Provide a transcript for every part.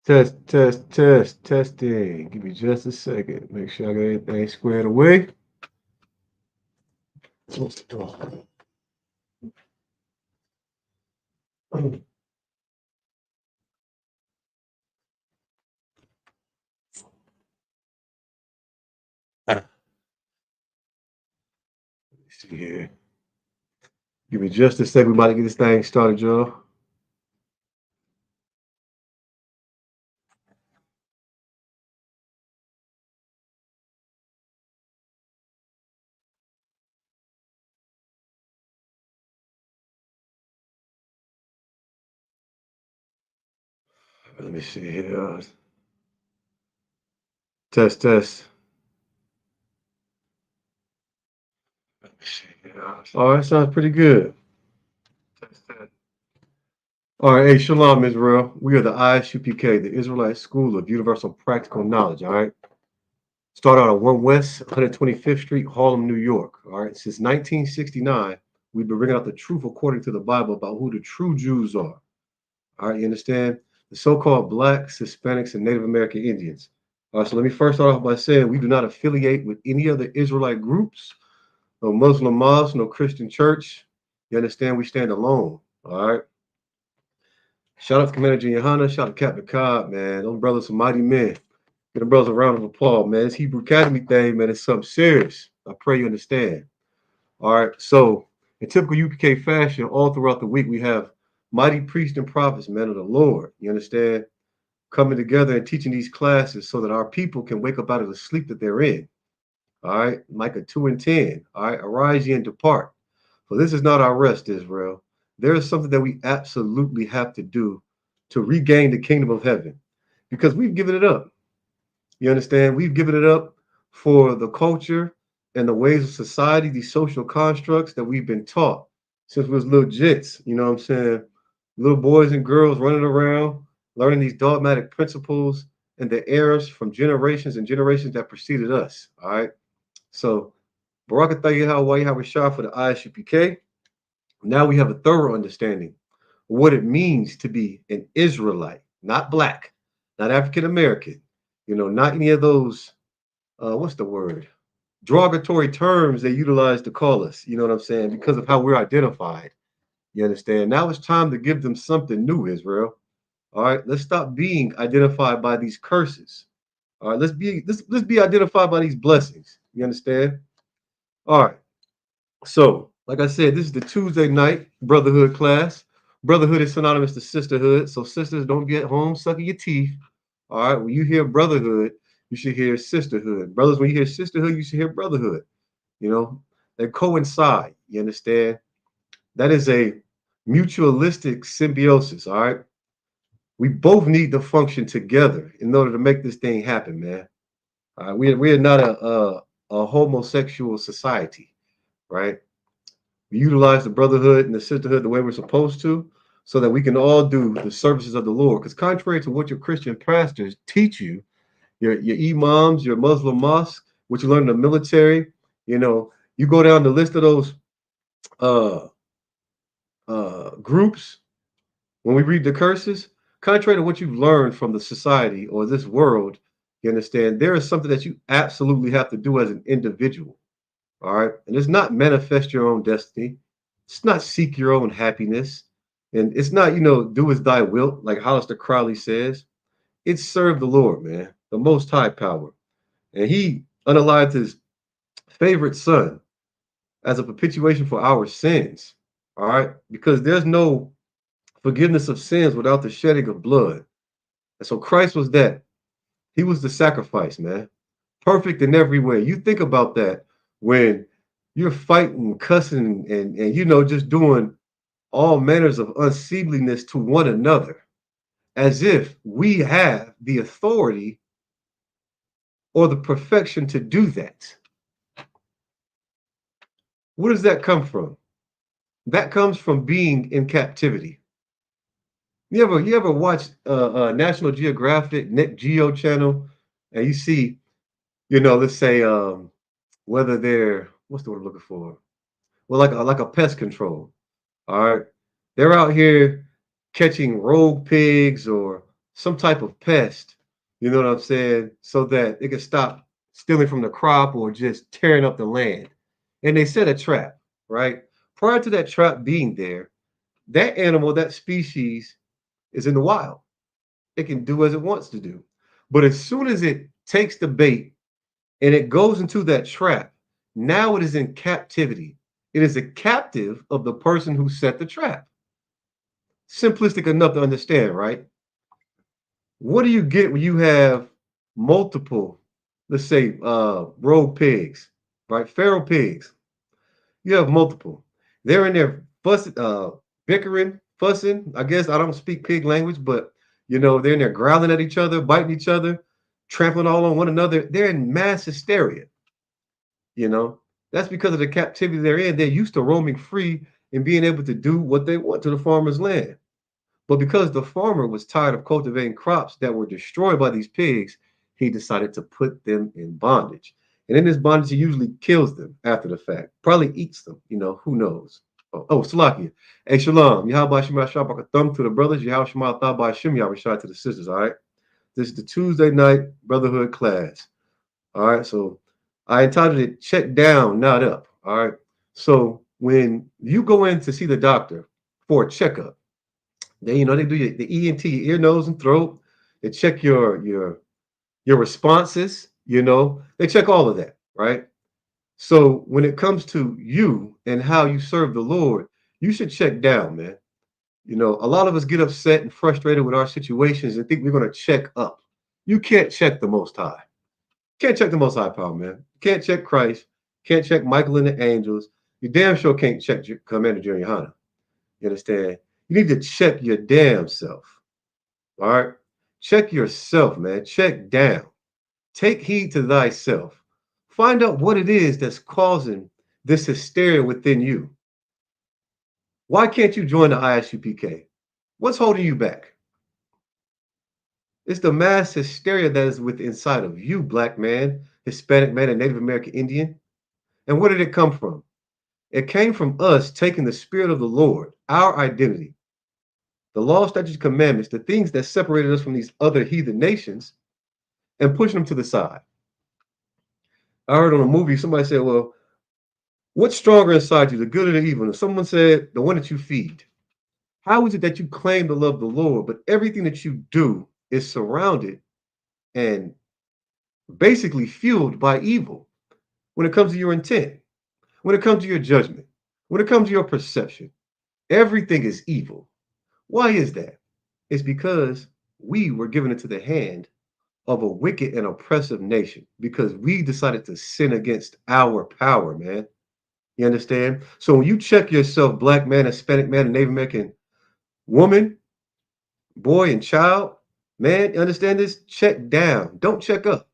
Testing. Give me just a second. Make sure I got everything squared away. Close the door. Let's see here. Give me just a second. We about to get this thing started, y'all. Let me see here. Test. Let me see here. All right, sounds pretty good. Test. All right, hey, Shalom, Israel. We are the ISUPK, the Israelite School of Universal Practical Knowledge. All right. Start out on 1 West, 125th Street, Harlem, New York. All right. Since 1969, we've been bringing out the truth according to the Bible about who the true Jews are. All right. You understand? The so called Blacks, Hispanics, and Native American Indians. All right. So let me first start off by saying we do not affiliate with any other Israelite groups, no Muslim mosque, no Christian church. You understand? We stand alone. All right. Shout out to Commander Junior Hanna. Shout out to Captain Cobb, man. Those brothers are mighty men. Get the brothers a round of applause, man. This Hebrew Academy thing, man, it's something serious. I pray you understand. All right. So, in typical UPK fashion, all throughout the week, we have mighty priests and prophets, men of the Lord. You understand? Coming together and teaching these classes so that our people can wake up out of the sleep that they're in. All right. Micah 2 and 10. All right. Arise ye and depart. For this is not our rest, Israel. There is something that we absolutely have to do to regain the kingdom of heaven because we've given it up. You understand? We've given it up for the culture and the ways of society, these social constructs that we've been taught since we was little jits. You know what I'm saying? Little boys and girls running around, learning these dogmatic principles and the errors from generations and generations that preceded us. All right. So, Barakatah Yahweh Shah for the ISUPK. Now we have a thorough understanding of what it means to be an Israelite, not black, not African American, not any of those, what's the word? Derogatory terms they utilize to call us, you know what I'm saying? Because of how we're identified. You understand? Now it's time to give them something new, Israel. All right, let's stop being identified by these curses. All right, let's be identified by these blessings. You understand? All right. So, like I said, this is the Tuesday night Brotherhood class. Brotherhood is synonymous to sisterhood. So, sisters, don't get home sucking your teeth. All right. When you hear brotherhood, you should hear sisterhood. Brothers, when you hear sisterhood, you should hear brotherhood. You know, they coincide. You understand? That is a mutualistic symbiosis. All right. We both need to function together in order to make this thing happen, man. All right. We are not a homosexual society, right? We utilize the brotherhood and the sisterhood the way we're supposed to so that we can all do the services of the Lord. Because contrary to what your Christian pastors teach you, your imams, your Muslim mosque, what you learn in the military, you go down the list of those uh, groups when we read the curses, contrary to what you've learned from the society or this world, you understand, there is something that you absolutely have to do as an individual. All right. And it's not manifest your own destiny. It's not seek your own happiness. And it's not, do as thy will, like Hollister Crowley says. It's serve the Lord, man, the most high power. And he unalived his favorite son as a perpetuation for our sins. All right. Because there's no forgiveness of sins without the shedding of blood. And so Christ was that. He was the sacrifice, man. Perfect in every way. You think about that when you're fighting, cussing, and just doing all manners of unseemliness to one another, as if we have the authority or the perfection to do that. Where does that come from? That comes from being in captivity. You ever watch National Geographic, Net Geo channel, and you see, let's say whether they're what's the word I'm looking for? Well, like a pest control. All right. They're out here catching rogue pigs or some type of pest, you know what I'm saying, so that it can stop stealing from the crop or just tearing up the land. And they set a trap, right? Prior to that trap being there, that animal, that species is in the wild. It can do as it wants to do. But as soon as it takes the bait and it goes into that trap, now it is in captivity. It is a captive of the person who set the trap. Simplistic enough to understand, right? What do you get when you have multiple, let's say, rogue pigs, right? Feral pigs. You have multiple. They're in there fussing, bickering, fussing. I guess I don't speak pig language, but they're in there growling at each other, biting each other, trampling all on one another. They're in mass hysteria. You know, that's because of the captivity they're in. They're used to roaming free and being able to do what they want to the farmer's land. But because the farmer was tired of cultivating crops that were destroyed by these pigs, he decided to put them in bondage. And in this bondage, he usually kills them after the fact, probably eats them, who knows. Salakia. Hey, Shalom. Yahweh Shema Shabbat a thumb to the brothers. Yahweh Shema Thabah Shem Yahweh Shai to the sisters, all right? This is the Tuesday night Brotherhood class. All right, so I entitled it Check Down, Not Up. All right. So when you go in to see the doctor for a checkup, they do the ENT, ear, nose, and throat. They check your responses. They check all of that, right? So when it comes to you and how you serve the Lord, you should check down, man. A lot of us get upset and frustrated with our situations and think we're going to check up. You can't check the Most High. Can't check the Most High Power, man. Can't check Christ. Can't check Michael and the angels. You damn sure can't check Commander Jerry Hanna. You understand? You need to check your damn self. All right? Check yourself, man. Check down. Take heed to thyself. Find out what it is that's causing this hysteria within you. Why can't you join the ISUPK? What's holding you back? It's the mass hysteria that is within inside of you, black man, Hispanic man, and Native American Indian. And where did it come from? It came from us taking the spirit of the Lord, our identity, the law, statutes, commandments, the things that separated us from these other heathen nations, and pushing them to the side. I heard on a movie, somebody said, well, what's stronger inside you, the good or the evil? And someone said, the one that you feed. How is it that you claim to love the Lord, but everything that you do is surrounded and basically fueled by evil when it comes to your intent, when it comes to your judgment, when it comes to your perception? Everything is evil. Why is that? It's because we were given into the hand of a wicked and oppressive nation because we decided to sin against our power, man. You understand? So when you check yourself, black man, Hispanic man, and Native American woman, boy, and child, man, you understand this? Check down. Don't check up.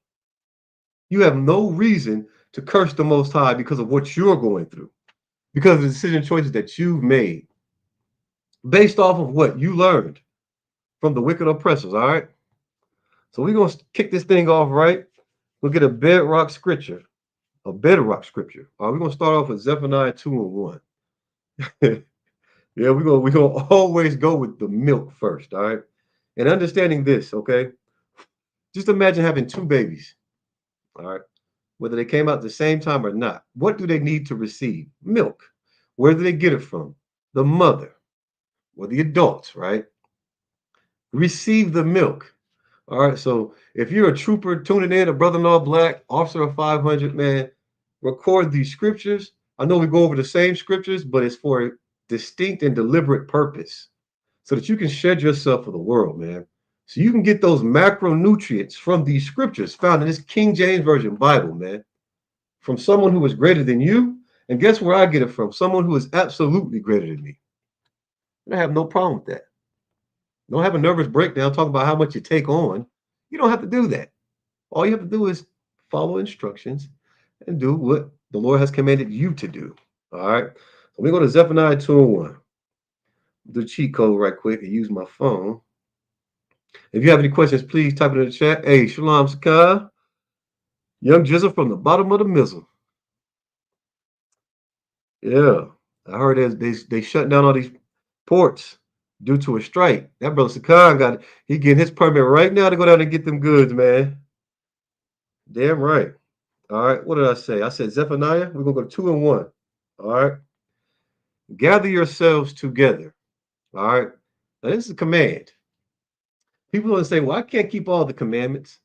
You have no reason to curse the Most High because of what you're going through, because of the decision choices that you've made based off of what you learned from the wicked oppressors, all right? So we're going to kick this thing off, right? We'll get a bedrock scripture, a bedrock scripture. All right, we're going to start off with Zephaniah 2 and 1. Yeah, we're gonna always go with the milk first, all right? And understanding this, okay? Just imagine having two babies, all right? Whether they came out at the same time or not. What do they need to receive? Milk. Where do they get it from? The mother or the adults, right? Receive the milk. All right. So if you're a trooper tuning in, a brother-in-law black, officer of 500, man, record these scriptures. I know we go over the same scriptures, but it's for a distinct and deliberate purpose so that you can shed yourself for the world, man. So you can get those macronutrients from these scriptures found in this King James Version Bible, man, from someone who is greater than you. And guess where I get it from? Someone who is absolutely greater than me. And I have no problem with that. Don't have a nervous breakdown talking about how much you take on. You don't have to do that. All you have to do is follow instructions and do what the Lord has commanded you to do. All right. So we go to Zephaniah 2 and 1. Do the cheat code right quick and use my phone. If you have any questions, please type it in the chat. Hey, Shalom Sakah. Young Jizzle from the bottom of the mizzle. Yeah. I heard they shut down all these ports due to a strike. That brother Sakan he getting his permit right now to go down and get them goods, man. Damn right. All right. What did I say? I said Zephaniah. We're gonna go 2 and 1. All right. Gather yourselves together. All right. Now this is a command. People want to say, "Well, I can't keep all the commandments."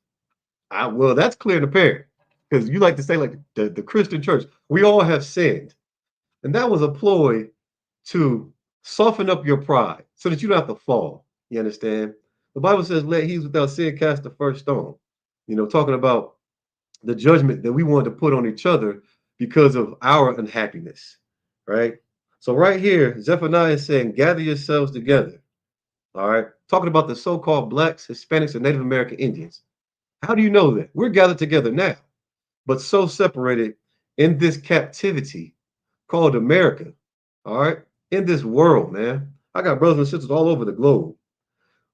Well, that's clear and apparent because you like to say, like the Christian church, we all have sinned, and that was a ploy to soften up your pride so that you don't have to fall. You understand? The Bible says, "Let he without sin cast the first stone." Talking about the judgment that we wanted to put on each other because of our unhappiness, right? So right here, Zephaniah is saying, gather yourselves together. All right. Talking about the so-called blacks, Hispanics, and Native American Indians. How do you know that? We're gathered together now, but so separated in this captivity called America. All right. In this world, man. I got brothers and sisters all over the globe.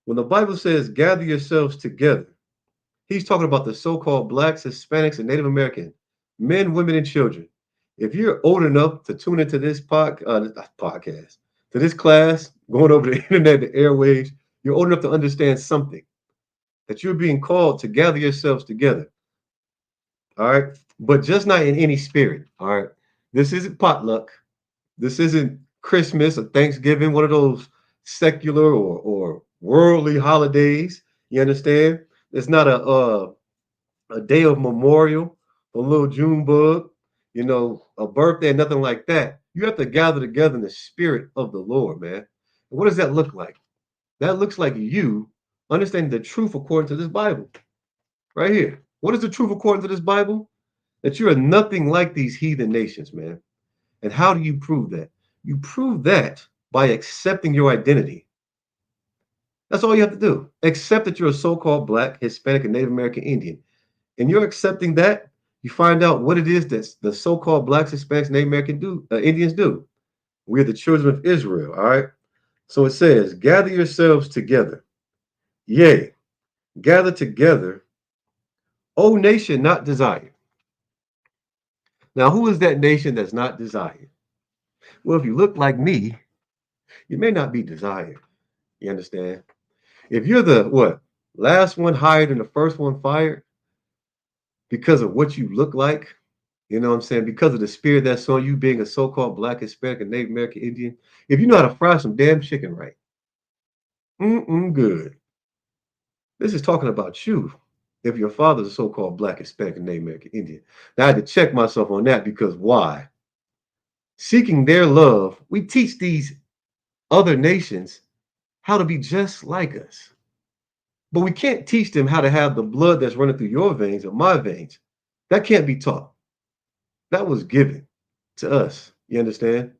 When the Bible says gather yourselves together, he's talking about the so-called blacks, Hispanics, and Native American men, women, and children. If you're old enough to tune into this podcast, to this class, going over the internet, the airwaves, you're old enough to understand something that you're being called to gather yourselves together. All right, but just not in any spirit. All right, this isn't potluck. This isn't Christmas or Thanksgiving, one of those secular or worldly holidays. You understand? It's not a day of memorial, a little June bug, a birthday, nothing like that. You have to gather together in the spirit of the Lord, man. And what does that look like? That looks like you understanding the truth according to this Bible, right here. What is the truth according to this Bible? That you are nothing like these heathen nations, man. And how do you prove that? You prove that by accepting your identity. That's all you have to do. Accept that you're a so-called black, Hispanic, and Native American Indian. And you're accepting that, you find out what it is that the so-called blacks, Hispanics, Native American Indians do. We're the children of Israel, all right? So it says, gather yourselves together. Yea, gather together, O nation not desired. Now, who is that nation that's not desired? Well, if you look like me, you may not be desired. You understand? If you're the what? Last one hired and the first one fired because of what you look like, you know what I'm saying? Because of the spirit that's on you being a so-called black, Hispanic, and Native American Indian. If you know how to fry some damn chicken right, good. This is talking about you. If your father's a so-called black, Hispanic, and Native American Indian. Now I had to check myself on that because why? Seeking their love, we teach these other nations how to be just like us. But we can't teach them how to have the blood that's running through your veins or my veins. That can't be taught. That was given to us. You understand?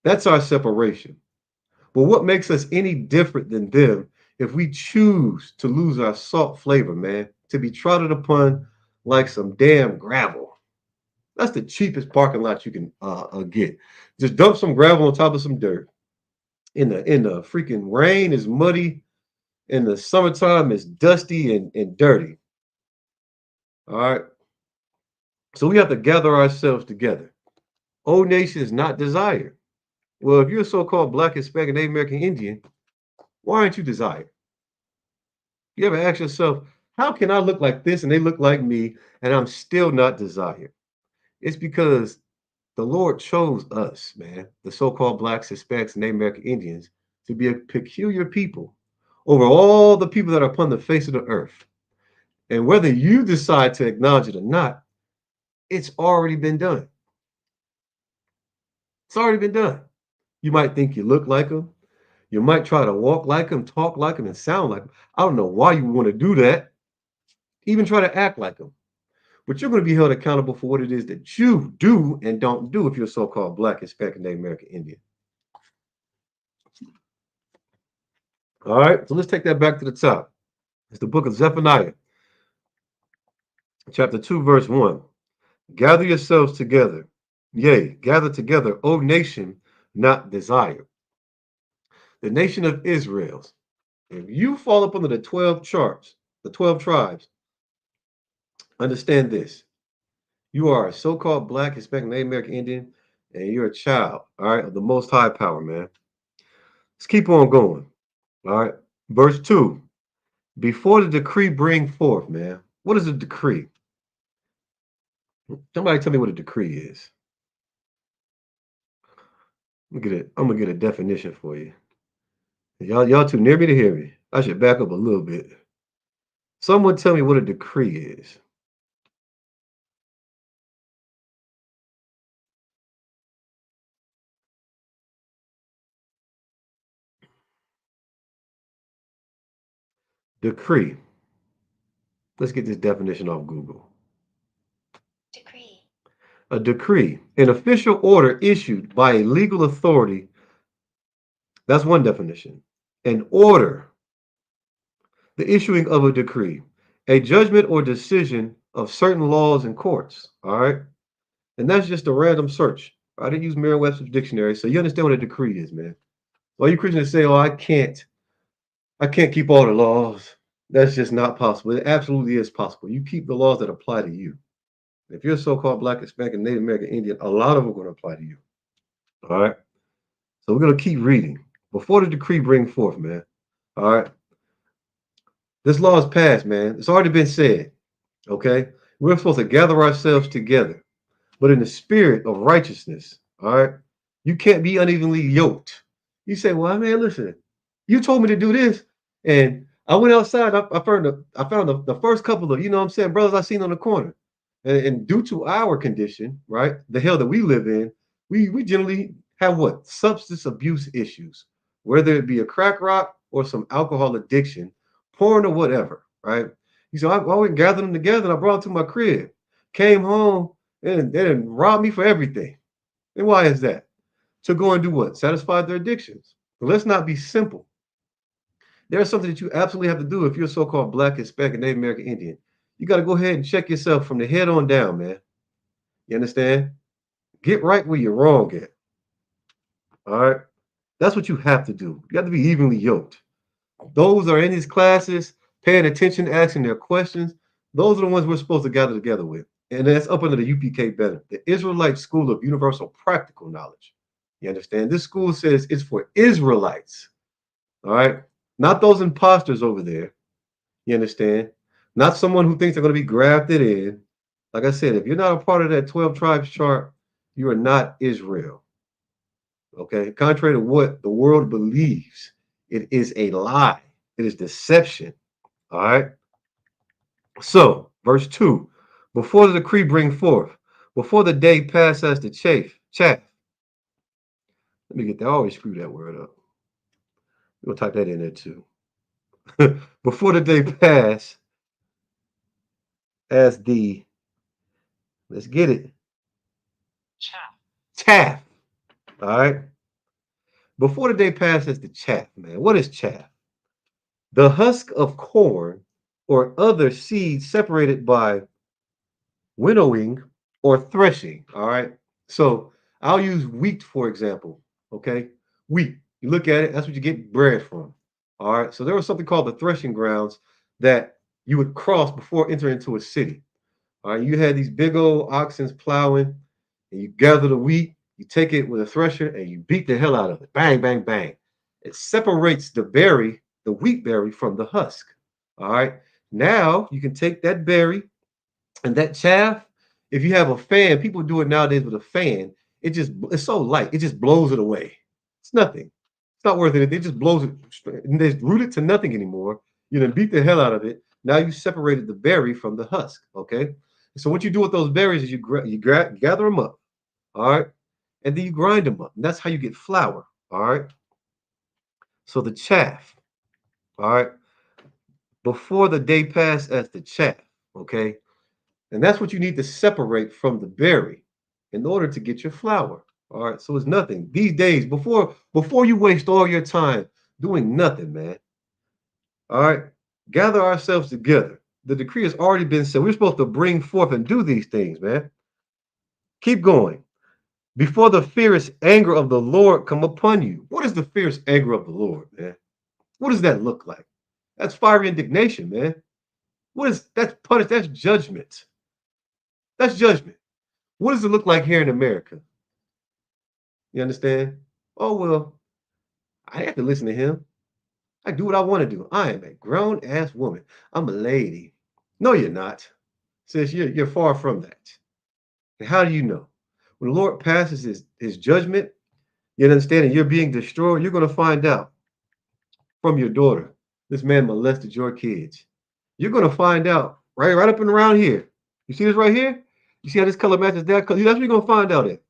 That's our separation. But what makes us any different than them if we choose to lose our salt flavor, man, to be trodden upon like some damn gravel? That's the cheapest parking lot you can get. Just dump some gravel on top of some dirt. In the freaking rain is muddy. In the summertime it's dusty and dirty. All right. So we have to gather ourselves together. O nation is not desired. Well, if you're a so-called black, Hispanic, Native American Indian, why aren't you desired? You ever ask yourself, how can I look like this and they look like me and I'm still not desired? It's because the Lord chose us, man, the so-called blacks, Hispanics, and Native American Indians, to be a peculiar people over all the people that are upon the face of the earth. And whether you decide to acknowledge it or not, it's already been done. It's already been done. You might think you look like them. You might try to walk like them, talk like them, and sound like them. I don't know why you want to do that. Even try to act like them. But you're going to be held accountable for what it is that you do and don't do if you're a so-called black, Hispanic, and Native American Indian. All right, so let's take that back to the top. It's the book of Zephaniah, chapter 2, verse 1. Gather yourselves together. Yea, gather together, O nation not desired. The nation of Israel's. If you fall up under the 12 charts, the 12 tribes, understand this. You are a so-called black, Hispanic, Native American Indian, and you're a child, all right, of the most high power, man. Let's keep on going. All right. Verse 2. Before the decree bring forth, man. What is a decree? Somebody tell me what a decree is. I'm gonna get a definition for you. Y'all too near me to hear me. I should back up a little bit. Someone tell me what a decree is. Decree. Let's get this definition off Google. Decree. A decree, an official order issued by a legal authority. That's one definition. An order, the issuing of a decree, a judgment or decision of certain laws and courts. All right. And that's just a random search. I didn't use Merriam-Webster's dictionary, so you understand what a decree is, man. All you Christians say, "Oh, I can't keep all the laws." That's just not possible. It absolutely is possible. You keep the laws that apply to you. If you're a so-called Black, Hispanic, and Native American Indian, a lot of them are going to apply to you. All right. So we're going to keep reading. Before the decree bring forth, man. All right. This law is passed, man. It's already been said. Okay. We're supposed to gather ourselves together, but in the spirit of righteousness. All right. You can't be unevenly yoked. You say, well, man, listen, you told me to do this. And I went outside. I found the first couple of, you know what I'm saying, brothers I seen on the corner. And due to our condition, right, the hell that we live in, we generally have what? Substance abuse issues, whether it be a crack rock or some alcohol addiction, porn or whatever, right? You said, I went and gathered them together and I brought them to my crib. Came home and they didn't rob me for everything. And why is that? To go and do what? Satisfy their addictions. But let's not be simple. There's something that you absolutely have to do if you're a so-called Black, Hispanic, Native American Indian. You got to go ahead and check yourself from the head on down, man. You understand? Get right where you're wrong at. All right. That's what you have to do. You have to be evenly yoked. Those are in these classes, paying attention, asking their questions. Those are the ones we're supposed to gather together with. And that's up under the UPK banner, the Israelite School of Universal Practical Knowledge. You understand? This school says it's for Israelites. All right. Not those imposters over there. You understand? Not someone who thinks they're going to be grafted in. Like I said, if you're not a part of that 12 tribes chart, you are not Israel. Okay. Contrary to what the world believes, it is a lie, it is deception. All right. So, verse 2, before the decree bring forth, before the day pass as the chaff. Let me get that. I always screw that word up. We'll type that in there too. Before the day pass as the, let's get it, Chaff. chaff. All right. Before the day pass as the chaff, man. What is chaff? The husk of corn or other seeds separated by winnowing or threshing. All right. So I'll use wheat, for example. Okay. Wheat. You look at it, that's what you get bread from. All right. So there was something called the threshing grounds that you would cross before entering into a city. All right. You had these big old oxens plowing, and you gather the wheat, you take it with a thresher, and you beat the hell out of it. Bang, bang, bang. It separates the berry, the wheat berry, from the husk. All right. Now you can take that berry and that chaff, if you have a fan, people do it nowadays with a fan. It's so light, it just blows it away. It's nothing. It's not worth it. It just blows it. And it's rooted to nothing anymore. You then beat the hell out of it. Now you separated the berry from the husk. Okay. So what you do with those berries is gather them up. All right. And then you grind them up. And that's how you get flour. All right. So the chaff. All right. Before the day pass as the chaff. Okay. And that's what you need to separate from the berry in order to get your flour. All right. So it's nothing. These days, before you waste all your time doing nothing, man. All right. Gather ourselves together. The decree has already been said. We're supposed to bring forth and do these things, man. Keep going. Before the fierce anger of the Lord come upon you. What is the fierce anger of the Lord, man? What does that look like? That's fiery indignation, man. What is that's punish? That's judgment. That's judgment. What does it look like here in America? You understand? Oh well, I have to listen to him. I do what I want to do. I am a grown ass woman. I'm a lady. No, you're not. Says you're far from that. And how do you know? When the Lord passes his judgment, you understand, and you're being destroyed, you're going to find out from your daughter, this man molested your kids. You're going to find out right up and around here. You see this right here? You see how this color matches that color? That's what you're going to find out at.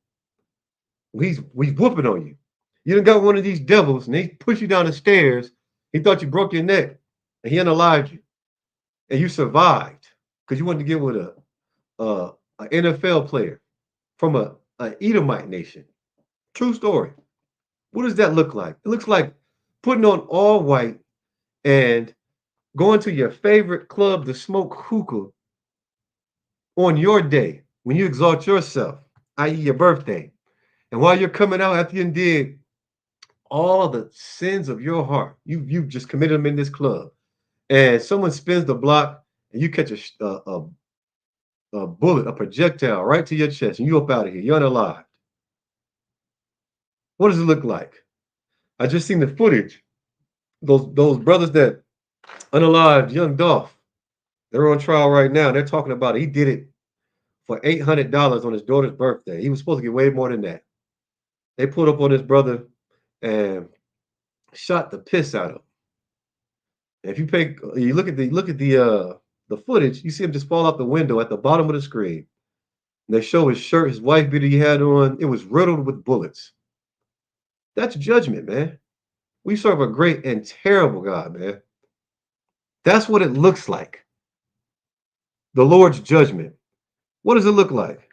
He's whooping on you. You done got one of these devils, and they push you down the stairs. He thought you broke your neck, and he unalived you, and you survived because you wanted to get with a NFL player from a Edomite nation. True story. What does that look like? It looks like putting on all white and going to your favorite club to smoke hookah on your day when you exalt yourself, i.e., your birthday. And while you're coming out after you did all the sins of your heart, you've just committed them in this club, and someone spins the block and you catch a bullet, a projectile right to your chest, and you up out of here. You're unalive. What does it look like? I just seen the footage. Those brothers that unalived young Dolph, they're on trial right now. They're talking about it. He did it for $800 on his daughter's birthday. He was supposed to get way more than that. They pulled up on his brother and shot the piss out of him. And if you look at the footage, you see him just fall out the window at the bottom of the screen. And they show his shirt, his wife beater he had on. It was riddled with bullets. That's judgment, man. We serve a great and terrible God, man. That's what it looks like. The Lord's judgment. What does it look like?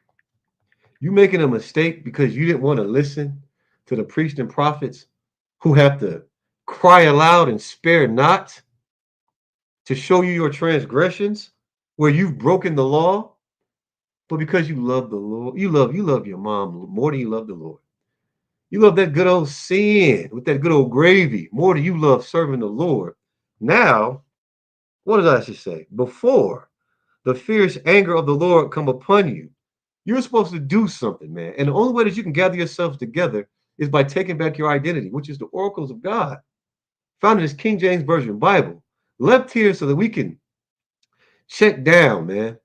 You making a mistake because you didn't want to listen to the priests and prophets who have to cry aloud and spare not to show you your transgressions where you've broken the law, but because you love the Lord, you love your mom more than you love the Lord. You love that good old sin with that good old gravy more than you love serving the Lord. Now, what did I just say? Before the fierce anger of the Lord come upon you, you're supposed to do something, man. And the only way that you can gather yourselves together is by taking back your identity, which is the oracles of God, found in this King James Version Bible. Left here so that we can check down, man.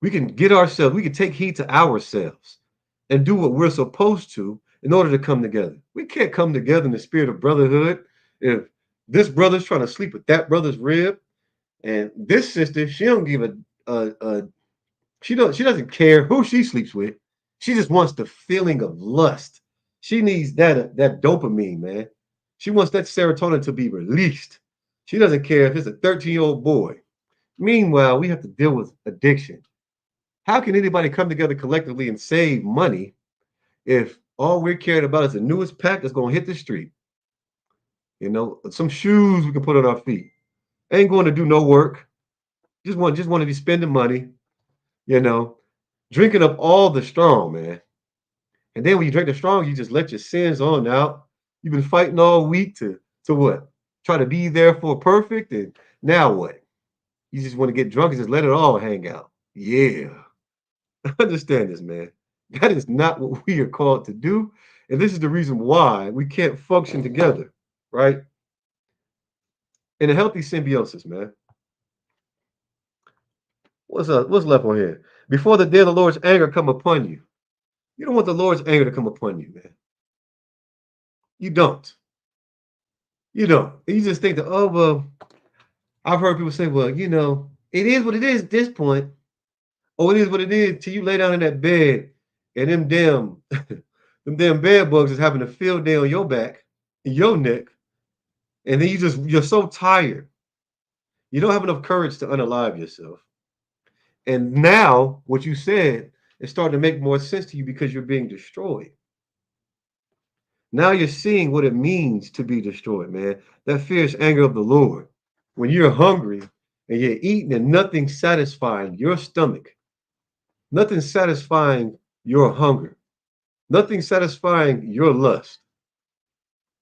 We can take heed to ourselves and do what we're supposed to in order to come together. We can't come together in the spirit of brotherhood if this brother's trying to sleep with that brother's rib, and this sister, she don't give a she doesn't care who she sleeps with. She just wants the feeling of lust. She needs that dopamine, man. She wants that serotonin to be released. She doesn't care if it's a 13-year-old boy. Meanwhile, we have to deal with addiction. How can anybody come together collectively and save money if all we're caring about is the newest pack that's going to hit the street? You know, some shoes we can put on our feet. Ain't going to do no work. Just want to be spending money, you know, drinking up all the strong, man. And then when you drink the strong, you just let your sins on out. You've been fighting all week to what? Try to be there for perfect, and now what? You just want to get drunk and just let it all hang out. Yeah. Understand this, man. That is not what we are called to do. And this is the reason why we can't function together, right? In a healthy symbiosis, man. What's left on here? Before the day of the Lord's anger come upon you. You don't want the Lord's anger to come upon you, man. You don't. You don't. And you just think that, oh, well, I've heard people say, well, it is what it is at this point. Oh, it is what it is till you lay down in that bed and them damn bed bugs is having a field day on your back, your neck, and then you're so tired. You don't have enough courage to unalive yourself. And now what you said is starting to make more sense to you because you're being destroyed. Now you're seeing what it means to be destroyed, man. That fierce anger of the Lord. When you're hungry and you're eating and nothing satisfying your stomach, nothing satisfying your hunger, nothing satisfying your lust.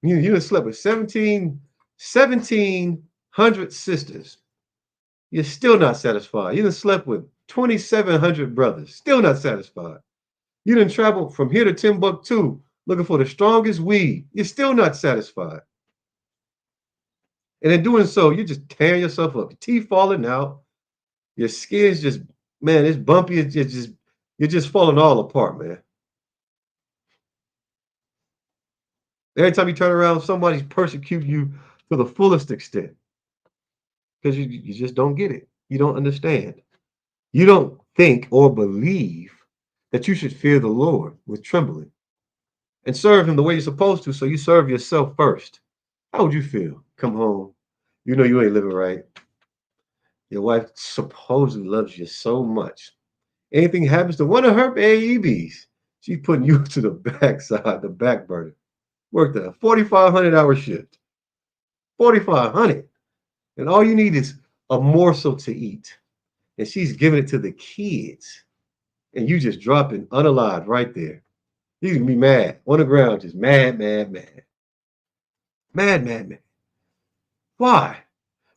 You done slept with 1,700 sisters. You're still not satisfied. You done slept with 2,700 brothers. Still not satisfied. You done traveled from here to Timbuktu looking for the strongest weed. You're still not satisfied. And in doing so, you're just tearing yourself up. Your teeth falling out. Your skin's just, man, it's bumpy. You're just falling all apart, man. Every time you turn around, somebody's persecuting you to the fullest extent because you just don't get it. You don't understand. You don't think or believe that you should fear the Lord with trembling and serve him the way you're supposed to. So you serve yourself first. How would you feel? Come home. You know you ain't living right. Your wife supposedly loves you so much. Anything happens to one of her babies, she's putting you to the backside, the back burner. Worked a 4,500 hour shift. 4,500. And all you need is a morsel to eat. And she's giving it to the kids. And you just dropping unalive right there. You can be mad on the ground, just mad, mad, mad. Mad, mad, mad. Why?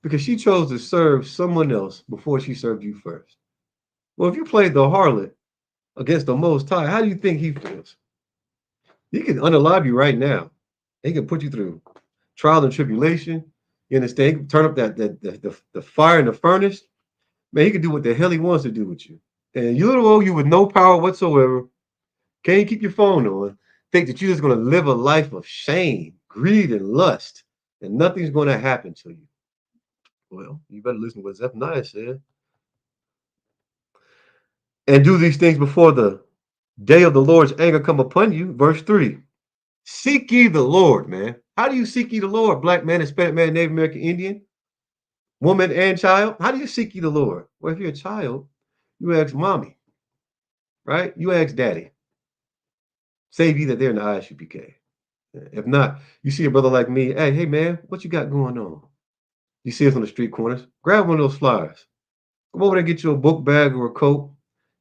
Because she chose to serve someone else before she served you first. Well, if you played the harlot against the Most High, how do you think he feels? He can unalive you right now. He can put you through trial and tribulation. You understand? He can turn up the fire in the furnace. Man, he can do what the hell he wants to do with you. And you little old you with no power whatsoever, can't keep your phone on, think that you're just going to live a life of shame, greed, and lust, and nothing's going to happen to you. Well, you better listen to what Zephaniah said. And do these things before the day of the Lord's anger come upon you. Verse 3. Seek ye the Lord, man. How do you seek ye the Lord? Black man, Hispanic man, Native American Indian, woman, and child. How do you seek ye the Lord? Well, if you're a child, you ask mommy, right? You ask daddy. Save ye that they're in the ISUPK. If not, you see a brother like me, hey man, what you got going on? You see us on the street corners, grab one of those flyers. Come over there and get you a book bag or a coat.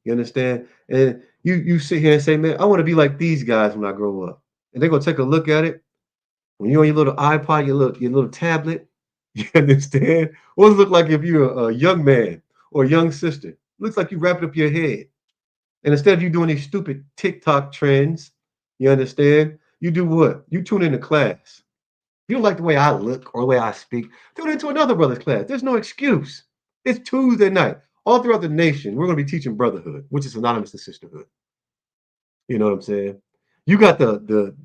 You understand? And you sit here and say, man, I want to be like these guys when I grow up. And they're gonna take a look at it. When you're on your little iPod, your little tablet, you understand? What does it look like if you're a young man or a young sister? It looks like you wrap it up your head. And instead of you doing these stupid TikTok trends, you understand? You do what? You tune into class. If you don't like the way I look or the way I speak, tune into another brother's class. There's no excuse. It's Tuesday night. All throughout the nation, we're going to be teaching brotherhood, which is synonymous to sisterhood. You know what I'm saying? You got the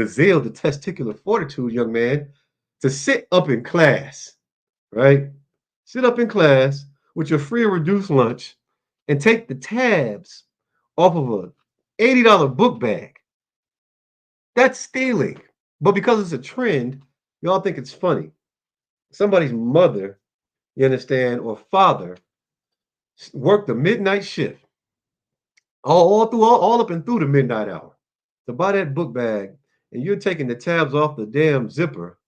zeal, the testicular fortitude, young man, to sit up in class, right? Sit up in class with your free or reduced lunch and take the tabs off of a $80 book bag. That's stealing. But because it's a trend, y'all think it's funny. Somebody's mother, you understand, or father worked the midnight shift, all up and through the midnight hour to buy that book bag, and you're taking the tabs off the damn zipper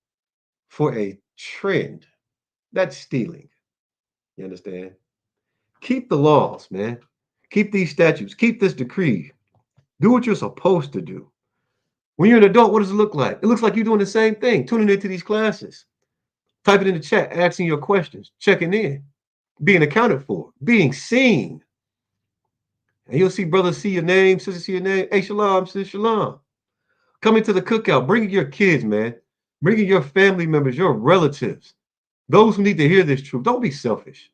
for a trend. That's stealing. You understand? Keep the laws, man. Keep these statutes. Keep this decree. Do what you're supposed to do. When you're an adult, what does it look like? It looks like you're doing the same thing, tuning into these classes, typing in the chat, asking your questions, checking in, being accounted for, being seen. And you'll see brothers see your name, sisters see your name. Hey, shalom, sis, shalom. Coming to the cookout, bringing your kids, man. Bringing your family members, your relatives, those who need to hear this truth. Don't be selfish.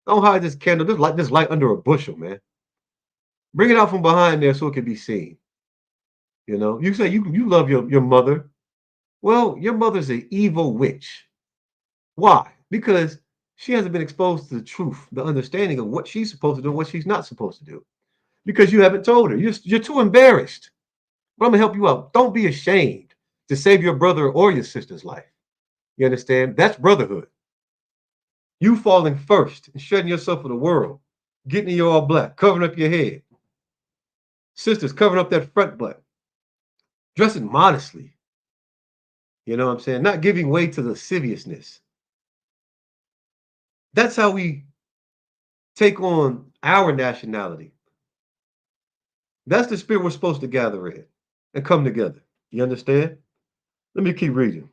Don't hide this candle, this light under a bushel, man. Bring it out from behind there so it can be seen. You know, you say you love your mother. Well, your mother's an evil witch. Why? Because she hasn't been exposed to the truth, the understanding of what she's supposed to do and what she's not supposed to do. Because you haven't told her. You're too embarrassed. But I'm gonna help you out. Don't be ashamed to save your brother or your sister's life. You understand? That's brotherhood. You falling first and shedding yourself for the world, getting in your all black, covering up your head. Sisters covering up that front butt, dressing modestly. You know what I'm saying? Not giving way to lasciviousness. That's how we take on our nationality. That's the spirit we're supposed to gather in and come together. You understand? Let me keep reading.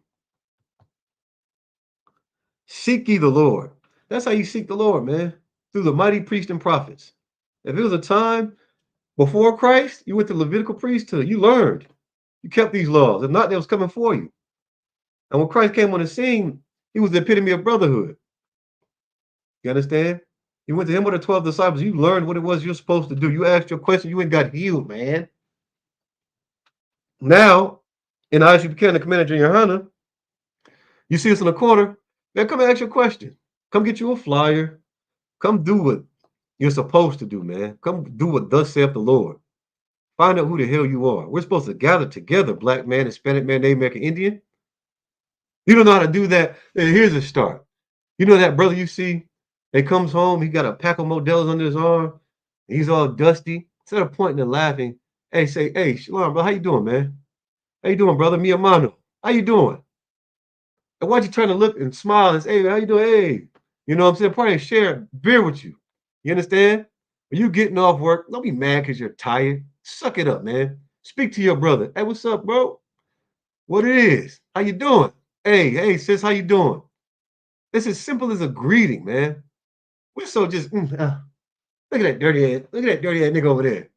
Seek ye the Lord. That's how you seek the Lord, man. Through the mighty priests and prophets. If it was a time before Christ, you went to Levitical priesthood. You learned. You kept these laws. If not, they was coming for you. And when Christ came on the scene, He was the epitome of brotherhood. You understand? You went to him with the 12 disciples. You learned what it was you're supposed to do. You asked your question. You ain't got healed, man. Now, in the ISU Buchanan Commander Junior Hunter, you see us in the corner. Man, come and ask your question. Come get you a flyer. Come do what you're supposed to do, man. Come do what thus saith the Lord. Find out who the hell you are. We're supposed to gather together, black man, Hispanic man, Native American Indian. You don't know how to do that. Here's a start. You know that brother you see? He comes home, he got a pack of Modelo's under his arm. He's all dusty. Instead of pointing and laughing, hey, say, hey, Shalom, bro, how you doing, man? How you doing, brother? Mi hermano. How you doing? And why'd you trying to look and smile and say, hey, how you doing? Hey, you know what I'm saying? Probably share a beer with you. You understand? When you getting off work, don't be mad because you're tired. Suck it up, man. Speak to your brother. Hey, what's up, bro? What it is? How you doing? Hey, sis, how you doing? It's as simple as a greeting, man. We're so just, look at that dirty ass, look at that dirty ass nigga over there.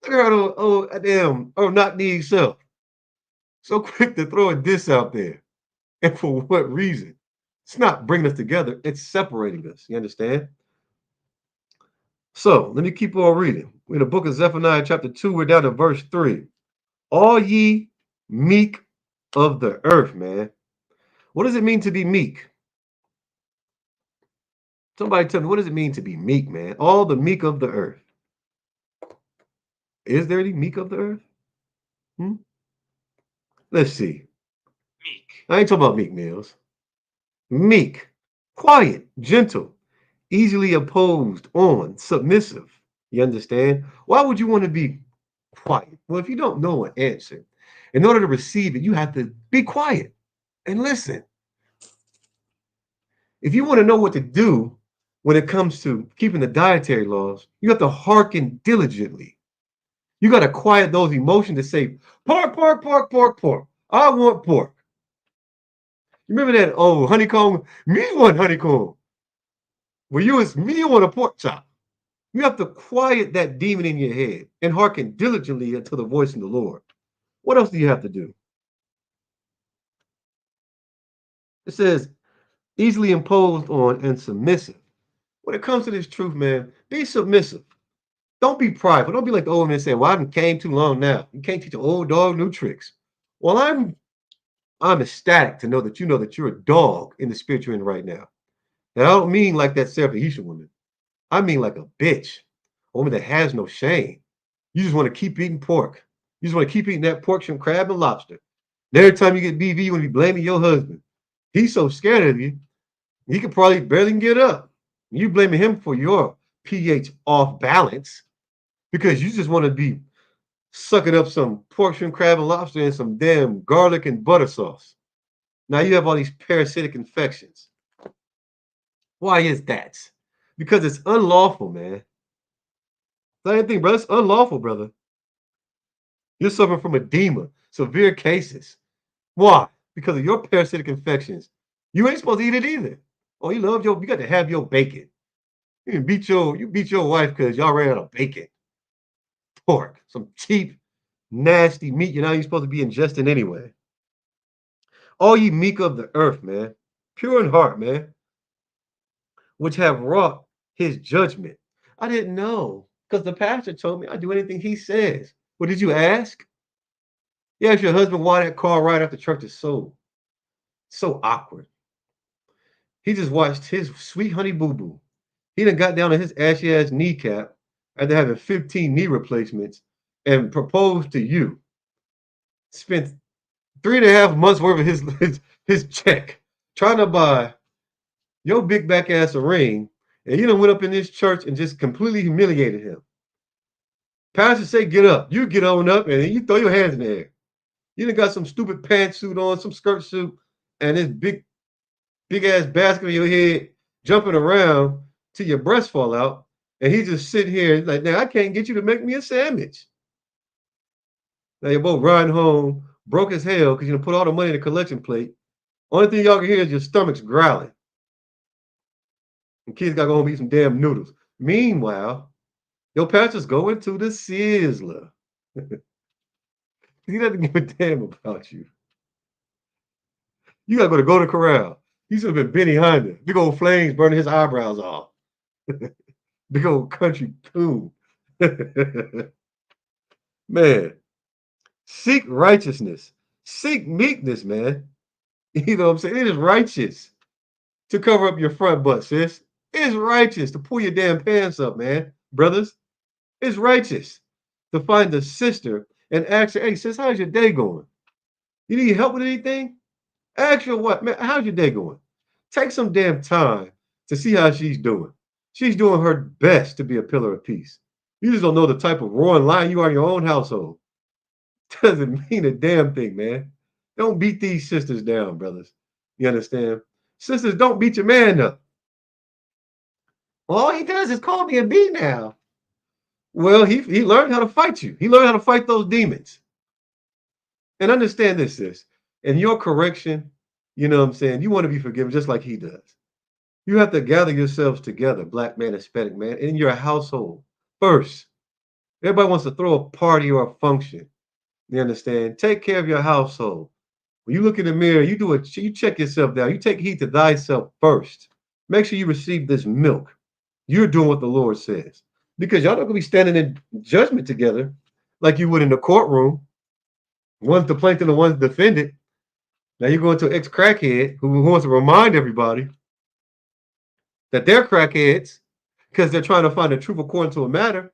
Look at her damn, not need self. So quick to throw a diss out there. And for what reason? It's not bringing us together, it's separating us. You understand? So let me keep on reading. We're in the book of Zephaniah, chapter 2, we're down to verse 3. All ye meek of the earth, man. What does it mean to be meek? Somebody tell me, what does it mean to be meek, man? All the meek of the earth. Is there any meek of the earth? Hmm? Let's see. Meek. I ain't talking about meek meals. Meek, quiet, gentle, easily opposed, on, submissive. You understand? Why would you want to be quiet? Well, if you don't know an answer, in order to receive it, you have to be quiet and listen. If you want to know what to do when it comes to keeping the dietary laws, you have to hearken diligently. You got to quiet those emotions to say, pork, pork, pork, pork, pork. I want pork. You remember that old honeycomb? Me want honeycomb. Well, me want a pork chop. You have to quiet that demon in your head and hearken diligently unto the voice of the Lord. What else do you have to do? It says, easily imposed on and submissive. When it comes to this truth, man, be submissive. Don't be prideful. Don't be like the old man saying, well, I came too long now. You can't teach an old dog new tricks. Well, I'm ecstatic to know that you're a dog in the spirit you're in right now. And I don't mean like that Sarah Phoenician woman. I mean like a bitch, a woman that has no shame. You just want to keep eating pork. You just want to keep eating that pork, shrimp, crab, and lobster. And every time you get BV, you want to be blaming your husband. He's so scared of you, he could probably barely get up. You blaming him for your pH off balance because you just want to be sucking up some pork, shrimp, crab, and lobster and some damn garlic and butter sauce. Now you have all these parasitic infections. Why is that? Because it's unlawful, man. Same thing, brother. It's unlawful, brother. You're suffering from edema, severe cases. Why? Because of your parasitic infections. You ain't supposed to eat it either. Oh, you got to have your bacon. You beat your wife because y'all ran out of bacon. Pork. Some cheap, nasty meat you're not even supposed to be ingesting anyway. All ye meek of the earth, man. Pure in heart, man. Which have wrought his judgment. I didn't know. Because the pastor told me I do anything he says. Well, did you ask? You asked your husband why that car right after church is so awkward. He just watched his sweet honey boo boo. He done got down on his ashy ass kneecap after having 15 knee replacements and proposed to you. Spent 3.5 months worth of his check trying to buy your big back ass a ring, and you done went up in this church and just completely humiliated him. Pastor say get up. You get on up and you throw your hands in the air. You done got some stupid pantsuit on, some skirt suit, and this big ass basket on your head jumping around till your breasts fall out. And he just sitting here like, now I can't get you to make me a sandwich. Now you're both riding home, broke as hell because you done put all the money in the collection plate. Only thing y'all can hear is your stomach's growling. And kids got to go home and eat some damn noodles. Meanwhile, your pastor's going to the Sizzler. He doesn't give a damn about you. You gotta go to Corral. He should have been Benny Honda. Big old flames burning his eyebrows off. Big old country coon. Man, seek righteousness. Seek meekness, man. You know what I'm saying? It is righteous to cover up your front butt, sis. It's righteous to pull your damn pants up, man. Brothers, it's righteous to find a sister and ask her, hey, sis, how's your day going? You need help with anything? Ask her what, man, how's your day going? Take some damn time to see how she's doing. She's doing her best to be a pillar of peace. You just don't know the type of roaring lion you are in your own household. Doesn't mean a damn thing, man. Don't beat these sisters down, brothers. You understand? Sisters, don't beat your man up. All he does is call me a B now. Well, he learned how to fight you. He learned how to fight those demons. And understand this, sis. In your correction, you know what I'm saying? You want to be forgiven just like he does. You have to gather yourselves together, black man, Hispanic man, in your household first. Everybody wants to throw a party or a function. You understand? Take care of your household. When you look in the mirror, you do it. You check yourself down. You take heed to thyself first. Make sure you receive this milk. You're doing what the Lord says, because y'all not gonna be standing in judgment together like you would in the courtroom. One's the plaintiff and one's the defendant. Now you're going to an ex-crackhead who wants to remind everybody that they're crackheads because they're trying to find the truth according to a matter.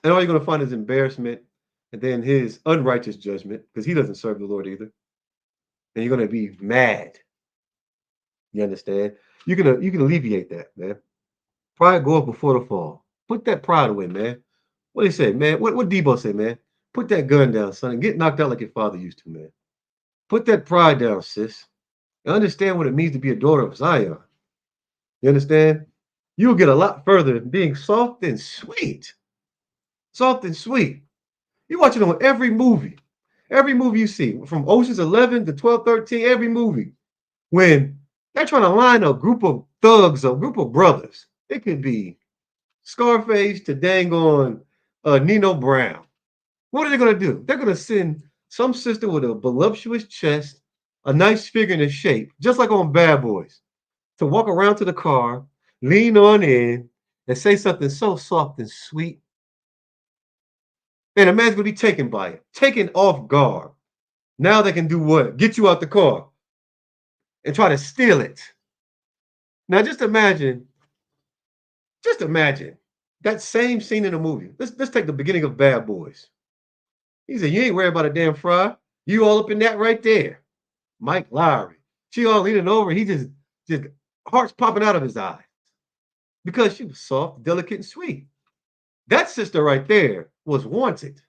And all you're going to find is embarrassment and then his unrighteous judgment because he doesn't serve the Lord either. And you're going to be mad. You understand? You can alleviate that, man. Pride goeth before the fall. Put that pride away, man. What do he say, man? What Debo say, man? Put that gun down, son, and get knocked out like your father used to, man. Put that pride down, sis. And understand what it means to be a daughter of Zion. You understand? You'll get a lot further being soft and sweet. Soft and sweet. You watch it on every movie. Every movie you see, from Ocean's 11 to 12, 13, every movie. When they're trying to line a group of thugs, a group of brothers. It could be Scarface to dang on Nino Brown. What are they going to do? They're going to send some sister with a voluptuous chest, a nice figure and a shape, just like on Bad Boys, to walk around to the car, lean on in, and say something so soft and sweet. And a man's going to be taken by it, taken off guard. Now they can do what? Get you out the car and try to steal it. Now just imagine that same scene in the movie. Let's take the beginning of Bad Boys. He said, you ain't worried about a damn fry. You all up in that right there. Mike Lowry. She all leaning over. He just hearts popping out of his eyes because she was soft, delicate, and sweet. That sister right there was wanted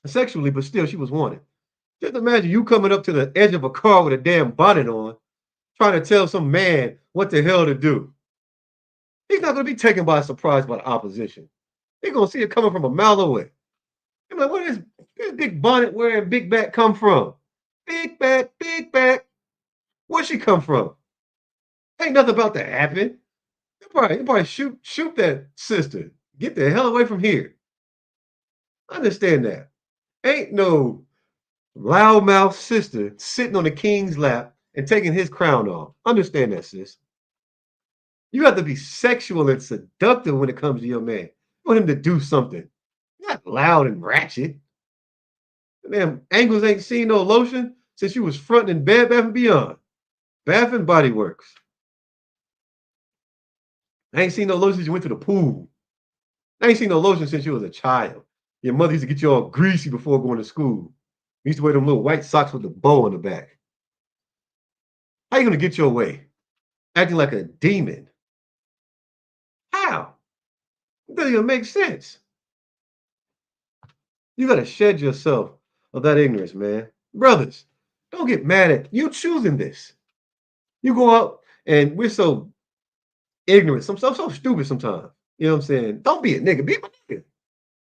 sexually, but still she was wanted. Just imagine you coming up to the edge of a car with a damn bonnet on, trying to tell some man what the hell to do. He's not going to be taken by surprise by the opposition. He's going to see it coming from a mile away. I'm like, where does this big bonnet wearing big back come from? Big back, big back. Where'd she come from? Ain't nothing about to happen. You probably shoot that sister. Get the hell away from here. Understand that. Ain't no loudmouth sister sitting on the king's lap and taking his crown off. Understand that, sis. You have to be sexual and seductive when it comes to your man. You want him to do something. Not loud and ratchet. Damn, Angles ain't seen no lotion since you was fronting in Bed Bath & Beyond. Bath and Body Works. I ain't seen no lotion since you went to the pool. I ain't seen no lotion since you was a child. Your mother used to get you all greasy before going to school. You used to wear them little white socks with the bow on the back. How you gonna get your way? Acting like a demon. How? It doesn't even make sense. You gotta shed yourself of that ignorance, man. Brothers, don't get mad at you choosing this. You go out and we're so ignorant, so stupid sometimes. You know what I'm saying? Don't be a nigga, be a nigga.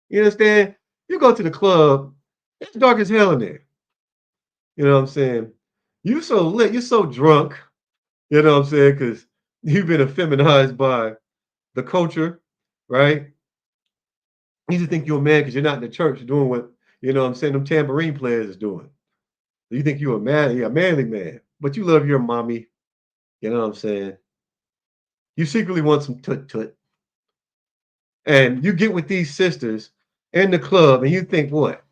You understand? You go to the club, it's dark as hell in there. You know what I'm saying? You so lit, you're so drunk, you know what I'm saying? Because you've been effeminized by the culture, right? You just think you're a man because you're not in the church doing what, you know what I'm saying, them tambourine players is doing. You think you're a manly man, but you love your mommy. You know what I'm saying? You secretly want some tut tut. And you get with these sisters in the club and you think what?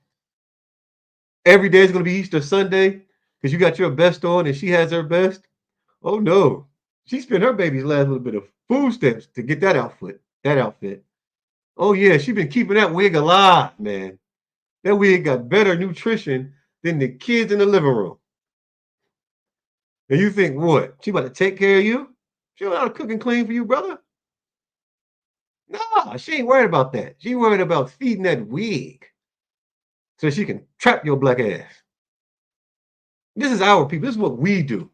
Every day is gonna be Easter Sunday because you got your best on and she has her best. Oh no. She spent her baby's last little bit of food stamps to get that outfit. Oh yeah, she been keeping that wig alive, man. That wig got better nutrition than the kids in the living room. And you think what? She about to take care of you? She don't know how to cook and clean for you, brother? Nah, she ain't worried about that. She worried about feeding that wig so she can trap your black ass. This is our people. This is what we do.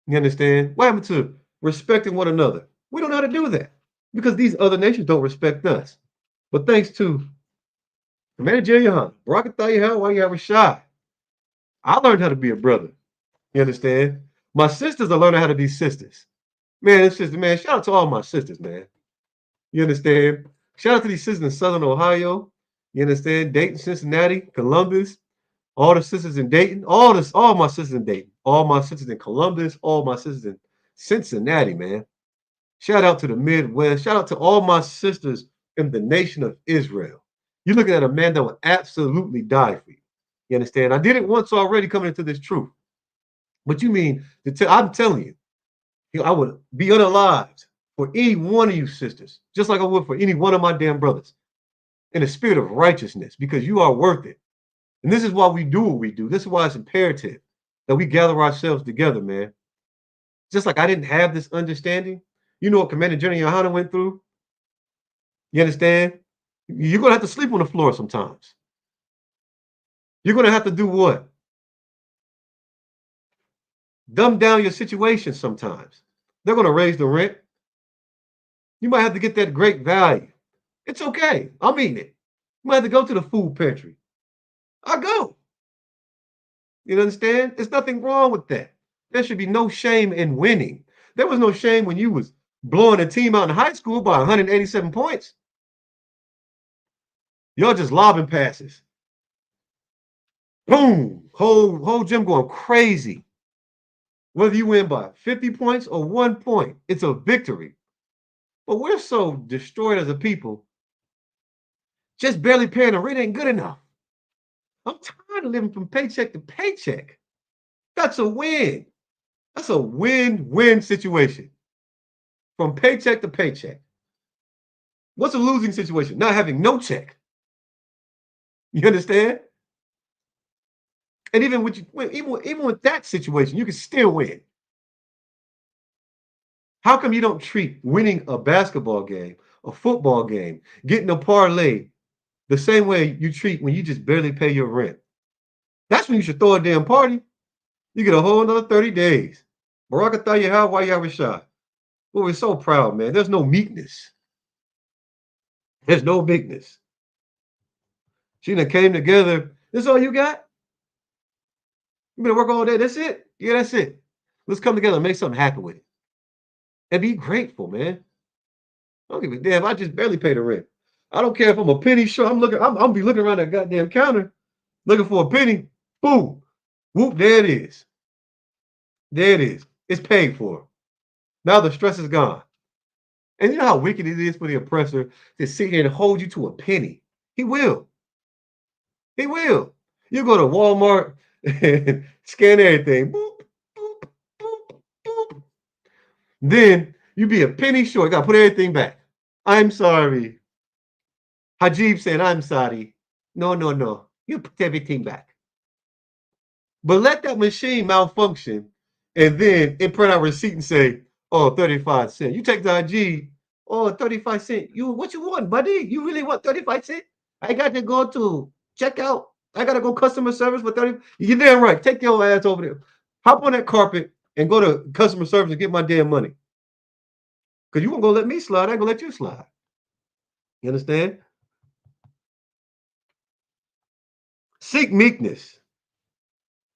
You understand? What happened to respecting one another? We don't know how to do that because these other nations don't respect us. But thanks to Commander Jahan, Barakatah why you have a shot. I learned how to be a brother. You understand? My sisters are learning how to be sisters. Man, sister, man, shout out to all my sisters, man. You understand? Shout out to these sisters in Southern Ohio. You understand? Dayton, Cincinnati, Columbus, all the sisters in Dayton, all my sisters in Dayton, all my sisters in Columbus, all my sisters in Cincinnati, man. Shout out to the Midwest. Shout out to all my sisters in the nation of Israel. You're looking at a man that will absolutely die for you. You understand? I did it once already coming into this truth. But you mean I'm telling you, I would be unalived for any one of you sisters, just like I would for any one of my damn brothers, in a spirit of righteousness, because you are worth it. And this is why we do what we do. This is why it's imperative that we gather ourselves together, man. Just like I didn't have this understanding. You know what Commander General Yohana went through? You understand? You're gonna have to sleep on the floor sometimes. You're gonna have to do what? Dumb down your situation sometimes. They're gonna raise the rent. You might have to get that great value. It's okay. I mean it. You might have to go to the food pantry. I go. You understand? There's nothing wrong with that. There should be no shame in winning. There was no shame when you was blowing a team out in high school by 187 points. Y'all just lobbing passes. Boom. Whole gym going crazy. Whether you win by 50 points or 1 point, it's a victory. But we're so destroyed as a people, just barely paying the rent ain't good enough. I'm tired of living from paycheck to paycheck. That's a win. That's a win-win situation. From paycheck to paycheck. What's a losing situation? Not having no check. You understand? And even with that situation, you can still win. How come you don't treat winning a basketball game, a football game, getting a parlay the same way you treat when you just barely pay your rent? That's when you should throw a damn party. You get a whole another 30 days. Barakatah Yahweh, why you have a shot? Well, we're so proud, man. There's no meekness. There's no meekness. She done came together. This all you got? You better work all day. That's it? Yeah, that's it. Let's come together and make something happen with it. And be grateful, man. I don't give a damn. I just barely pay the rent. I don't care if I'm a penny short. I'm gonna be looking around that goddamn counter, looking for a penny. Boom. Whoop, there it is. There it is. It's paid for. Now the stress is gone. And you know how wicked it is for the oppressor to sit here and hold you to a penny. He will. He will. You go to Walmart and scan everything. Boop, boop, boop, boop. Then you be a penny short. You gotta put everything back. I'm sorry. Hajib saying, I'm sorry. No, no, no. You put everything back. But let that machine malfunction and then it print out a receipt and say, oh, 35 cents. You take the IG, oh, 35 cents. What you want, buddy? You really want 35 cents? I got to go to checkout. I got to go customer service for 30. You're damn right. Take your ass over there. Hop on that carpet and go to customer service and get my damn money. Because you won't go let me slide. I ain't gonna let you slide. You understand? Seek meekness.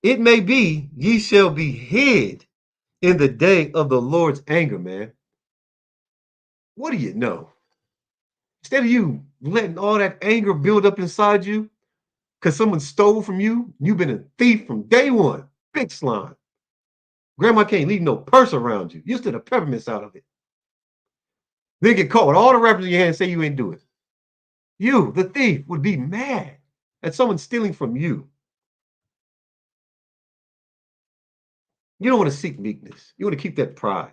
It may be ye shall be hid in the day of the Lord's anger, man. What do you know? Instead of you letting all that anger build up inside you, because someone stole from you. You've been a thief from day one. Big slime. Grandma can't leave no purse around you. You still the peppermints out of it. Then get caught with all the wrappers in your hand and say you ain't do it. You, the thief, would be mad at someone stealing from you. You don't want to seek meekness. You want to keep that pride.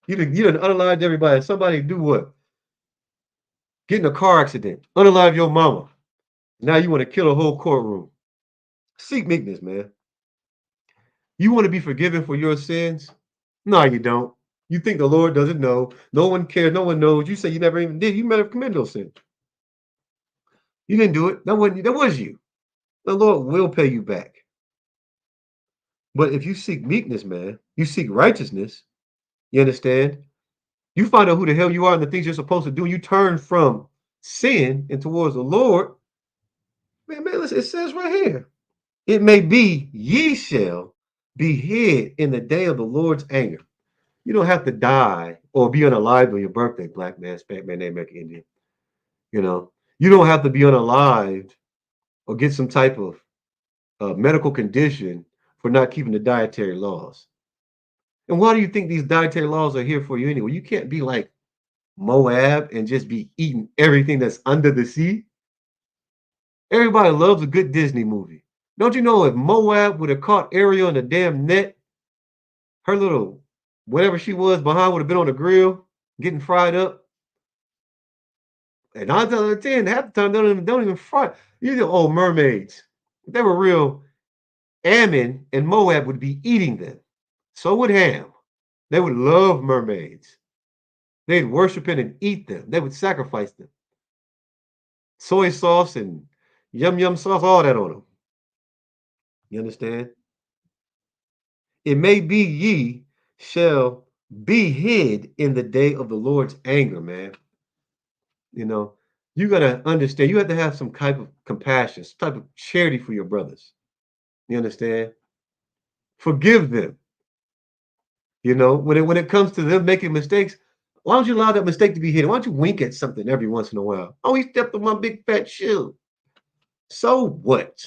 You done unalived everybody. Somebody do what? Get in a car accident. Unalive your mama. Now you want to kill a whole courtroom. Seek meekness, man. You want to be forgiven for your sins? No, you don't. You think the Lord doesn't know. No one cares. No one knows. You say you never even did. You never committed those sins. You didn't do it. That wasn't. That was you. The Lord will pay you back. But if you seek meekness, man, you seek righteousness. You understand? You find out who the hell you are and the things you're supposed to do. And you turn from sin and towards the Lord. Man, listen, it says right here. It may be ye shall be hid in the day of the Lord's anger. You don't have to die or be unalive on your birthday, black man, Hispanic man, Native American Indian. You know, you don't have to be unalived or get some type of medical condition for not keeping the dietary laws. And why do you think these dietary laws are here for you anyway? You can't be like Moab and just be eating everything that's under the sea. Everybody loves a good Disney movie. Don't you know if Moab would have caught Ariel in a damn net, her little whatever she was behind would have been on the grill getting fried up? And 9 times out of 10, half the time they don't even fry. These are old mermaids. If they were real, Ammon and Moab would be eating them. So would Ham. They would love mermaids. They'd worship it and eat them. They would sacrifice them. Soy sauce and yum yum sauce, all that on them. You understand? It may be ye shall be hid in the day of the Lord's anger, man. You know, you got to understand, you have to have some type of compassion, some type of charity for your brothers. You understand? Forgive them. You know, when it comes to them making mistakes, why don't you allow that mistake to be hidden? Why don't you wink at something every once in a while? Oh, he stepped on my big fat shoe. So what?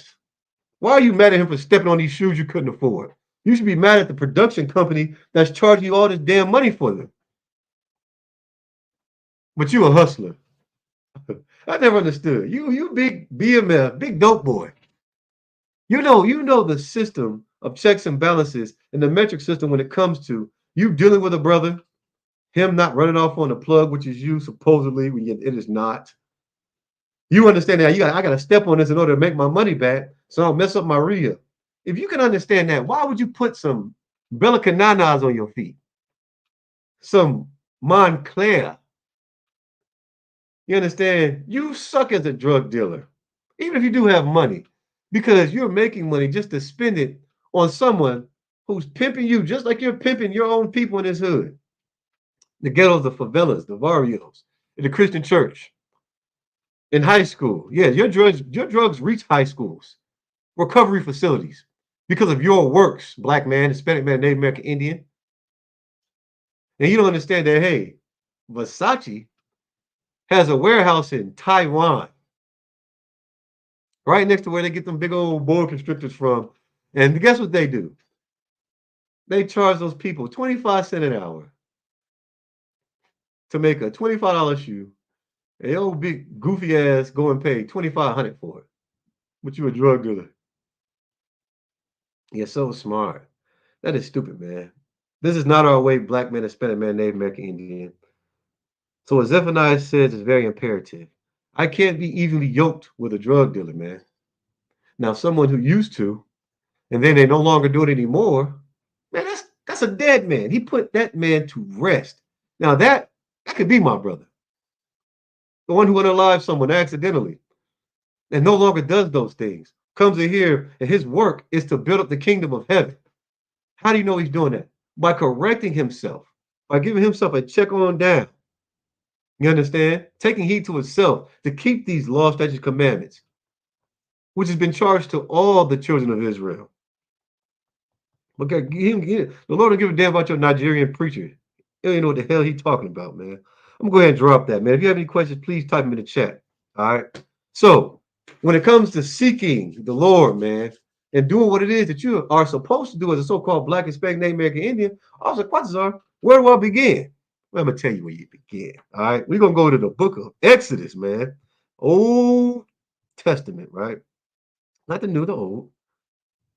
Why are you mad at him for stepping on these shoes you couldn't afford? You should be mad at the production company that's charging you all this damn money for them. But you a hustler. I never understood. You big BMF, big dope boy. You know the system of checks and balances and the metric system when it comes to you dealing with a brother, him not running off on the plug, which is you supposedly when it is not. You understand that I got to step on this in order to make my money back, so I don't mess up my re-up. If you can understand that, why would you put some Bella Cananas on your feet, some Montclair? You understand? You suck as a drug dealer, even if you do have money, because you're making money just to spend it on someone who's pimping you, just like you're pimping your own people in this hood, the ghettos, the favelas, the barrios, in the Christian church, in high school. Yeah, your drugs reach high schools, recovery facilities, because of your works, black man, Hispanic man, Native American Indian. And you don't understand that, hey, Versace has a warehouse in Taiwan, right next to where they get them big old boa constrictors from. And guess what they do? They charge those people 25 cents an hour to make a $25 shoe. And your old big goofy ass go and pay 2,500 for it. But you a drug dealer. You're so smart. That is stupid, man. This is not our way, black man, Hispanic man, Native American Indian. So what Zephaniah says is very imperative. I can't be evenly yoked with a drug dealer, man. Now, someone who used to, and then they no longer do it anymore, man, that's a dead man. He put that man to rest. Now that could be my brother, the one who unalived someone accidentally and no longer does those things. Comes in here and his work is to build up the kingdom of heaven. How do you know he's doing that? By correcting himself, by giving himself a check on down. You understand? Taking heed to himself to keep these laws, statutes, commandments, which has been charged to all the children of Israel. Okay, the Lord don't give a damn about your Nigerian preacher. He don't even know what the hell he's talking about, man. I'm gonna go ahead and drop that, man. If you have any questions, please type them in the chat. All right. So When it comes to seeking the Lord, man, and doing what it is that you are supposed to do as a so-called Black, Hispanic, Native American Indian, all the questions are, where do I begin? Well, I'm gonna tell you where you begin. All right, we're gonna go to the book of Exodus, man. Old Testament, right? Not the new, the old.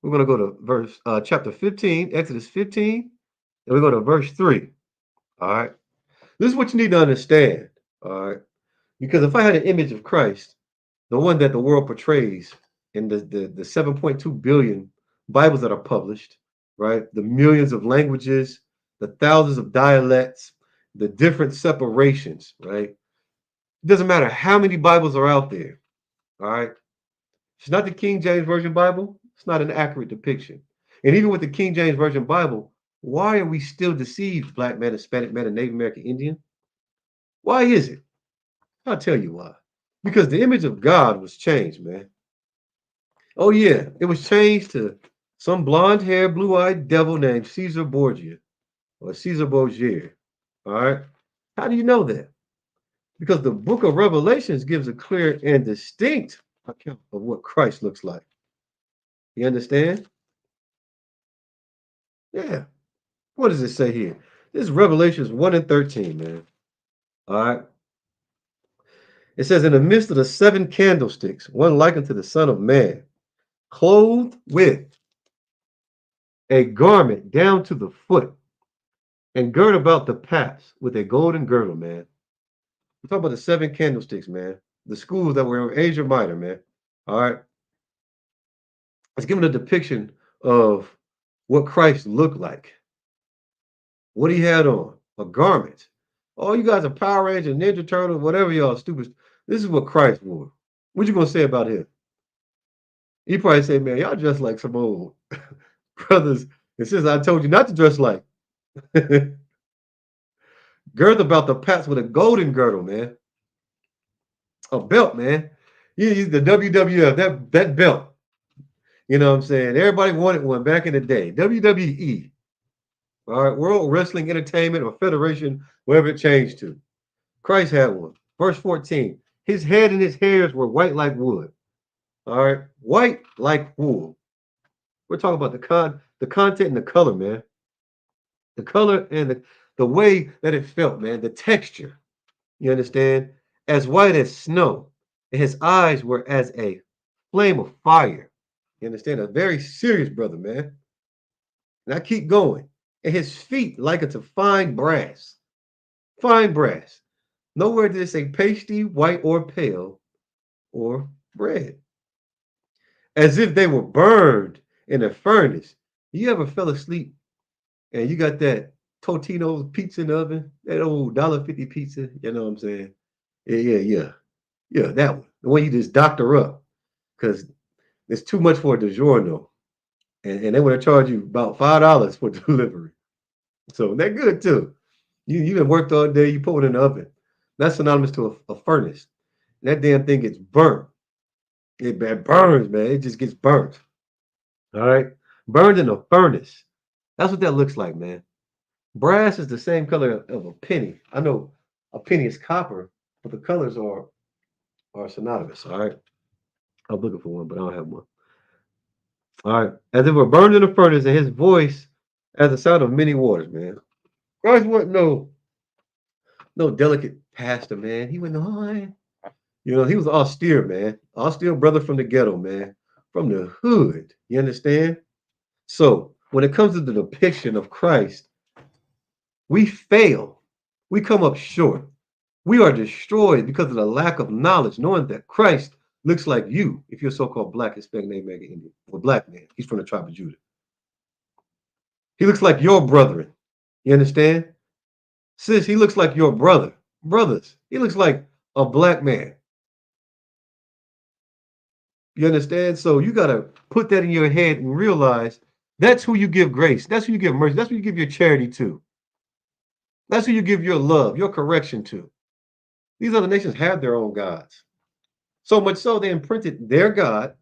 We're gonna go to verse chapter 15, Exodus 15, and we're going to verse 3. All right. This is what you need to understand. All right. Because if I had an image of Christ, the one that the world portrays in the 7.2 billion Bibles that are published, right? The millions of languages, the thousands of dialects, the different separations, right? It doesn't matter how many Bibles are out there, all right? It's not the King James Version Bible, it's not an accurate depiction. And even with the King James Version Bible, why are we still deceived, Black man, Hispanic man, and Native American Indian? Why is it? I'll tell you why. Because the image of God was changed, man. Oh yeah, it was changed to some blonde-haired, blue-eyed devil named Caesar Borgia or Caesar Borgia. All right. How do you know that? Because the book of Revelations gives a clear and distinct account of what Christ looks like. You understand? Yeah. What does it say here? This is Revelations 1 and 13, man. All right. It says, in the midst of the seven candlesticks, one likened to the Son of Man, clothed with a garment down to the foot, and gird about the paps with a golden girdle, man. We're talking about the seven candlesticks, man. The schools that were in Asia Minor, man. All right. It's giving a depiction of what Christ looked like. What he had on. A garment. Oh, you guys are Power Rangers, Ninja Turtles, whatever y'all stupid. This is what Christ wore. What you gonna say about him? He probably say, man, y'all dress like some old brothers and sisters I told you not to dress like. Gird about the paps with a golden girdle, man. A belt, man. You use the WWF, that belt. You know what I'm saying? Everybody wanted one back in the day. WWE. All right, World Wrestling Entertainment or Federation, whatever it changed to. Christ had one. Verse 14. His head and his hairs were white like wood. All right. White like wool. We're talking about the content and the color, man. The color and the way that it felt, man. The texture. You understand? As white as snow. And his eyes were as a flame of fire. You understand? A very serious brother, man. And I keep going. And his feet like unto fine brass. Fine brass. Nowhere did it say pasty, white, or pale, or red. As if they were burned in a furnace. You ever fell asleep and you got that Totino's pizza in the oven? That old $1.50 pizza, you know what I'm saying? Yeah, that one. The one you just doctor up because it's too much for a DiGiorno. And they want to charge you about $5 for delivery. So they're good too. You done worked all day, you put it in the oven. That's synonymous to a furnace. And that damn thing gets burnt. It burns, man. It just gets burnt. All right. Burned in a furnace. That's what that looks like, man. Brass is the same color of a penny. I know a penny is copper, but the colors are synonymous. All right. I'm looking for one, but I don't have one. All right. As if were burned in a furnace, and his voice as the sound of many waters, man. Christ wasn't no delicate pastor, man. He went on. You know, he was austere, man. Austere brother from the ghetto, man. From the hood. You understand? So when it comes to the depiction of Christ, we fail. We come up short. We are destroyed because of the lack of knowledge, knowing that Christ looks like you if you're so-called Black, Hispanic, Native American Indian, or Black man. He's from the tribe of Judah. He looks like your brethren. You understand? Sis, he looks like your brother. Brothers, he looks like a Black man. You understand? So you got to put that in your head and realize that's who you give grace. That's who you give mercy. That's who you give your charity to. That's who you give your love, your correction to. These other nations have their own gods. So much so they imprinted their God,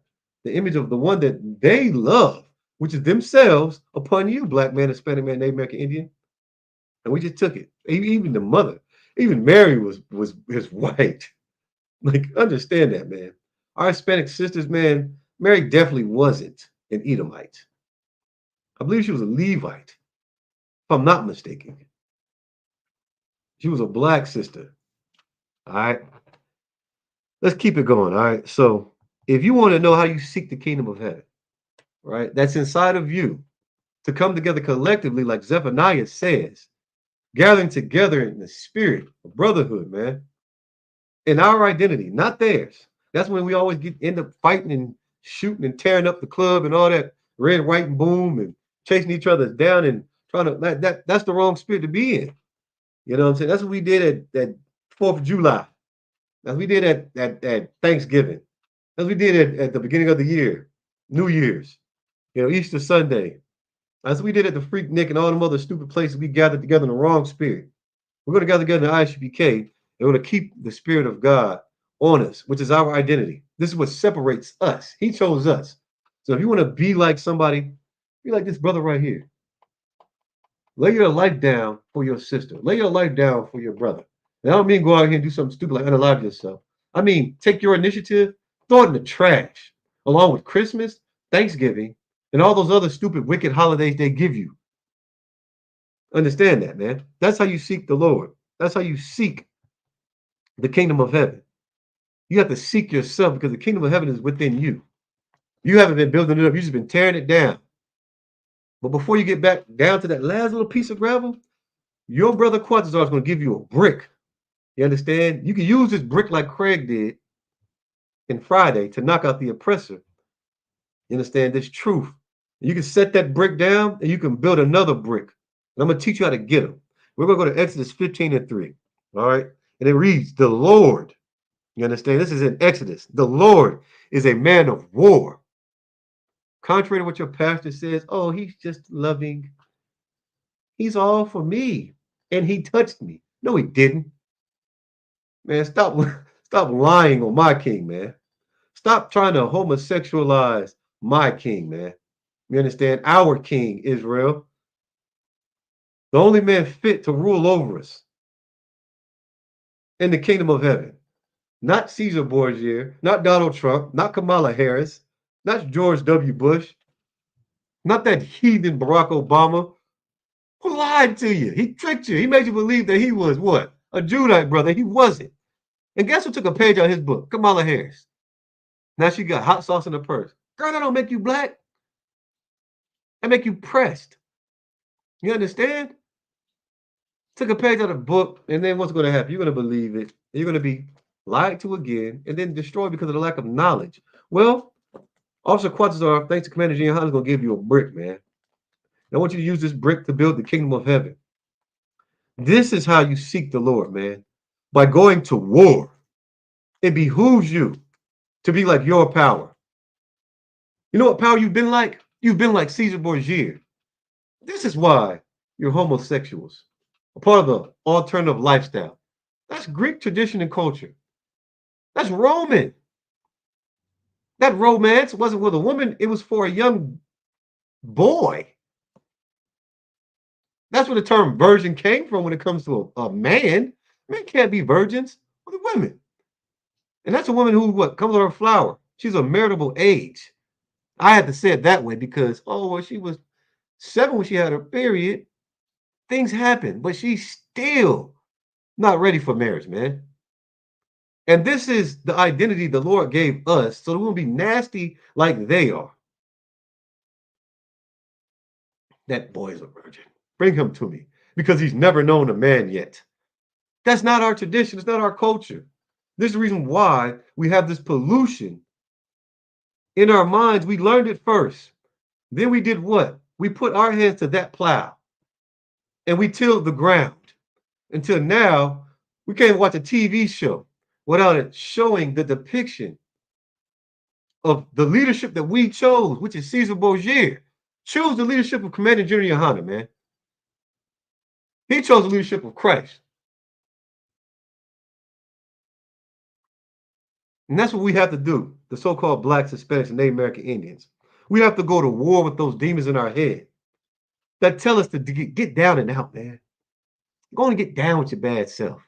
the image of the one that they love, which is themselves, upon you, Black man, Hispanic man, Native American Indian. And we just took it. Even the mother, even Mary was white. Like, understand that, man. Our Hispanic sisters, man, Mary definitely wasn't an Edomite. I believe she was a Levite, if I'm not mistaken. She was a black sister. All right. Let's keep it going. All right. So if you want to know how you seek the kingdom of heaven, right, that's inside of you to come together collectively, like Zephaniah says, gathering together in the spirit of brotherhood, man, in our identity, not theirs. That's when we always end up fighting and shooting and tearing up the club and all that red, white, and boom and chasing each other down and trying to that's the wrong spirit to be in. You know what I'm saying? That's what we did at 4th of July. That's what we did at Thanksgiving. That's what we did at the beginning of the year, New Year's, Easter Sunday. That's what we did at the Freak Nick and all them other stupid places we gathered together in the wrong spirit. We're going to gather together in the ISUPK and we're going to keep the spirit of God on us, which is our identity. This is what separates us. He chose us. So if you want to be like somebody, be like this brother right here. Lay your life down for your sister. Lay your life down for your brother. And I don't mean go out here and do something stupid like unalive yourself. I mean, take your initiative, throw it in the trash, along with Christmas, Thanksgiving, and all those other stupid, wicked holidays they give you. Understand that, man. That's how you seek the Lord. That's how you seek the kingdom of heaven. You have to seek yourself because the kingdom of heaven is within you. You haven't been building it up, you've just been tearing it down. But before you get back down to that last little piece of gravel, your brother Quatazar is going to give you a brick. You understand? You can use this brick like Craig did in Friday to knock out the oppressor. You understand this truth? You can set that brick down and you can build another brick. And I'm going to teach you how to get them. We're going to go to Exodus 15 and 3. All right. And it reads, the Lord, you understand? This is in Exodus. The Lord is a man of war. Contrary to what your pastor says, oh, he's just loving. He's all for me. And he touched me. No, he didn't. Man, stop lying on my king, man. Stop trying to homosexualize my king, man. You understand? Our king, Israel. The only man fit to rule over us in the kingdom of heaven. Not Caesar Borgia, not Donald Trump, not Kamala Harris, not George W. Bush, not that heathen Barack Obama who lied to you. He tricked you. He made you believe that he was what? A Judite brother. He wasn't. And guess who took a page out of his book? Kamala Harris. Now she got hot sauce in her purse. Girl, that don't make you black. That make you pressed. You understand? Took a page out of the book, and then what's going to happen? You're going to believe it. You're going to be lied to again, and then destroyed because of the lack of knowledge. Well, Officer Quatazar, thanks to Commander Gianni, is going to give you a brick, man. And I want you to use this brick to build the kingdom of heaven. This is how you seek the Lord, man. By going to war. It behooves you to be like your power. You know what power you've been like? You've been like Caesar Borgia. This is why you're homosexuals, a part of the alternative lifestyle. That's Greek tradition and culture. That's Roman. That romance wasn't with a woman, it was for a young boy. That's where the term virgin came from when it comes to a man. Men can't be virgins with women. And that's a woman who what comes with her flower. She's a marriageable age. I had to say it that way because, oh, well, she was 7 when she had her period. Things happen, but she's still not ready for marriage, man. And this is the identity the Lord gave us so that we won't be nasty like they are. That boy is a virgin. Bring him to me because he's never known a man yet. That's not our tradition. It's not our culture. This is the reason why we have this pollution in our minds. We learned it first. Then we did what? We put our hands to that plow and we tilled the ground until now we can't watch a TV show without it showing the depiction of the leadership that we chose, which is Caesar Borgia. Choose the leadership of Commander General Yohana, man. He chose the leadership of Christ. And that's what we have to do, the so-called blacks, Hispanics, and Native American Indians. We have to go to war with those demons in our head that tell us to get down and out, man. Go and get down with your bad self.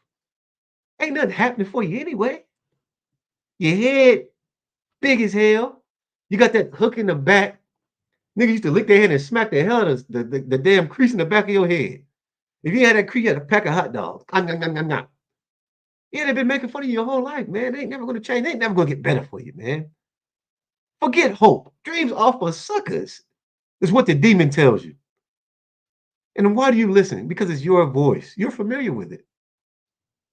Ain't nothing happening for you anyway. Your head big as hell. You got that hook in the back. Niggas used to lick their hand and smack the hell out of the damn crease in the back of your head. If you had that crease, you had a pack of hot dogs. Yeah, they've been making fun of you your whole life, man. They ain't never gonna change. They ain't never gonna get better for you, man. Forget hope. Dreams are for suckers. Is what the demon tells you. And why do you listen? Because it's your voice. You're familiar with it.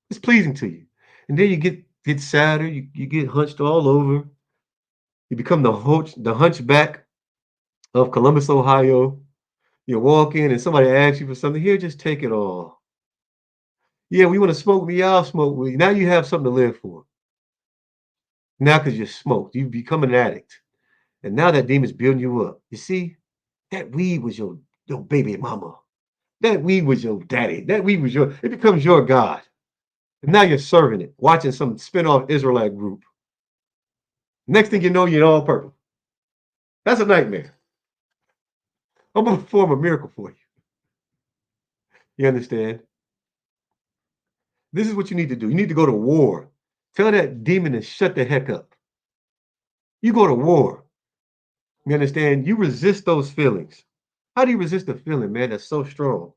It's pleasing to you. And then you get sadder. You get hunched all over. You become the hunchback of Columbus, Ohio. You walk in and somebody asks you for something. Here, just take it all. Yeah, we want to smoke me. I'll smoke with you. Now you have something to live for. Now, because you smoked, you become an addict. And now that demon's building you up. You see, that weed was your baby mama. That weed was your daddy. That weed was it becomes your God. And now you're serving it, watching some spin-off Israelite group. Next thing you know, you're all purple. That's a nightmare. I'm gonna perform a miracle for you. You understand? This is what you need to do. You need to go to war. Tell that demon to shut the heck up. You go to war. You understand? You resist those feelings. How do you resist a feeling, man, that's so strong?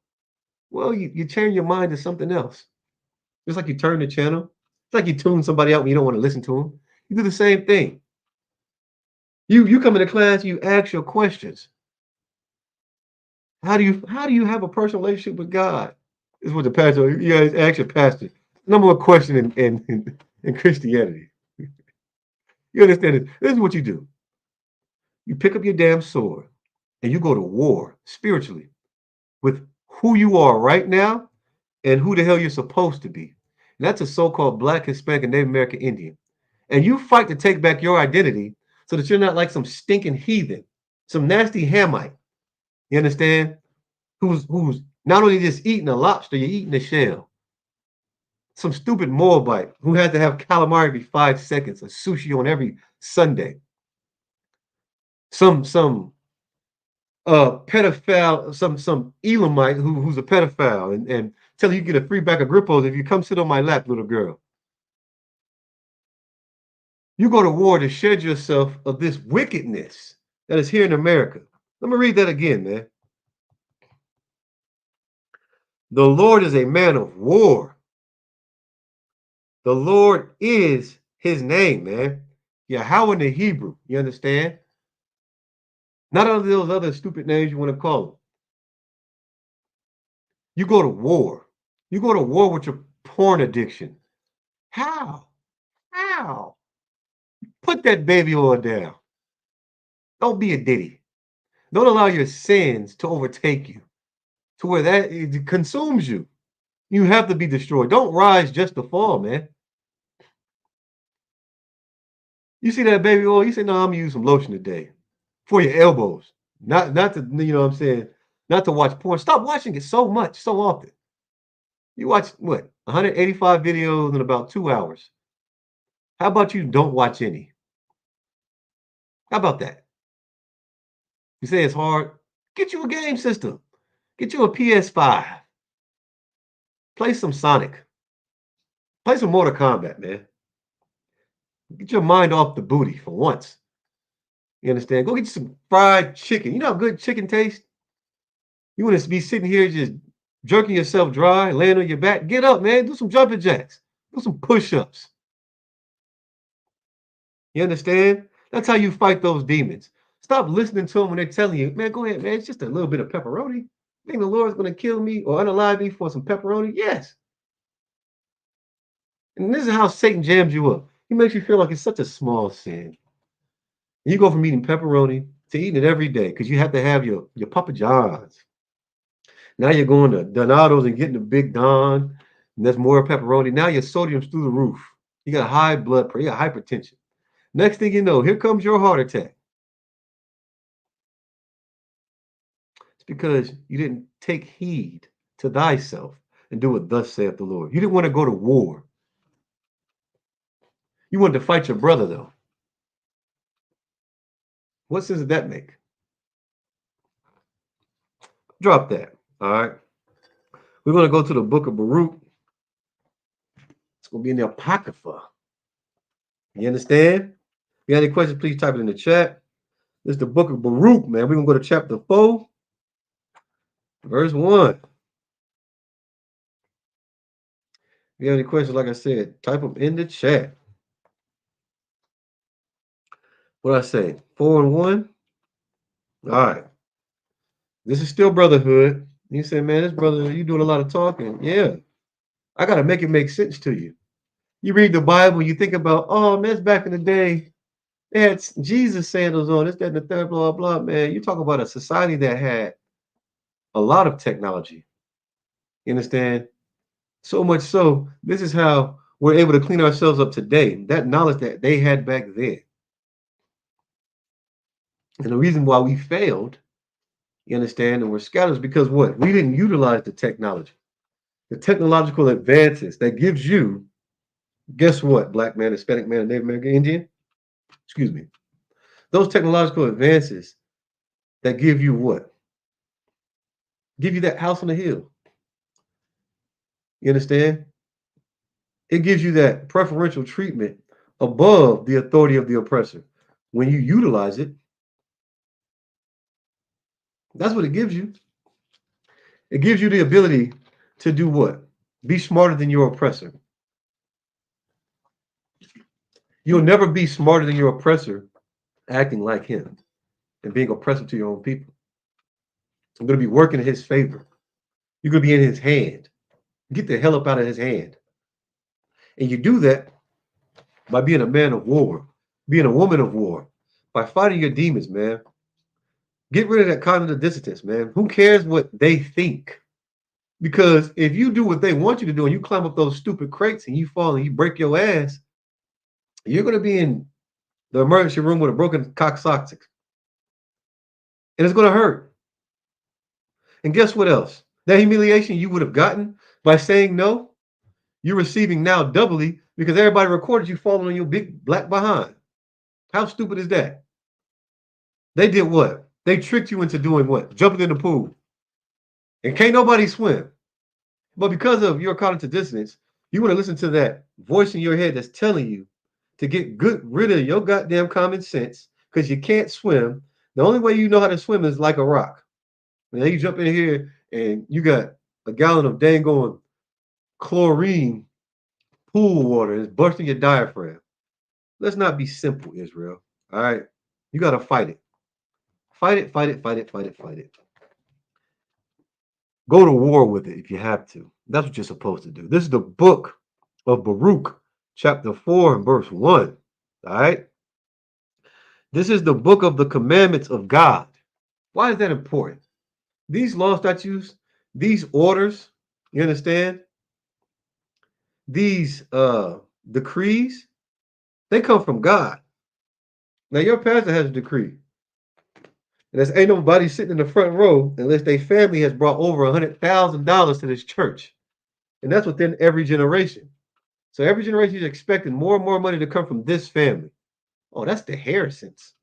Well, you turn your mind to something else. Just like you turn the channel. It's like you tune somebody out when you don't want to listen to them. You do the same thing. You come into class, you ask your questions. How do you have a personal relationship with God? Is what the pastor, you guys ask your pastor. Number one question in Christianity. You understand it? This is what you do. You pick up your damn sword and you go to war spiritually with who you are right now and who the hell you're supposed to be. And that's a so-called Black, Hispanic, and Native American Indian. And you fight to take back your identity so that you're not like some stinking heathen, some nasty Hamite. You understand? Who's not only just eating a lobster, you're eating the shell. Some stupid Moabite who had to have calamari every 5 seconds, a sushi on every Sunday. Some pedophile, some Elamite who's a pedophile and tell you get a free bag of grippos if you come sit on my lap, little girl. You go to war to shed yourself of this wickedness that is here in America. Let me read that again, man. The Lord is a man of war. The Lord is his name, man. Yahweh in the Hebrew. You understand? Not all those other stupid names you want to call him. You go to war. You go to war with your porn addiction. How? How? Put that baby oil down. Don't be a ditty. Don't allow your sins to overtake you to where that it consumes you. You have to be destroyed. Don't rise just to fall, man. You see that baby oil, you say, no, I'm gonna use some lotion today for your elbows. Not to, you know what I'm saying, not to watch porn. Stop watching it so much, so often. You watch what, 185 videos in about 2 hours. How about you don't watch any? How about that? You say it's hard? Get you a game system. Get you a PS5. Play some Sonic. Play some Mortal Kombat, man. Get your mind off the booty for once. You understand? Go get you some fried chicken. You know how good chicken tastes? You want to be sitting here just jerking yourself dry, laying on your back? Get up, man. Do some jumping jacks. Do some push-ups. You understand? That's how you fight those demons. Stop listening to them when they're telling you, man, go ahead, man. It's just a little bit of pepperoni. Think the Lord's going to kill me or unalive me for some pepperoni? Yes. And this is how Satan jams you up. He makes you feel like it's such a small sin. You go from eating pepperoni to eating it every day because you have to have your Papa John's. Now you're going to Donato's and getting a Big Don, and there's more pepperoni. Now your sodium's through the roof. You got high blood pressure, you got hypertension. Next thing you know, here comes your heart attack. It's because you didn't take heed to thyself and do what thus saith the Lord. You didn't want to go to war. You wanted to fight your brother, though. What sense did that make? Drop that. All right. We're going to go to the book of Baruch. It's going to be in the Apocrypha. You understand? If you have any questions, please type it in the chat. This is the book of Baruch, man. We're going to go to chapter 4, verse 1. If you have any questions, like I said, type them in the chat. What I say? 4 and 1? All right. This is still Brotherhood. You say, man, this brother, you doing a lot of talking. Yeah. I got to make it make sense to you. You read the Bible, you think about, oh, man, it's back in the day. They had Jesus sandals on, this, that, and the third, blah, blah, blah. Man, you talk about a society that had a lot of technology. You understand? So much so, this is how we're able to clean ourselves up today. That knowledge that they had back then. And the reason why we failed, you understand, and we're scattered is because what? We didn't utilize the technology. The technological advances that gives you, guess what, black man, Hispanic man, Native American Indian? Excuse me. Those technological advances that give you what? Give you that house on the hill. You understand? It gives you that preferential treatment above the authority of the oppressor. When you utilize it, that's what it gives you. It gives you the ability to do what? Be smarter than your oppressor. You'll never be smarter than your oppressor acting like him and being oppressive to your own people. I'm going to be working in his favor. You're going to be in his hand. Get the hell up out of his hand. And you do that by being a man of war, being a woman of war, by fighting your demons, man. Get rid of that cognitive dissonance, man. Who cares what they think? Because if you do what they want you to do and you climb up those stupid crates and you fall and you break your ass, you're going to be in the emergency room with a broken coccyx. And it's going to hurt. And guess what else? That humiliation you would have gotten by saying no, you're receiving now doubly because everybody recorded you falling on your big black behind. How stupid is that? They did what? They tricked you into doing what? Jumping in the pool. And can't nobody swim. But because of your cognitive dissonance, you want to listen to that voice in your head that's telling you to get rid of your goddamn common sense because you can't swim. The only way you know how to swim is like a rock. And then you jump in here and you got a gallon of dang on chlorine pool water and it's bursting your diaphragm. Let's not be simple, Israel. All right. You got to fight it. Fight it, fight it, fight it, fight it, fight it. Go to war with it if you have to. That's what you're supposed to do. This is the book of Baruch, chapter 4 and verse 1. All right. This is the book of the commandments of God. Why is that important? These law statutes, these orders, you understand? These decrees, they come from God. Now your pastor has a decree. And there's ain't nobody sitting in the front row unless their family has brought over $100,000 to this church. And that's within every generation. So every generation is expecting more and more money to come from this family. Oh, that's the Harrisons.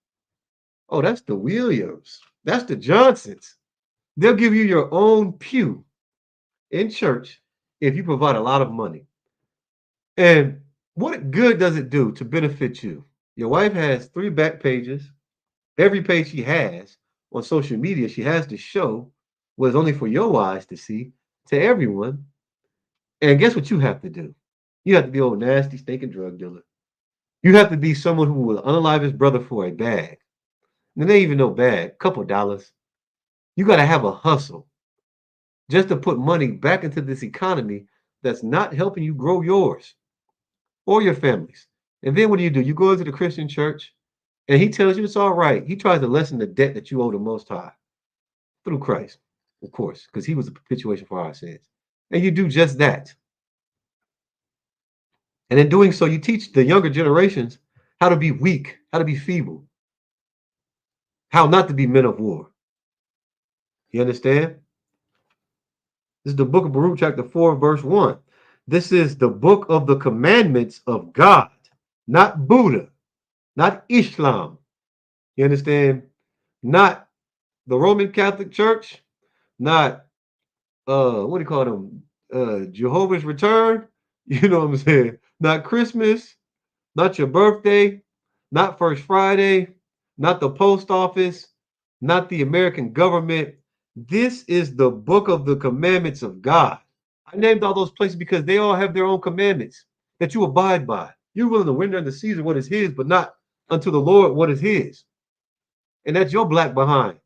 Oh, that's the Williams. That's the Johnsons. They'll give you your own pew in church if you provide a lot of money. And what good does it do to benefit you? Your wife has 3 back pages. Every page she has on social media, she has to show what is only for your eyes to see to everyone. And guess what you have to do? You have to be old nasty, stinking drug dealer. You have to be someone who will unalive his brother for a bag. And they ain't even no bag, couple dollars. You got to have a hustle just to put money back into this economy that's not helping you grow yours or your families. And then what do? You go into the Christian church and he tells you it's all right. He tries to lessen the debt that you owe the Most High through Christ, of course, because he was a propitiation for our sins. And you do just that. And in doing so, you teach the younger generations how to be weak, how to be feeble, how not to be men of war. You understand? This is the book of Baruch, chapter 4, verse 1. This is the book of the commandments of God, not Buddha, not Islam. You understand? Not the Roman Catholic Church, not what do you call them? Jehovah's Return. You know what I'm saying? Not Christmas, not your birthday, not First Friday, not the post office, not the American government. This is the book of the commandments of God. I named all those places because they all have their own commandments that you abide by. You're willing to render unto Caesar what is his, but not unto the Lord what is his. And that's your black behind.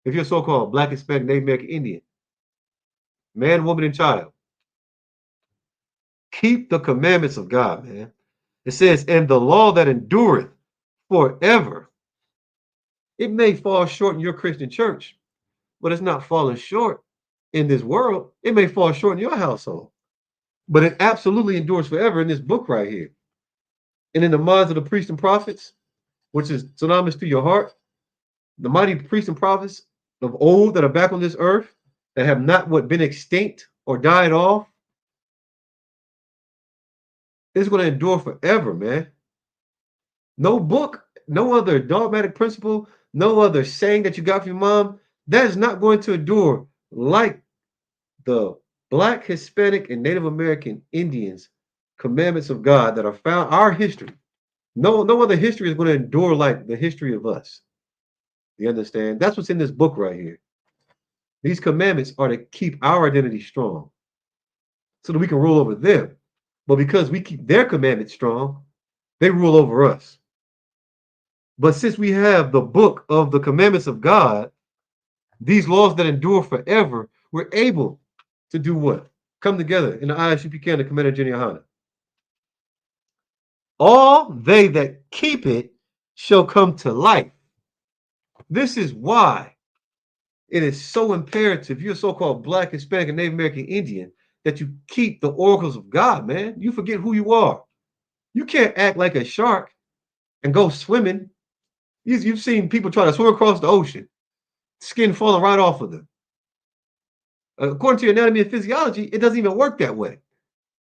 If you're so-called black, Hispanic, Native American Indian, man, woman, and child, keep the commandments of God, man. It says, and the law that endureth forever. It may fall short in your Christian church, but it's not falling short in this world. It may fall short in your household, but it absolutely endures forever in this book right here. And in the minds of the priests and prophets, which is synonymous to your heart, the mighty priests and prophets of old that are back on this earth that have not what been extinct or died off, it's going to endure forever, man. No book, no other dogmatic principle, no other saying that you got from your mom, that is not going to endure like the Black, Hispanic, and Native American Indians commandments of God that are found our history. No other history is going to endure like the history of us. You understand? That's what's in this book right here. These commandments are to keep our identity strong so that we can rule over them. But because we keep their commandments strong, they rule over us. But since we have the book of the commandments of God, these laws that endure forever, we're able to do what? Come together in the ISUPK and the Commander General. All they that keep it shall come to life. This is why it is so imperative, you're a so-called Black, Hispanic, and Native American Indian, that you keep the oracles of God, man. You forget who you are. You can't act like a shark and go swimming. You've seen people try to swim across the ocean, skin falling right off of them. According to your anatomy and physiology, it doesn't even work that way.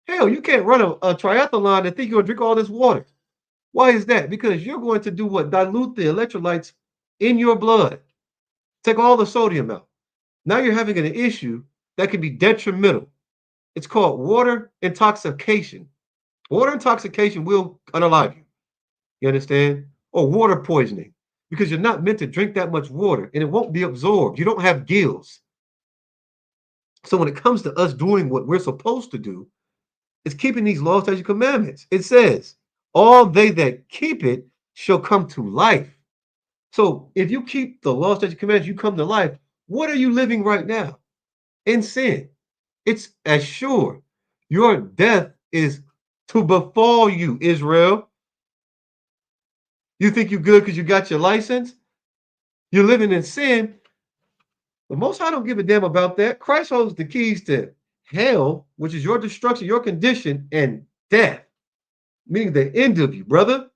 Hell, you can't run a triathlon and think you're going to drink all this water. Why is that? Because you're going to do what? Dilute the electrolytes in your blood. Take all the sodium out. Now you're having an issue that can be detrimental. It's called water intoxication. Water intoxication will unalive you. You understand? Or water poisoning. Because you're not meant to drink that much water and it won't be absorbed. You don't have gills. So when it comes to us doing what we're supposed to do, it's keeping these laws, statutes, and commandments. It says, all they that keep it shall come to life. So if you keep the laws, statutes, and commandments, you come to life. What are you living right now? In sin. It's as sure. Your death is to befall you, Israel. You think you're good because you got your license? You're living in sin. The Most High don't give a damn about that. Christ holds the keys to hell, which is your destruction, your condition, and death, meaning the end of you, brother.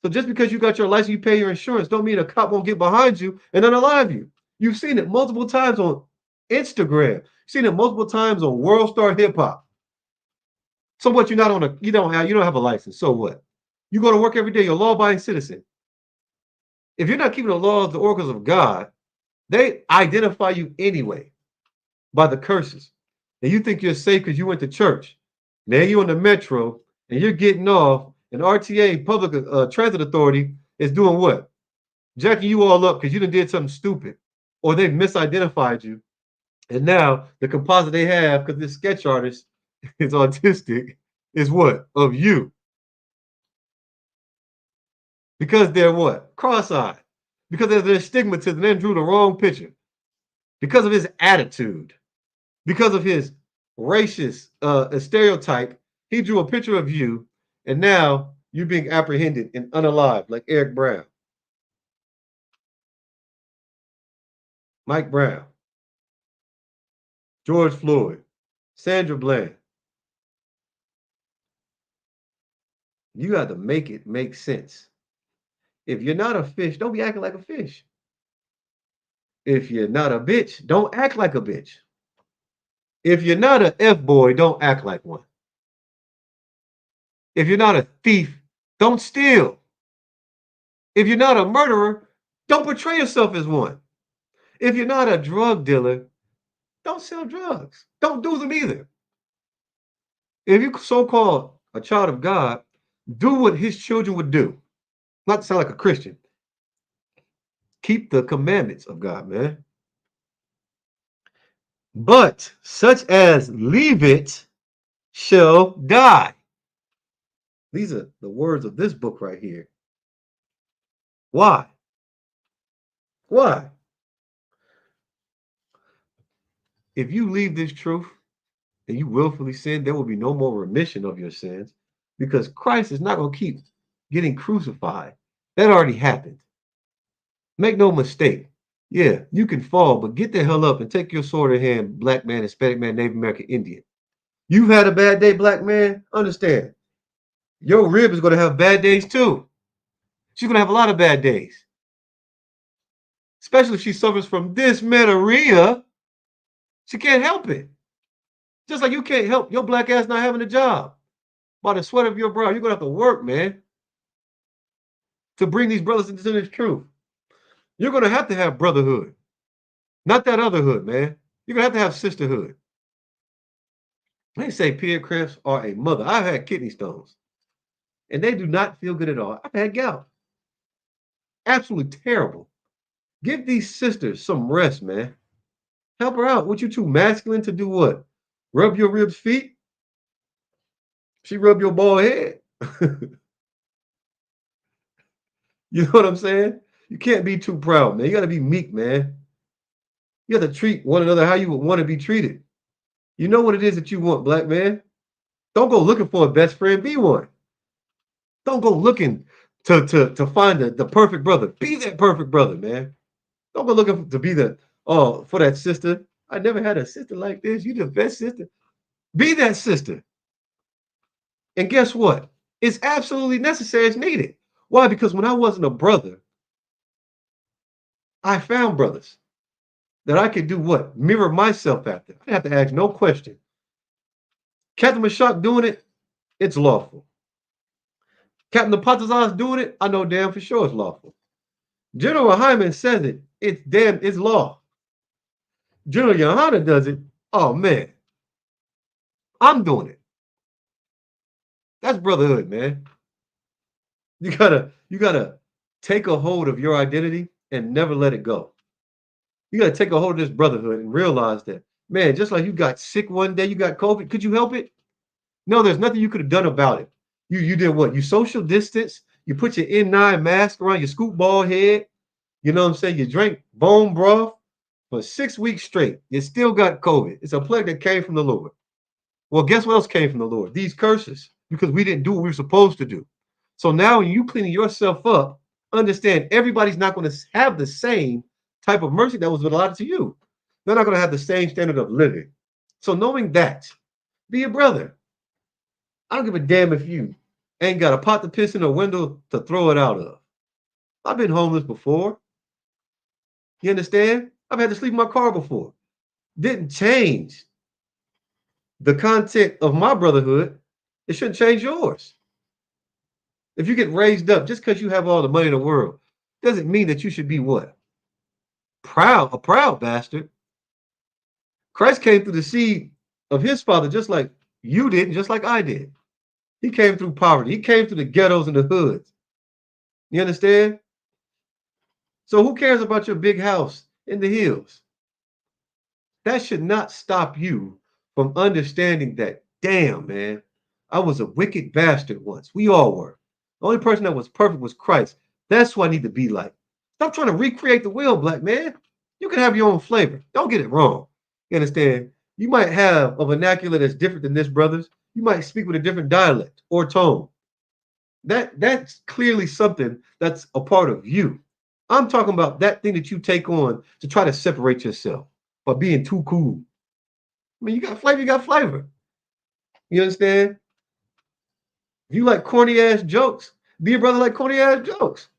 So just because you got your license, you pay your insurance, don't mean a cop won't get behind you and unalive you. You've seen it multiple times on Instagram. You've seen it multiple times on World Star Hip Hop. So what? You're not on a you don't have a license. So what? You go to work every day. You're a law-abiding citizen. If you're not keeping the laws, the oracles of God, they identify you anyway by the curses. And you think you're safe because you went to church. Now you're on the metro and you're getting off, and RTA, Public Transit Authority, is doing what? Jacking you all up because you done did something stupid, or they've misidentified you. And now the composite they have, because this sketch artist is autistic, is what? Of you. Because they're what? Cross-eyed. Because of their stigmatism, they drew the wrong picture. Because of his attitude. Because of his racist stereotype, he drew a picture of you, and now you're being apprehended and unalived, like Eric Brown, Mike Brown, George Floyd, Sandra Bland. You got to make it make sense. If you're not a fish, don't be acting like a fish. If you're not a bitch, don't act like a bitch. If you're not a F-boy, don't act like one. If you're not a thief, don't steal. If you're not a murderer, don't portray yourself as one. If you're not a drug dealer, don't sell drugs. Don't do them either. If you're so-called a child of God, do what his children would do. Not to sound like a Christian. Keep the commandments of God, man. But such as leave it shall die. These are the words of this book right here. Why? Why? If you leave this truth and you willfully sin, there will be no more remission of your sins because Christ is not going to keep getting crucified. That already happened. Make no mistake. Yeah, you can fall, but get the hell up and take your sword in hand, black man, Hispanic man, Native American, Indian. You've had a bad day, black man. Understand. Your rib is going to have bad days too. She's going to have a lot of bad days. Especially if she suffers from dysmenorrhea. She can't help it. Just like you can't help your black ass not having a job. By the sweat of your brow, you're going to have to work, man, to bring these brothers into this truth. You're going to have brotherhood. Not that other hood, man. You're going to have sisterhood. They say peer cramps are a mother. I've had kidney stones, and they do not feel good at all. I've had gout. Absolutely terrible. Give these sisters some rest, man. Help her out. What you too masculine to do what? Rub your ribs feet? She rub your bald head. You know what I'm saying? You can't be too proud, man. You got to be meek, man. You have to treat one another how you would want to be treated. You know what it is that you want, black man. Don't go looking for a best friend. Be one. Don't go looking to find the perfect brother. Be that perfect brother, man. Don't go looking to be for that sister. I never had a sister like this. You the best sister. Be that sister. And guess what? It's absolutely necessary. It's needed. Why? Because when I wasn't a brother, I found brothers that I could do what? Mirror myself after. I didn't have to ask no question. Captain Mashak doing it, it's lawful. Captain Apatazaz doing it, I know damn for sure it's lawful. General Hyman says it, it's law. General Yohana does it, oh man, I'm doing it. That's brotherhood, man. You gotta take a hold of your identity and never let it go. You gotta take a hold of this brotherhood and realize that, man, just like you got sick one day, you got COVID, could you help it? No, there's nothing you could have done about it. You did what? You social distance, you put your N9 mask around your scoop ball head, you know what I'm saying? You drank bone broth for 6 weeks straight. You still got COVID. It's a plague that came from the Lord. Well, guess what else came from the Lord? These curses, because we didn't do what we were supposed to do. So now when you cleaning yourself up, understand everybody's not going to have the same type of mercy that was allotted to you. They're not going to have the same standard of living. So knowing that, be a brother. I don't give a damn if you ain't got a pot to piss in or a window to throw it out of. I've been homeless before. You understand? I've had to sleep in my car before. Didn't change the content of my brotherhood. It shouldn't change yours. If you get raised up just because you have all the money in the world, doesn't mean that you should be what? Proud, a proud bastard. Christ came through the seed of his father just like you did, and just like I did. He came through poverty. He came through the ghettos and the hoods. You understand? So who cares about your big house in the hills? That should not stop you from understanding that, damn, man, I was a wicked bastard once. We all were. The only person that was perfect was Christ. That's who I need to be like. Stop trying to recreate the wheel, black man. You can have your own flavor. Don't get it wrong. You understand? You might have a vernacular that's different than this, brothers. You might speak with a different dialect or tone. That's clearly something that's a part of you. I'm talking about that thing that you take on to try to separate yourself by being too cool. I mean, you got flavor, you got flavor. You understand? If you like corny ass jokes, be a brother like corny ass jokes.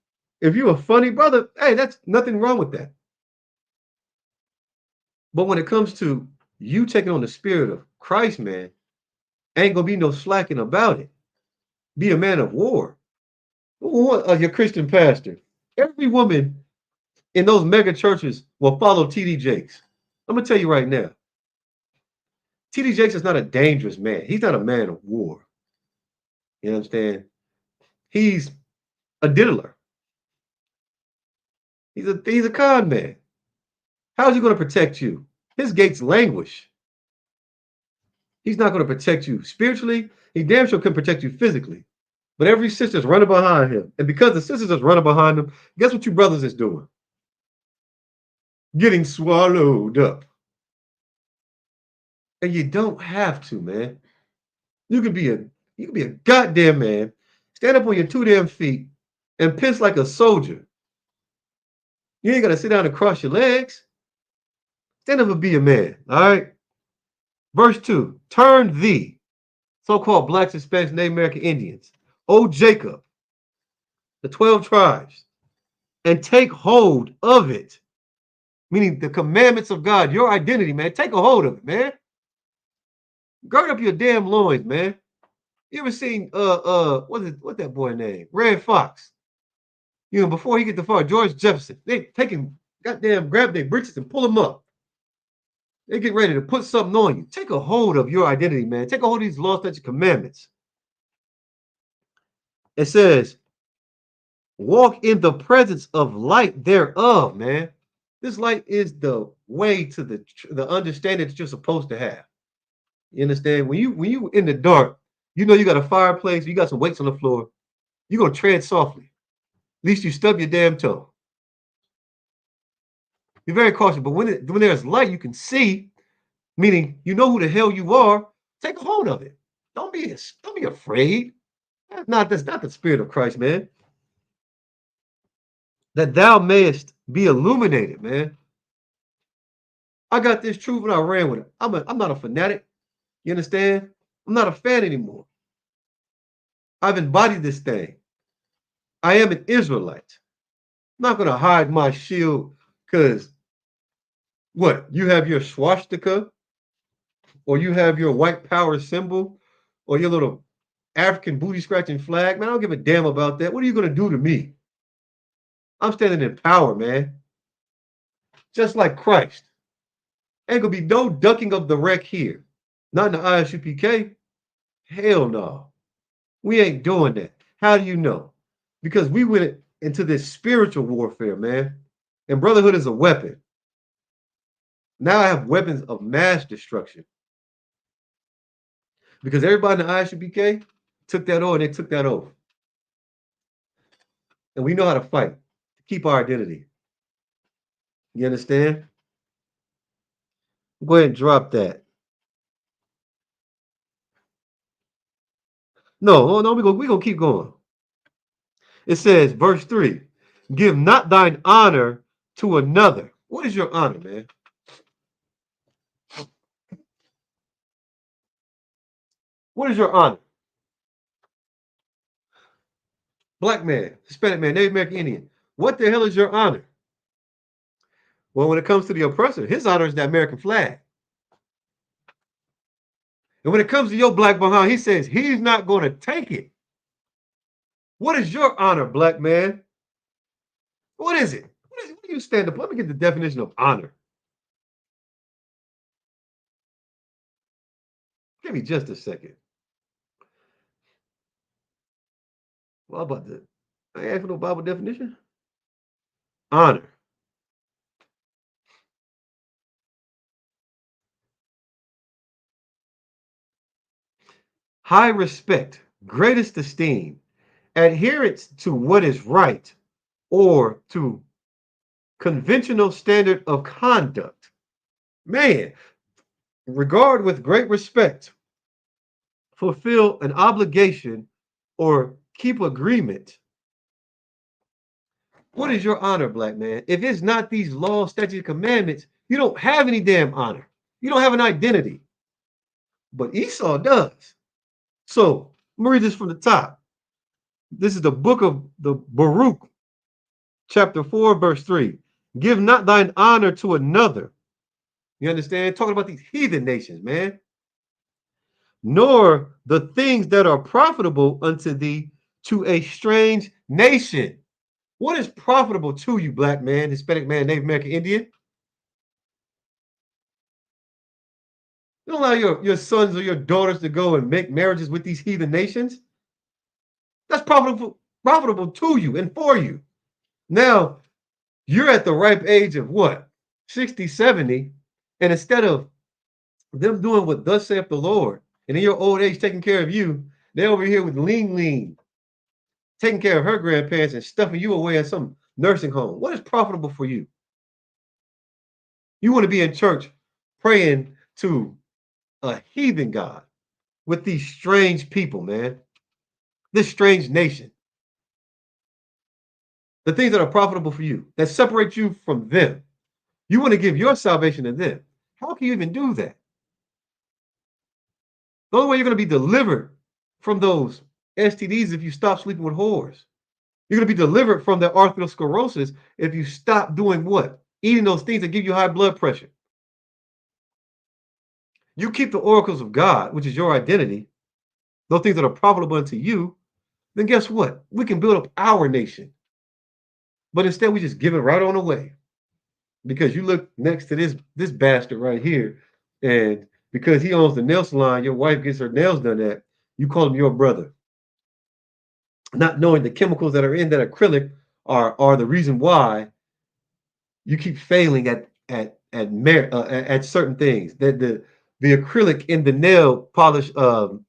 If you're a funny brother, hey, that's nothing wrong with that. But when it comes to you taking on the spirit of Christ, man, ain't gonna be no slacking about it. Be a man of war. Your Christian pastor. Every woman in those mega churches will follow TD Jakes. I'm gonna tell you right now, TD Jakes is not a dangerous man. He's not a man of war. You understand? He's a diddler. He's a con man. How's he going to protect you? His gates languish. He's not going to protect you spiritually. He damn sure can protect you physically. But every sister's running behind him. And because the sisters is running behind him, guess what you brothers is doing? Getting swallowed up. And you don't have to, man. You can be a goddamn man, stand up on your two damn feet, and piss like a soldier. You ain't gotta sit down and cross your legs. Stand up and be a man. All right. Verse 2. Turn thee, so-called blacks, Hispanics, Native American Indians, O Jacob, the 12 tribes, and take hold of it. Meaning the commandments of God, your identity, man. Take a hold of it, man. Gird up your damn loins, man. You ever seen what's that boy name? Red Fox. You know, before he get the far, George Jefferson, they take him, goddamn, grab their britches and pull him up. They get ready to put something on you. Take a hold of your identity, man. Take a hold of these law, statutes, commandments. It says, walk in the presence of light thereof, man. This light is the way to the understanding that you're supposed to have. You understand? When you in the dark, you know you got a fireplace, you got some weights on the floor. You're gonna tread softly. At least you stub your damn toe. You're very cautious, but when there's light, you can see, meaning you know who the hell you are. Take a hold of it. Don't be afraid. That's not the spirit of Christ, man. That thou mayest be illuminated, man. I got this truth and I ran with it. I'm not a fanatic. You understand? I'm not a fan anymore. I've embodied this thing. I am an Israelite. I'm not gonna hide my shield because what? You have your swastika, or you have your white power symbol, or your little African booty scratching flag. Man, I don't give a damn about that. What are you gonna do to me? I'm standing in power, man. Just like Christ. Ain't gonna be no ducking of the wreck here. Not in the ISUPK. Hell no. We ain't doing that. How do you know? Because we went into this spiritual warfare, man. And brotherhood is a weapon. Now I have weapons of mass destruction. Because everybody in the ISUPK took that on, they took that over. And we know how to fight to keep our identity. You understand? Go ahead and drop that. No, no, we gonna keep going. It says, verse 3, give not thine honor to another. What is your honor, man? What is your honor? Black man, Hispanic man, Native American Indian. What the hell is your honor? Well, when it comes to the oppressor, his honor is the American flag. And when it comes to your black behind, he says he's not going to take it. What is your honor, black man? What is it? What do you stand up? Let me get the definition of honor. Give me just a second. Well, about the I ain't asked for no Bible definition. Honor. High respect, greatest esteem, adherence to what is right or to conventional standard of conduct. Man, regard with great respect, fulfill an obligation, or keep agreement. What is your honor, black man? If it's not these laws, statutes, commandments, you don't have any damn honor. You don't have an identity. But Esau does. So let me read this from the top. This is the book of the Baruch, chapter 4, verse 3. Give not thine honor to another. You understand? Talking about these heathen nations, man. Nor the things that are profitable unto thee to a strange nation. What is profitable to you, black man, Hispanic man, Native American Indian? You don't allow your sons or your daughters to go and make marriages with these heathen nations. That's profitable to you and for you. Now, You're at the ripe age of what? 60, 70. And instead of them doing what thus saith the Lord, and in your old age taking care of you, they're over here with lean, taking care of her grandparents and stuffing you away at some nursing home. What is profitable for you? You want to be in church praying to a heathen God with these strange people, man. This strange nation. The things that are profitable for you, that separate you from them. You want to give your salvation to them. How can you even do that? The only way you're going to be delivered from those STDs if you stop sleeping with whores. You're going to be delivered from the arteriosclerosis if you stop doing what? Eating those things that give you high blood pressure. You keep the oracles of God, which is your identity, those things that are profitable unto you, then guess what? We can build up our nation. But instead, we just give it right on away. Because you look next to this bastard right here, and because he owns the nail salon, your wife gets her nails done at, you call him your brother. Not knowing the chemicals that are in that acrylic are the reason why you keep failing at certain things. That the acrylic in the nail polish, the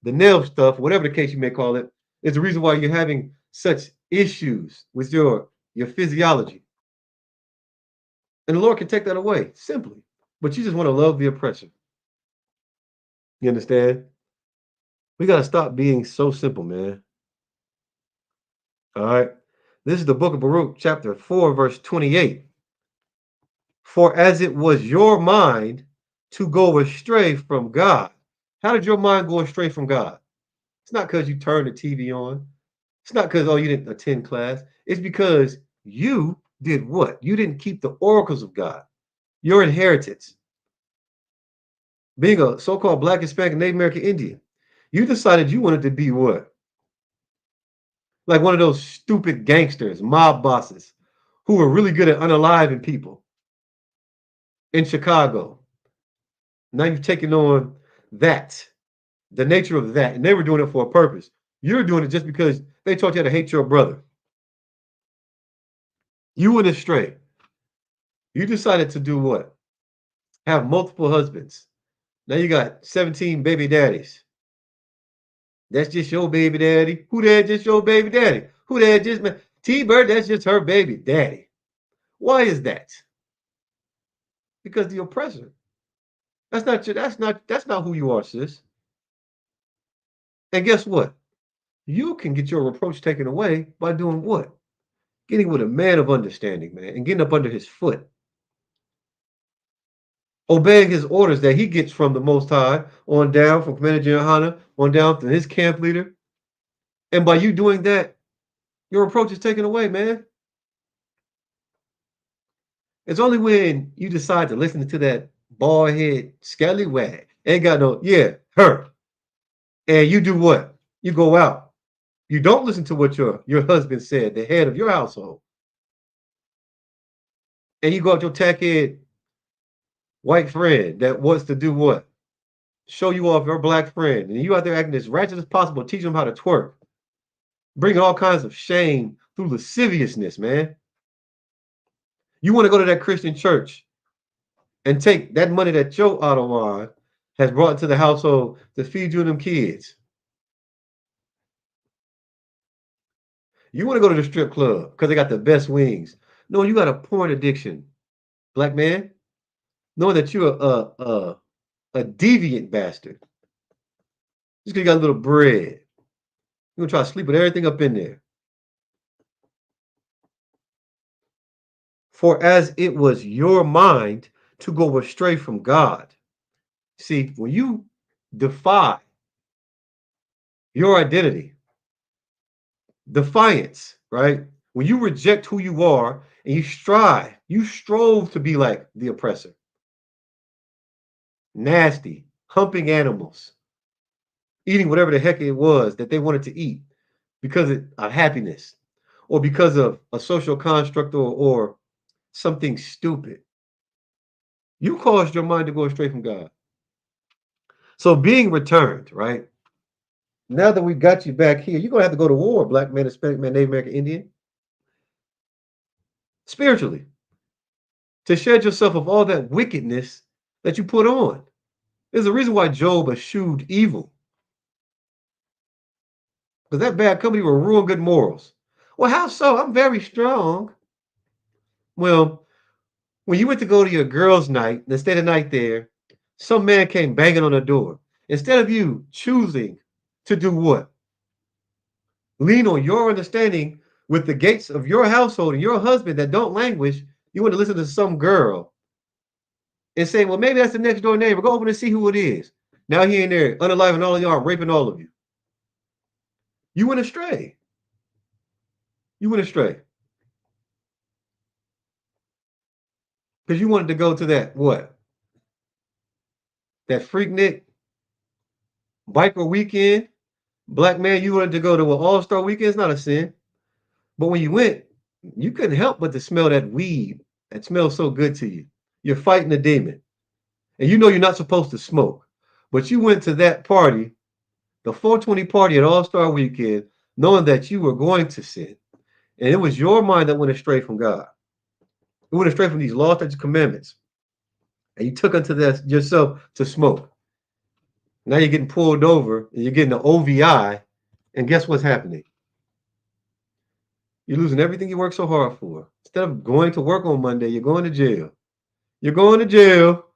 nail stuff, whatever the case you may call it, is the reason why you're having such issues with your physiology. And the Lord can take that away simply. But you just want to love the oppressor. You understand? We got to stop being so simple, man. All right. This is the book of Baruch, chapter 4, verse 28. For as it was your mind to go astray from God. How did your mind go astray from God? It's not because you turned the TV on. It's not because, oh, you didn't attend class. It's because you did what? You didn't keep the oracles of God, your inheritance. Being a so-called Black, Hispanic, Native American Indian, you decided you wanted to be what? Like one of those stupid gangsters, mob bosses, who were really good at unaliving people in Chicago. Now you've taken on that, the nature of that, and they were doing it for a purpose. You're doing it just because they taught you how to hate your brother. You went astray. You decided to do what? Have multiple husbands. Now you got 17 baby daddies. That's just your baby daddy. Who that just your baby daddy? Who that just T-Bird, that's just her baby daddy. Why is that? Because the oppressor. That's not who you are, sis. And guess what? You can get your reproach taken away by doing what? Getting with a man of understanding, man, and getting up under his foot. Obeying his orders that he gets from the Most High, on down from Commander General Hunter, on down to his camp leader. And by you doing that, your reproach is taken away, man. It's only when you decide to listen to that bald head scallywag, ain't got no, yeah, her. And you do what? You go out. You don't listen to what your husband said, the head of your household. And you go out your tackhead white friend that wants to do what? Show you off your black friend. And you out there acting as ratchet as possible, teach them how to twerk. Bringing all kinds of shame through lasciviousness, man. You want to go to that Christian church and take that money that your Ottawa has brought into the household to feed you and them kids. You want to go to the strip club because they got the best wings. No, you got a porn addiction, black man. Knowing that you're a deviant bastard. Just because you got a little bread. You're going to try to sleep with everything up in there. For as it was your mind to go astray from God. See, when you defy your identity, defiance, right? When you reject who you are and you strove to be like the oppressor, nasty, humping animals, eating whatever the heck it was that they wanted to eat because of happiness or because of a social construct or something stupid. You caused your mind to go astray from God. So being returned, right? Now that we got you back here, you're gonna have to go to war, black man, Hispanic man, Native American Indian. spiritually, to shed yourself of all that wickedness that you put on. There's a reason why Job eschewed evil, because that bad company will ruin good morals. Well, how so? I'm very strong. Well, when you went to go to your girls' night and stay the night there, some man came banging on the door. Instead of you choosing to do what? Lean on your understanding with the gates of your household and your husband that don't languish. You want to listen to some girl and say, well, maybe that's the next door neighbor. Go open and see who it is. Now he in there unaliving all of y'all, raping all of you. You went astray. You went astray. Because you wanted to go to that, what? That Freaknik biker weekend. Black man, you wanted to go to an all-star weekend. It's not a sin. But when you went, you couldn't help but to smell that weed that smells so good to you. You're fighting a demon. And you know you're not supposed to smoke. But you went to that party, the 420 party at All-Star Weekend, knowing that you were going to sin. And it was your mind that went astray from God. It went astray from these laws, statutes, commandments. And you took unto that yourself to smoke. Now you're getting pulled over and you're getting the OVI. And guess what's happening? You're losing everything you worked so hard for. Instead of going to work on Monday, you're going to jail. You're going to jail.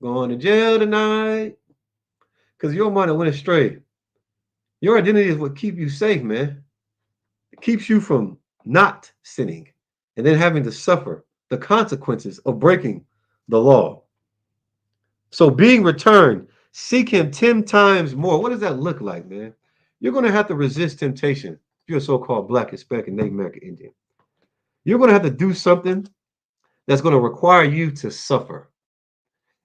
Going to jail tonight. Because your mind went astray. Your identity is what keeps you safe, man. It keeps you from not sinning and then having to suffer the consequences of breaking the law. So being returned, seek him 10 times more. What does that look like, man? You're going to have to resist temptation if you're a so-called Black, Hispanic, Native American Indian. You're going to have to do something that's going to require you to suffer.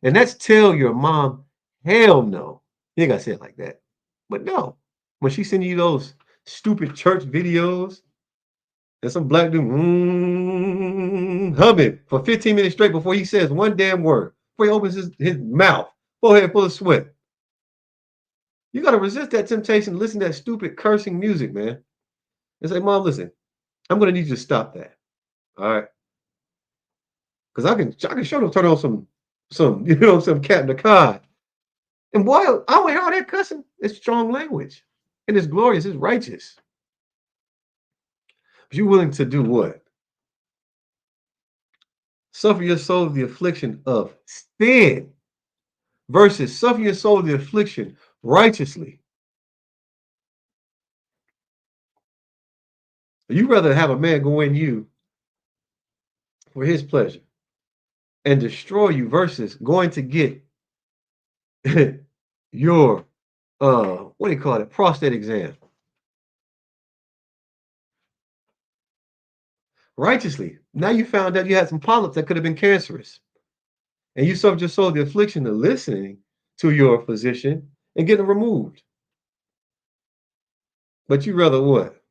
And that's tell your mom, hell no. You ain't got to say it like that. But no, when she send you those stupid church videos and some black dude humming for 15 minutes straight before he says one damn word, before he opens his mouth, forehead full of sweat. You got to resist that temptation to listen to that stupid cursing music, man. And say, Mom, listen, I'm going to need you to stop that. All right. Because I can show them turn on some cat in the cod. And boy, I don't hear all that cussing. It's strong language. And it's glorious, it's righteous. But you're willing to do what? Suffer your soul the affliction of sin versus suffer your soul the affliction righteously. You rather have a man go in you for his pleasure and destroy you versus going to get your what do you call it? Prostate exam. Righteously. Now you found out you had some polyps that could have been cancerous. And you suffered your soul the affliction of listening to your physician and getting removed. But you rather what?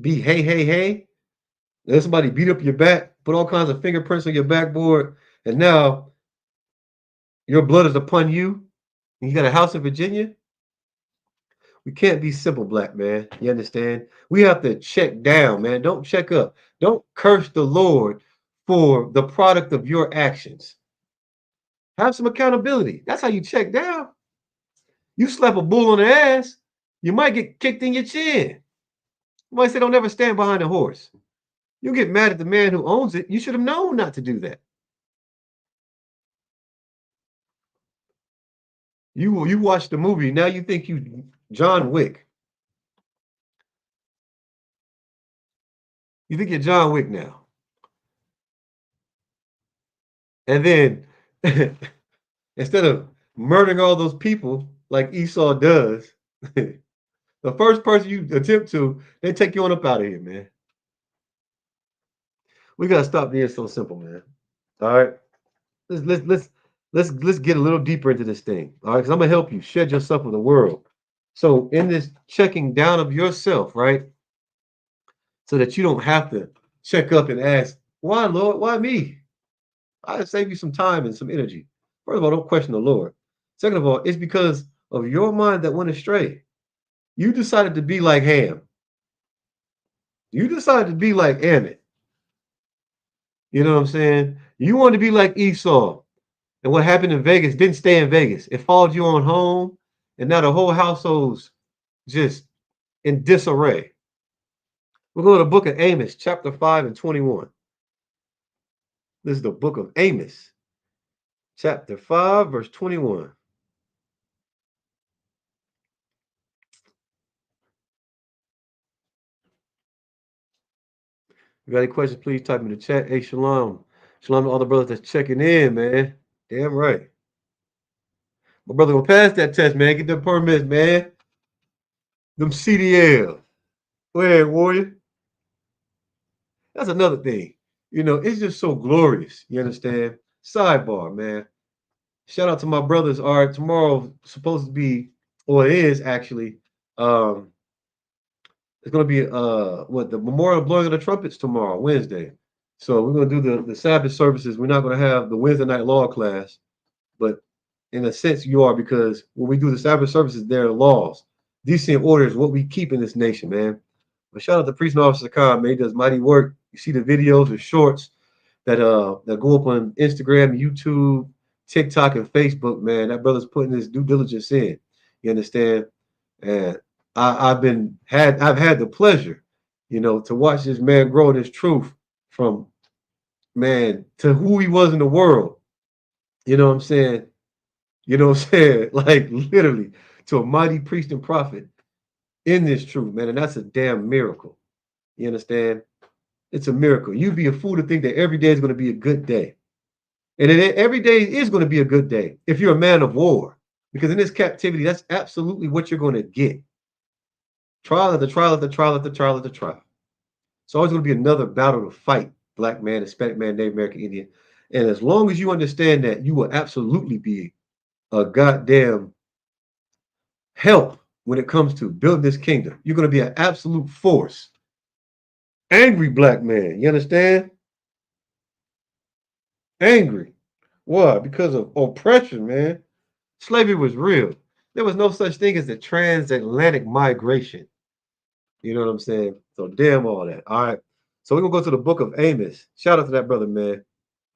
Be hey. Let somebody beat up your back, put all kinds of fingerprints on your backboard, and now your blood is upon you. And you got a house in Virginia. We can't be simple, black man. You understand? We have to check down, man. Don't check up. Don't curse the Lord for the product of your actions. Have some accountability. That's how you check down. You slap a bull on the ass, you might get kicked in your chin. You might say, don't ever stand behind a horse. You get mad at the man who owns it. You should have known not to do that. You watch the movie, now you think you John Wick. You think you're John Wick now. And then instead of murdering all those people like Esau does, the first person you attempt to, they take you on up out of here, man. We gotta stop being so simple, man. All right. Let's get a little deeper into this thing. All right, because I'm gonna help you shed yourself of the world. So in this checking down of yourself, right? So that you don't have to check up and ask, why, Lord? Why me? I'll save you some time and some energy. First of all, don't question the Lord. Second of all, it's because of your mind that went astray. You decided to be like Ham. You decided to be like Ammon. You know what I'm saying? You wanted to be like Esau. And what happened in Vegas didn't stay in Vegas. It followed you on home, and now the whole household's just in disarray. We'll go to the book of Amos, chapter 5 and 21. This is the book of Amos, chapter 5, verse 21. If you got any questions, please type in the chat. Hey, shalom. Shalom to all the brothers that's checking in, man. Damn right. My brother gonna pass that test, man. Get them permits, man. Them CDL. Go ahead, warrior. That's another thing. It's just so glorious. You understand? Sidebar, man. Shout out to my brothers. All right, tomorrow supposed to be, or it is actually, um, it's gonna be the memorial blowing of the trumpets tomorrow, Wednesday. So we're gonna do the Sabbath services. We're not gonna have the Wednesday night law class, but in a sense you are, because when we do the Sabbath services, there are laws. Decent order is what we keep in this nation, man. But shout out to Priest and Officer Khan, man. He does mighty work. You see the videos, the shorts that go up on Instagram, YouTube, TikTok, and Facebook, man. That brother's putting his due diligence in. You understand? And I've had the pleasure, to watch this man grow in his truth from man to who he was in the world. You know what I'm saying? You know what I'm saying? Like literally to a mighty priest and prophet in this truth, man. And that's a damn miracle. You understand? It's a miracle. You'd be a fool to think that every day is going to be a good day. And every day is going to be a good day if you're a man of war. Because in this captivity, that's absolutely what you're going to get. Trial after trial after trial after trial after trial. It's always going to be another battle to fight, black man, Hispanic man, Native American Indian. And as long as you understand that, you will absolutely be a goddamn help when it comes to building this kingdom. You're going to be an absolute force. Angry black man, you understand? Angry. Why? Because of oppression, man. Slavery was real. There was no such thing as the transatlantic migration. You know what I'm saying? So damn all that. All right. So we're gonna go to the book of Amos. Shout out to that brother, man.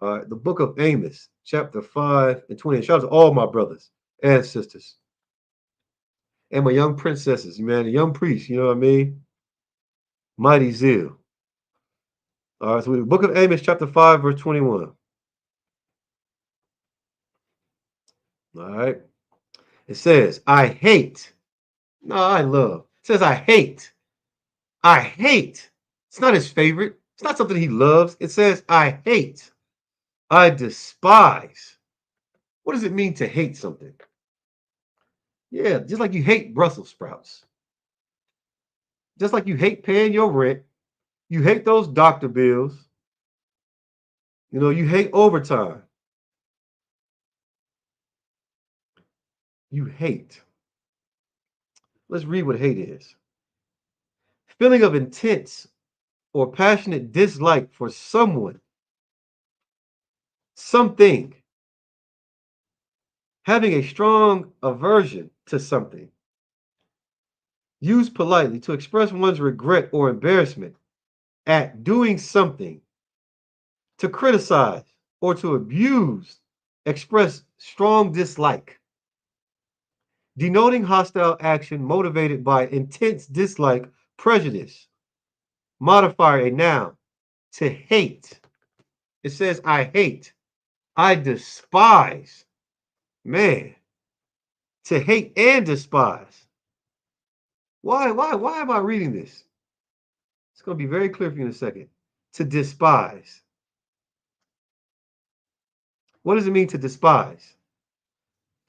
All right, the book of Amos, chapter 5 and 20. Shout out to all my brothers and sisters and my young princesses, man, the young priests, you know what I mean? Mighty zeal. All right, so the book of Amos, chapter 5, verse 21. All right. It says, I hate. No, I love. It says, I hate. I hate. It's not his favorite. It's not something he loves. It says, I hate. I despise. What does it mean to hate something? Yeah, just like you hate Brussels sprouts. Just like you hate paying your rent. You hate those doctor bills. You hate overtime. You hate. Let's read what hate is. Feeling of intense or passionate dislike for someone, something, having a strong aversion to something. Used politely to express one's regret or embarrassment at doing something, to criticize or to abuse, express strong dislike, denoting hostile action motivated by intense dislike, prejudice. Modifier a noun, to hate. It says, I hate, I despise. Man, to hate and despise. Why am I reading this? It's going to be very clear for you in a second. To despise. What does it mean to despise?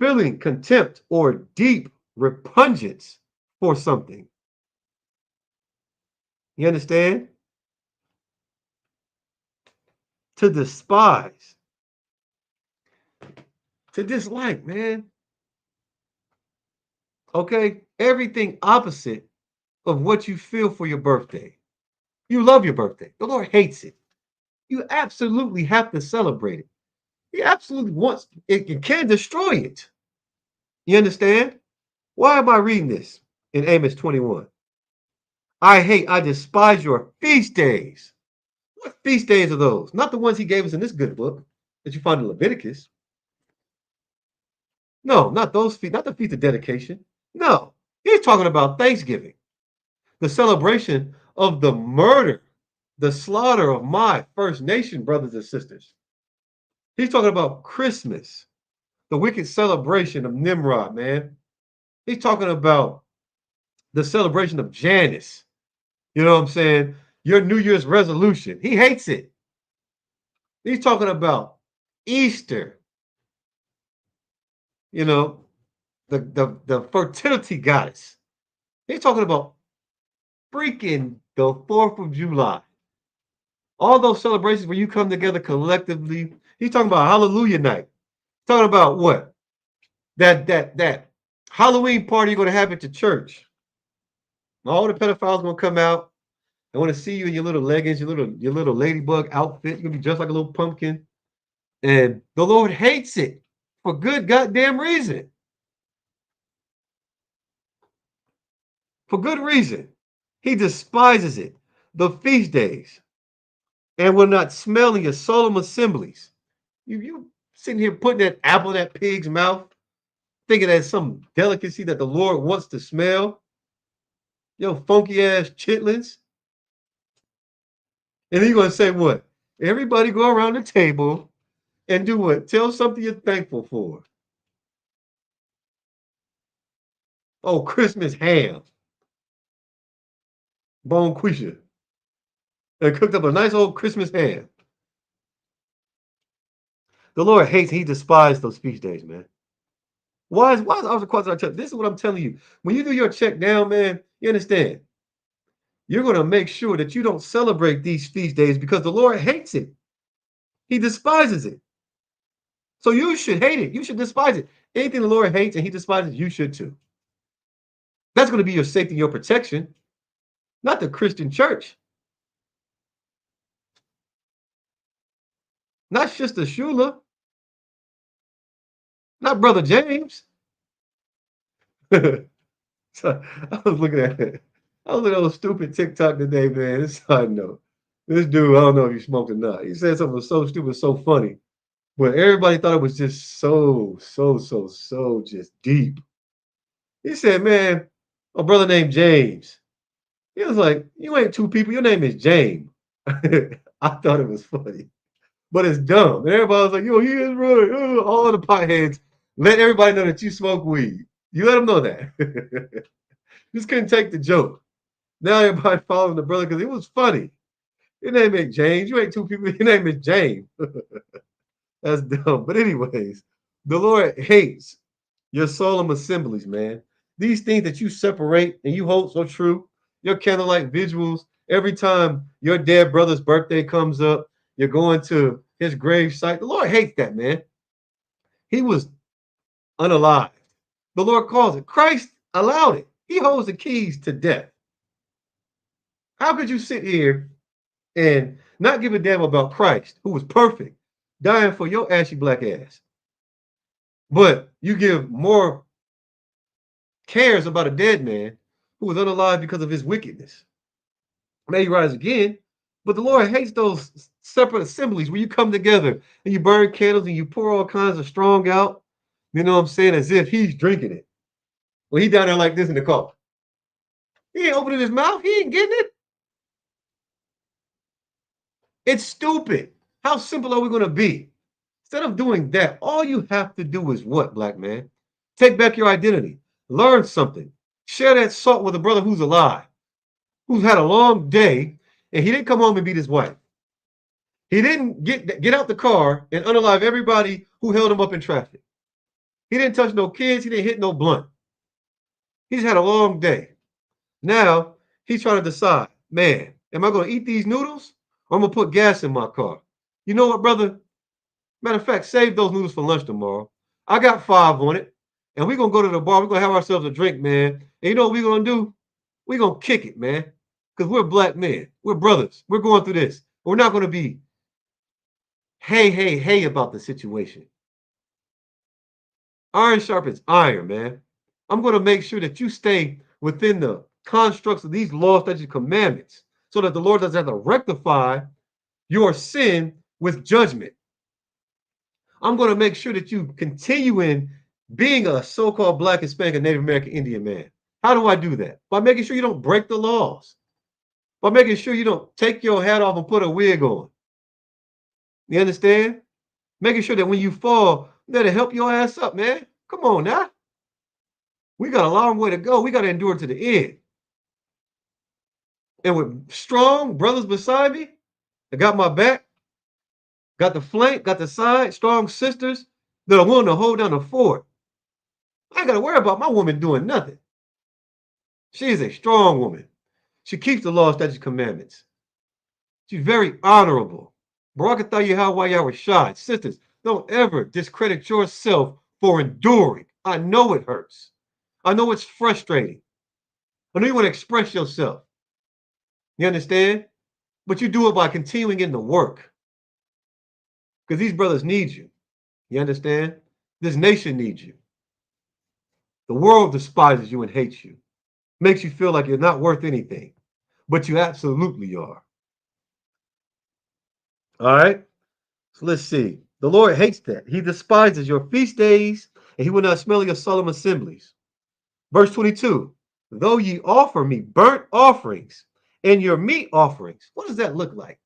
Feeling contempt or deep repugnance for something. You understand? To despise. To dislike, man. Okay? Everything opposite of what you feel for your birthday. You love your birthday. The Lord hates it. You absolutely have to celebrate it. He absolutely wants it, it can destroy it. You understand? Why am I reading this in Amos 21? I despise your feast days. What feast days are those? Not the ones he gave us in this good book that you find in Leviticus. No, not those feasts, not the feast of dedication. No, he's talking about Thanksgiving, the celebration of the murder, the slaughter of my First Nation brothers and sisters. He's talking about Christmas, the wicked celebration of Nimrod, man. He's talking about the celebration of Janus. You know what I'm saying? Your New Year's resolution. He hates it. He's talking about Easter, you know, the fertility goddess. He's talking about freaking the 4th of July. All those celebrations where you come together collectively. He's talking about Hallelujah night. He's talking about what? That Halloween party you're gonna have at the church. All the pedophiles gonna come out. I want to see you in your little leggings, your little ladybug outfit. You're gonna be dressed like a little pumpkin. And the Lord hates it for good goddamn reason. For good reason. He despises it. The feast days. And will not smell in your solemn assemblies. You sitting here putting that apple in that pig's mouth, thinking that's some delicacy that the Lord wants to smell. Yo, funky ass chitlins. And then you're gonna say what? Everybody go around the table and do what? Tell something you're thankful for. Oh, Christmas ham, bone quisha, and cooked up a nice old Christmas ham. The Lord hates, he despises those feast days, man. Why is always quasi check? This is what I'm telling you. When you do your check down, man, you understand. You're going to make sure that you don't celebrate these feast days because the Lord hates it. He despises it. So you should hate it. You should despise it. Anything the Lord hates and he despises, you should too. That's going to be your safety, your protection, not the Christian church, not Sister Shula, not Brother James. So I was looking at it. I was looking at a stupid TikTok today, man. This side note. This dude, I don't know if you smoked or not. He said something so stupid, so funny. But everybody thought it was just so just deep. He said, man, a brother named James. He was like, you ain't two people, your name is James. I thought it was funny. But it's dumb. And everybody was like, yo, he is right. All the potheads. Let everybody know that you smoke weed. You let them know that. Just couldn't take the joke. Now everybody following the brother because it was funny. Your name ain't James. You ain't two people. Your name is James. That's dumb. But anyways, the Lord hates your solemn assemblies, man. These things that you separate and you hold so true, your candlelight visuals, every time your dead brother's birthday comes up, you're going to his grave site. The Lord hates that, man. He was unalived. The Lord calls it. Christ allowed it. He holds the keys to death. How could you sit here and not give a damn about Christ, who was perfect, dying for your ashy black ass? But you give more cares about a dead man who was unalive because of his wickedness. May he rise again, but the Lord hates those separate assemblies where you come together and you burn candles and you pour all kinds of strong out. You know what I'm saying? As if he's drinking it. Well, he down there like this in the car. He ain't opening his mouth. He ain't getting it. It's stupid. How simple are we going to be? Instead of doing that, all you have to do is what, black man? Take back your identity. Learn something. Share that salt with a brother who's alive, who's had a long day, and he didn't come home and beat his wife. He didn't get out the car and unalive everybody who held him up in traffic. He didn't touch no kids. He didn't hit no blunt. He's had a long day. Now he's trying to decide, man, am I going to eat these noodles or I'm going to put gas in my car? You know what, brother? Matter of fact, save those noodles for lunch tomorrow. I got 5 on it. And we're going to go to the bar. We're going to have ourselves a drink, man. And you know what we're going to do? We're going to kick it, man. Because we're black men. We're brothers. We're going through this. We're not going to be hey about the situation. Iron sharpens iron, man. I'm going to make sure that you stay within the constructs of these laws, statutes, commandments, so that the Lord doesn't have to rectify your sin with judgment. I'm going to make sure that you continue in being a so-called Black, Hispanic, and Native American Indian man. How do I do that? By making sure you don't break the laws. By making sure you don't take your hat off and put a wig on. You understand? Making sure that when you fall, that'll help your ass up, man. Come on now. We got a long way to go. We got to endure to the end. And with strong brothers beside me, that got my back, got the flank, got the side, strong sisters that are willing to hold down the fort. I ain't got to worry about my woman doing nothing. She is a strong woman. She keeps the law, statutes, commandments. She's very honorable. Barakatah Yahweh Yahushai. Sisters, don't ever discredit yourself for enduring. I know it hurts. I know it's frustrating. I know you want to express yourself. You understand? But you do it by continuing in the work. Because these brothers need you. You understand? This nation needs you. The world despises you and hates you. Makes you feel like you're not worth anything. But you absolutely are. All right? So let's see. The Lord hates that. He despises your feast days, and he will not smell your solemn assemblies. Verse 22. Though ye offer me burnt offerings and your meat offerings. What does that look like?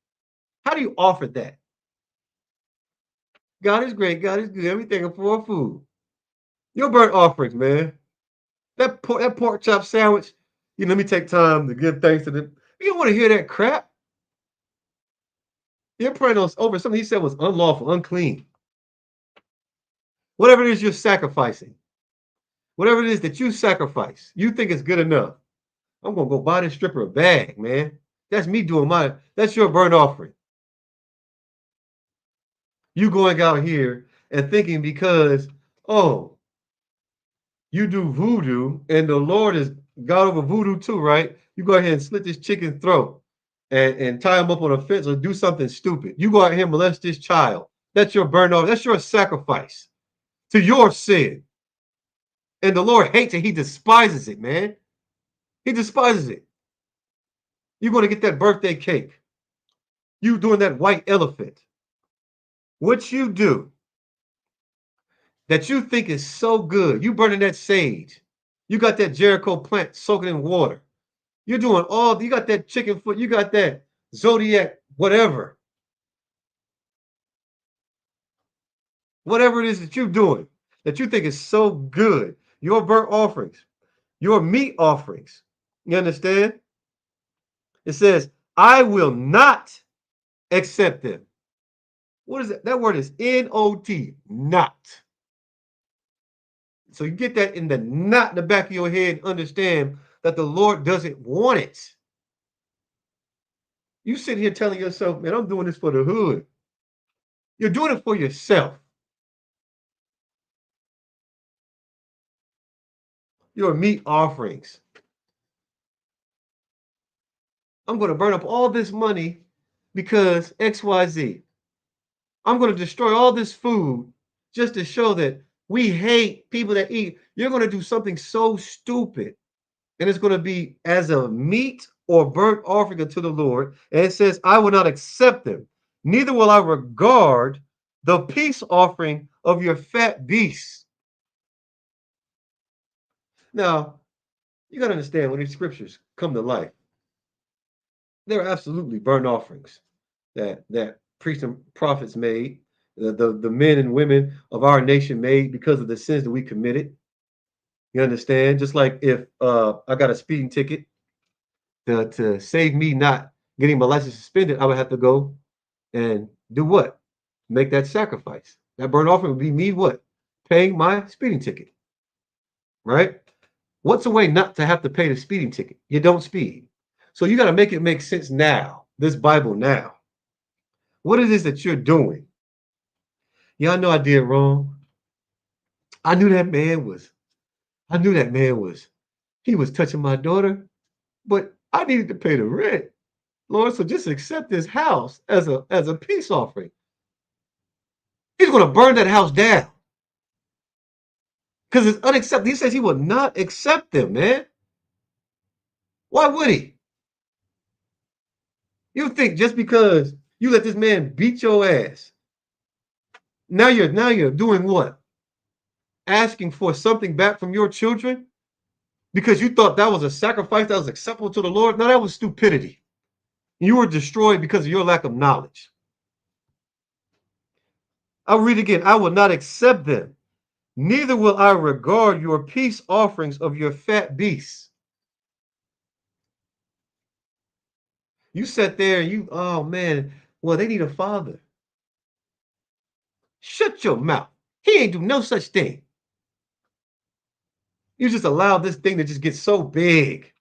How do you offer that? God is great. God is good. Everything for food. Your burnt offerings, man. That pork chop sandwich. Let me take time to give thanks to them. You don't want to hear that crap. You're praying over something he said was unlawful, unclean. Whatever it is you're sacrificing, whatever it is that you sacrifice, you think it's good enough. I'm going to go buy this stripper a bag, man. That's me doing that's your burnt offering. You going out here and thinking because, oh, you do voodoo and the Lord is God over voodoo too, right? You go ahead and slit this chicken's throat and tie him up on a fence or do something stupid. You go out here and molest this child. That's your burnt offering. That's your sacrifice to your sin. And the Lord hates it. He despises it, man. He despises it. You're going to get that birthday cake. You doing that white elephant. What you do that you think is so good. You burning that sage. You got that Jericho plant soaking in water. You're doing you got that chicken foot. You got that Zodiac, whatever. Whatever it is that you're doing that you think is so good. Your burnt offerings, your meat offerings. You understand? It says, I will not accept them. What is that? That word is N-O-T, not. So you get that in the back of your head and understand that the Lord doesn't want it. You sit here telling yourself, man, I'm doing this for the hood. You're doing it for yourself. Your meat offerings. I'm going to burn up all this money because XYZ. I'm going to destroy all this food just to show that we hate people that eat. You're going to do something so stupid. And it's going to be as a meat or burnt offering unto the Lord. And it says, I will not accept them. Neither will I regard the peace offering of your fat beasts. Now, you got to understand when these scriptures come to life, there are absolutely burnt offerings that priests and prophets made, the men and women of our nation made because of the sins that we committed. You understand? Just like if I got a speeding ticket, to save me not getting my license suspended, I would have to go and do what? Make that sacrifice. That burnt offering would be me what? Paying my speeding ticket. Right? What's a way not to have to pay the speeding ticket? You don't speed. So you got to make it make sense now. This Bible now. What it is that you're doing. Yeah, I know I did wrong. I knew that man was, he was touching my daughter, but I needed to pay the rent. Lord, so just accept this house as a peace offering. He's going to burn that house down because it's unacceptable. He says he will not accept them, man. Why would he? You think just because you let this man beat your ass, now you're doing what? Asking for something back from your children because you thought that was a sacrifice that was acceptable to the Lord? No, that was stupidity. You were destroyed because of your lack of knowledge. I'll read again. I will not accept them. Neither will I regard your peace offerings of your fat beasts. You sat there and oh man, well, they need a father. Shut your mouth. He ain't do no such thing. You just allowed this thing to just get so big.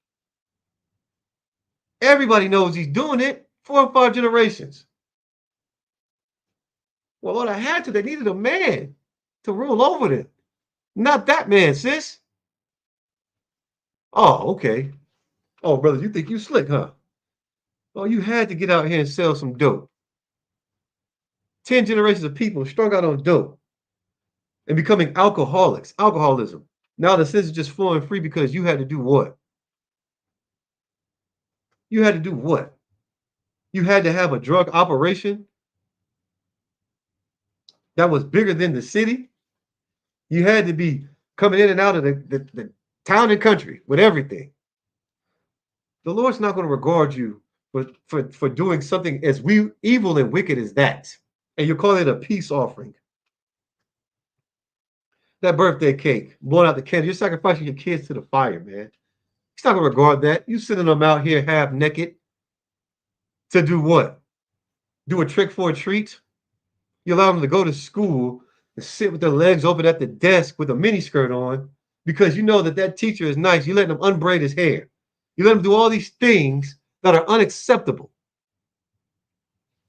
Everybody knows he's doing it. 4 or 5 generations. Well, Lord, I had to. They needed a man to rule over them. Not that man, sis. Oh, okay. Oh, brother, you think you slick, huh? Oh, you had to get out here and sell some dope. 10 generations of people strung out on dope and becoming alcoholics, alcoholism. Now the sins are just flowing free because you had to do what? You had to do what? You had to have a drug operation that was bigger than the city. You had to be coming in and out of the town and country with everything. The Lord's not going to regard you for doing something as evil and wicked as that. And you call it a peace offering. That birthday cake, blowing out the candle, you're sacrificing your kids to the fire, man. He's not going to regard that. You sending them out here half naked to do what? Do a trick for a treat? You allow them to go to school and sit with their legs open at the desk with a miniskirt on because you know that that teacher is nice. You let them unbraid his hair. You let him do all these things that are unacceptable.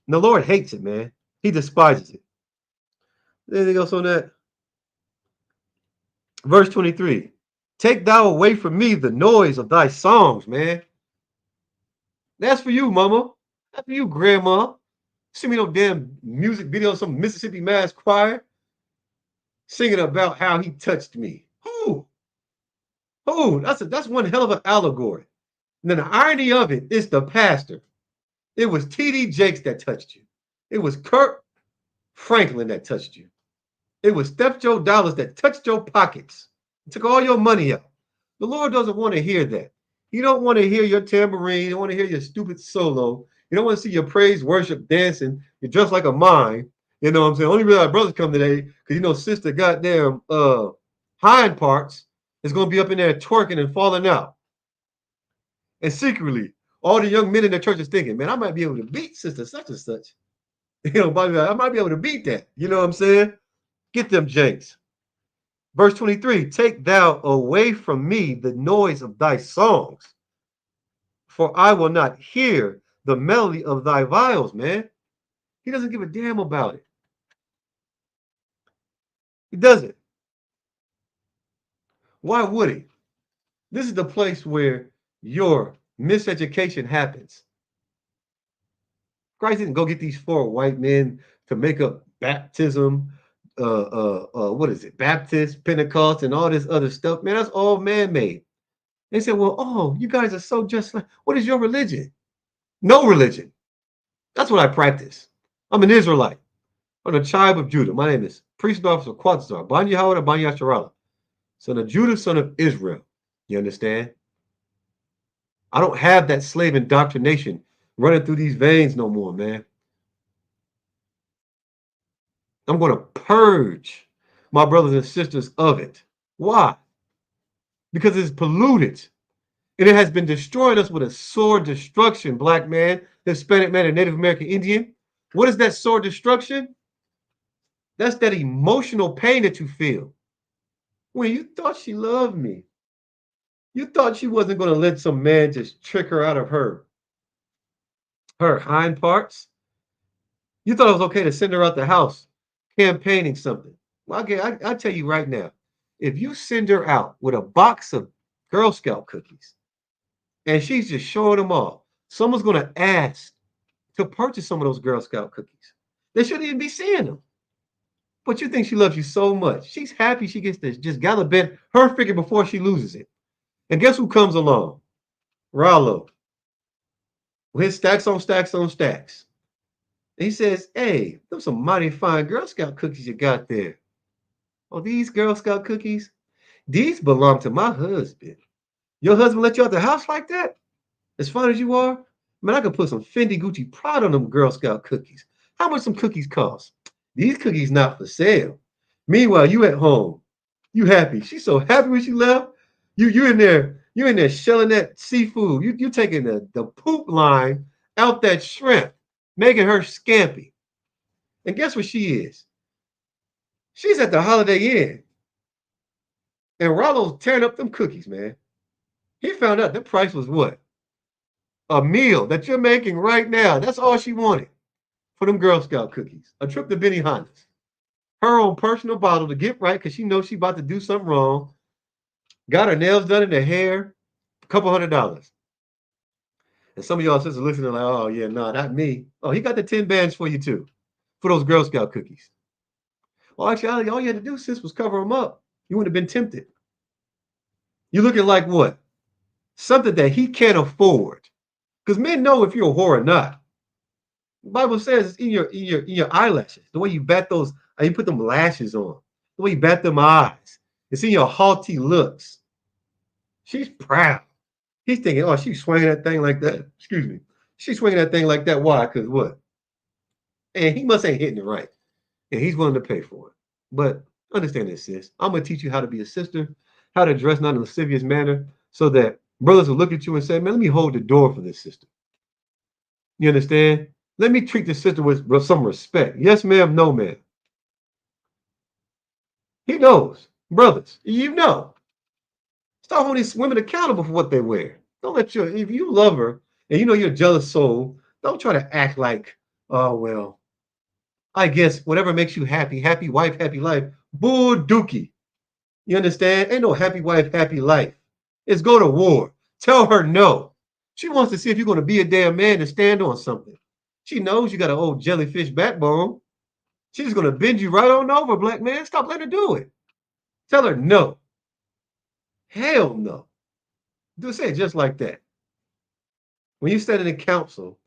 And the Lord hates it, man. He despises it. Anything else on that? Verse 23. Take thou away from me the noise of thy songs, man. That's for you, mama. That's for you, grandma. See me no damn music video, some Mississippi Mass Choir singing about how he touched me. Who? Who? That's one hell of an allegory. And then the irony of it is the pastor. It was T.D. Jakes that touched you. It was Kurt Franklin that touched you. It was Steph Joe Dollars that touched your pockets. It took all your money out. The Lord doesn't want to hear that. You don't want to hear your tambourine. You don't want to hear your stupid solo. You don't want to see your praise, worship, dancing. You're dressed like a mime. You know what I'm saying? Only reason our brothers come today because you know sister goddamn hind parts is going to be up in there twerking and falling out. And secretly, all the young men in the church is thinking, man, I might be able to beat sister such and such. You know, I might be able to beat that. You know what I'm saying? Get them janks. Verse 23, take thou away from me the noise of thy songs, for I will not hear the melody of thy viols, man. He doesn't give a damn about it. He doesn't. Why would he? This is the place where your miseducation happens. Christ didn't go get these 4 white men to make up baptism, what is it, Baptist, Pentecost, and all this other stuff. Man, that's all man-made. They said, well, oh, you guys are so just like, what is your religion? No religion. That's what I practice. I'm an Israelite. I'm the tribe of Judah. My name is Priest Officer Quatzar, Ban Yahweh, Ban Yasharallah, son of Judah, son of Israel. You understand? I don't have that slave indoctrination running through these veins no more, man. I'm going to purge my brothers and sisters of it. Why? Because it's polluted. And it has been destroying us with a sword destruction, black man, Hispanic man, and Native American Indian. What is that sword destruction? That's that emotional pain that you feel. When you thought she loved me, you thought she wasn't going to let some man just trick her out of her hind parts. You thought it was okay to send her out the house campaigning something. Well, okay, I tell you right now, if you send her out with a box of Girl Scout cookies and she's just showing them off, someone's going to ask to purchase some of those Girl Scout cookies. They shouldn't even be seeing them. But you think she loves you so much. She's happy she gets to just gallivant her figure before she loses it. And guess who comes along? Rollo, with his stacks on stacks on stacks. And he says, hey, those some mighty fine Girl Scout cookies you got there. Oh, these Girl Scout cookies? These belong to my husband. Your husband let you out the house like that? As fine as you are? Man, I could put some Fendi Gucci Prada on them Girl Scout cookies. How much some cookies cost? These cookies not for sale. Meanwhile, you at home. You happy. She's so happy when she left. You in there shelling that seafood. You taking the poop line out that shrimp, making her scampy. And guess what she is? She's at the Holiday Inn. And Rollo's tearing up them cookies, man. He found out the price was what? A meal that you're making right now. That's all she wanted for them Girl Scout cookies. A trip to Benihana's. Her own personal bottle to get right because she knows she about to do something wrong. Got her nails done and her hair. A couple $100. And some of y'all sisters listening like, oh yeah, no, not me. Oh, he got the 10 bands for you too. For those Girl Scout cookies. Well, actually, all you had to do, sis, was cover them up. You wouldn't have been tempted. You're looking like what? Something that he can't afford. Because men know if you're a whore or not. The Bible says it's in your eyelashes. The way you bat those, you put them lashes on. The way you bat them eyes. It's in your haughty looks. She's proud. He's thinking, oh, she's swinging that thing like that. Excuse me. She's swinging that thing like that. Why? Because what? And he must ain't hitting it right. And he's willing to pay for it. But understand this, sis. I'm going to teach you how to be a sister, how to dress not in a lascivious manner, so that brothers will look at you and say, man, let me hold the door for this sister. You understand? Let me treat this sister with some respect. Yes, ma'am. No, ma'am. He knows. Brothers, you know. Start holding these women accountable for what they wear. Don't let if you love her and you know you're a jealous soul, don't try to act like, oh, well, I guess whatever makes you happy, happy wife, happy life. Bull dookie. You understand? Ain't no happy wife, happy life. It's go to war. Tell her no. She wants to see if you're going to be a damn man and stand on something. She knows you got an old jellyfish backbone. She's just going to bend you right on over, black man. Stop letting her do it. Tell her no. Hell no. Do say it just like that. When you stand in council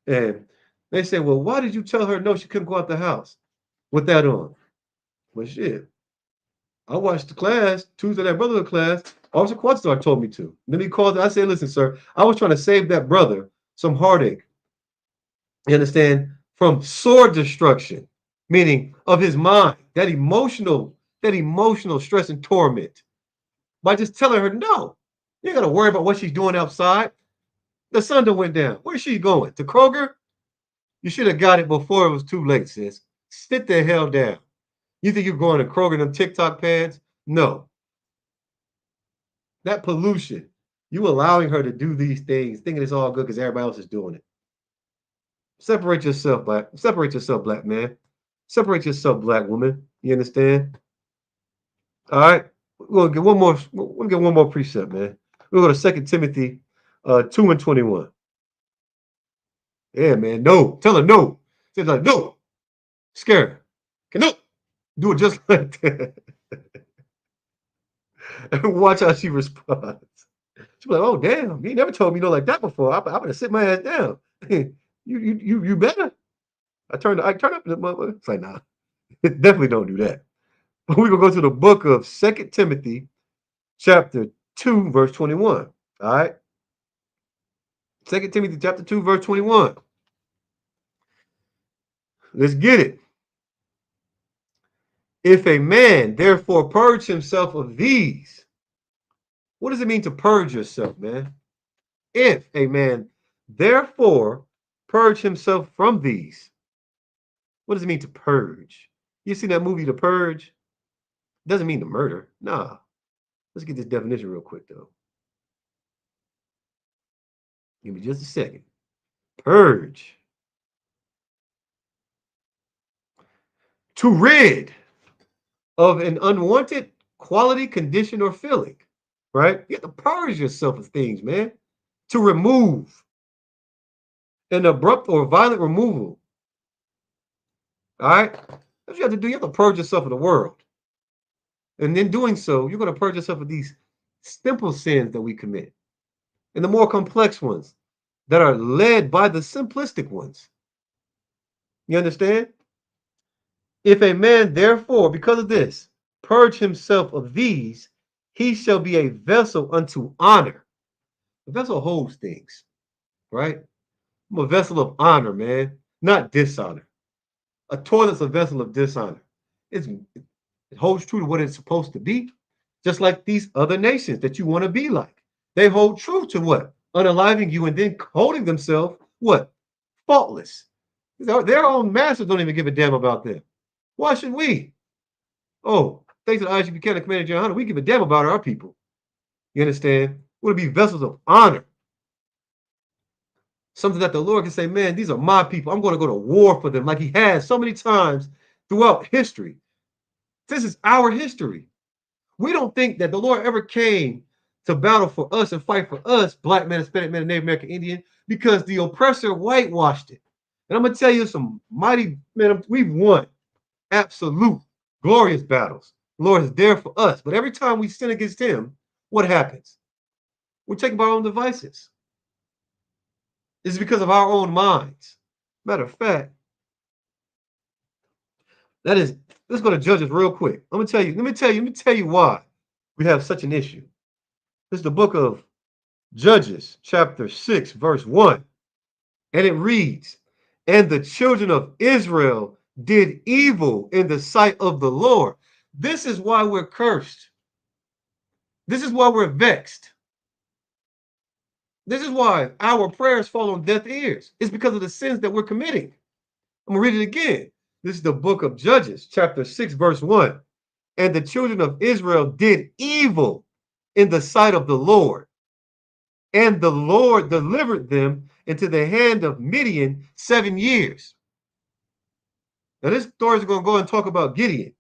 and they say, well, why did you tell her no, she couldn't go out the house with that on? Well, shit. I watched the class, Tuesday Night Brotherhood class. Officer Quadstar told me to. Then he called. I said, listen, sir, I was trying to save that brother some heartache. You understand? From sword destruction, meaning of his mind, that emotional stress and torment. By just telling her no. You ain't got to worry about what she's doing outside. The sun done went down. Where's she going? To Kroger? You should have got it before it was too late, sis. Sit the hell down. You think you're going to Kroger in them TikTok pants? No. That pollution, you allowing her to do these things, thinking it's all good because everybody else is doing it. Separate yourself, black. Separate yourself, black man. Separate yourself, black woman. You understand? All right. We'll get one more. We'll get one more precept, man. We'll go to 2 Timothy 2 and 21. Yeah, man. No. Tell her no. She's like, no. Scare her. Okay, no. Do it just like that. And watch how she responds. She'll be like, oh, damn. You never told me no like that before. I better sit my ass down. You better. I turned up the mother. It's like, nah. Definitely don't do that. But we're going to go to the book of 2 Timothy chapter 2, verse 21. All right. 2 Timothy chapter 2, verse 21. Let's get it. If a man therefore purge himself of these, what does it mean to purge yourself, man? If a man therefore purge himself from these, what does it mean to purge? You seen that movie, The Purge? It doesn't mean to murder. Nah. Let's get this definition real quick, though. Give me just a second. Purge. To rid of an unwanted quality, condition, or feeling, right? You have to purge yourself of things, man. To remove an abrupt or violent removal. All right? That's what you have to do. You have to purge yourself of the world. And in doing so, you're going to purge yourself of these simple sins that we commit. and the more complex ones that are led by the simplistic ones. You understand? If a man therefore, because of this, purge himself of these, he shall be a vessel unto honor. The vessel holds things, right? I'm a vessel of honor, man, not dishonor. A toilet's a vessel of dishonor. It holds true to what it's supposed to be, just like these other nations that you want to be like. They hold true to what? Unaliving you and then holding themselves what? Faultless. Their own masters don't even give a damn about them. Why should we? Oh, thanks to the IGP Canada Commander General Hunter, we give a damn about our people. You understand? We want to be vessels of honor. Something that the Lord can say, man, these are my people. I'm going to go to war for them like he has so many times throughout history. This is our history. We don't think that the Lord ever came to battle for us and fight for us, black man, Hispanic man, and Native American Indian, because the oppressor whitewashed it. And I'm going to tell you some mighty, man, we've won absolute glorious battles. The Lord is there for us. But every time we sin against him, what happens? We're taken by our own devices. It's because of our own minds. Matter of fact, let's go to Judges real quick. Let me tell you why we have such an issue. This is the book of Judges, chapter 6, verse 1. And it reads, and the children of Israel did evil in the sight of the Lord. This is why we're cursed. This is why we're vexed. This is why our prayers fall on deaf ears. It's because of the sins that we're committing. I'm going to read it again. This is the book of Judges, chapter 6, verse 1. And the children of Israel did evil in the sight of the Lord. And the Lord delivered them into the hand of Midian 7 years. Now, this story is going to go and talk about Gideon.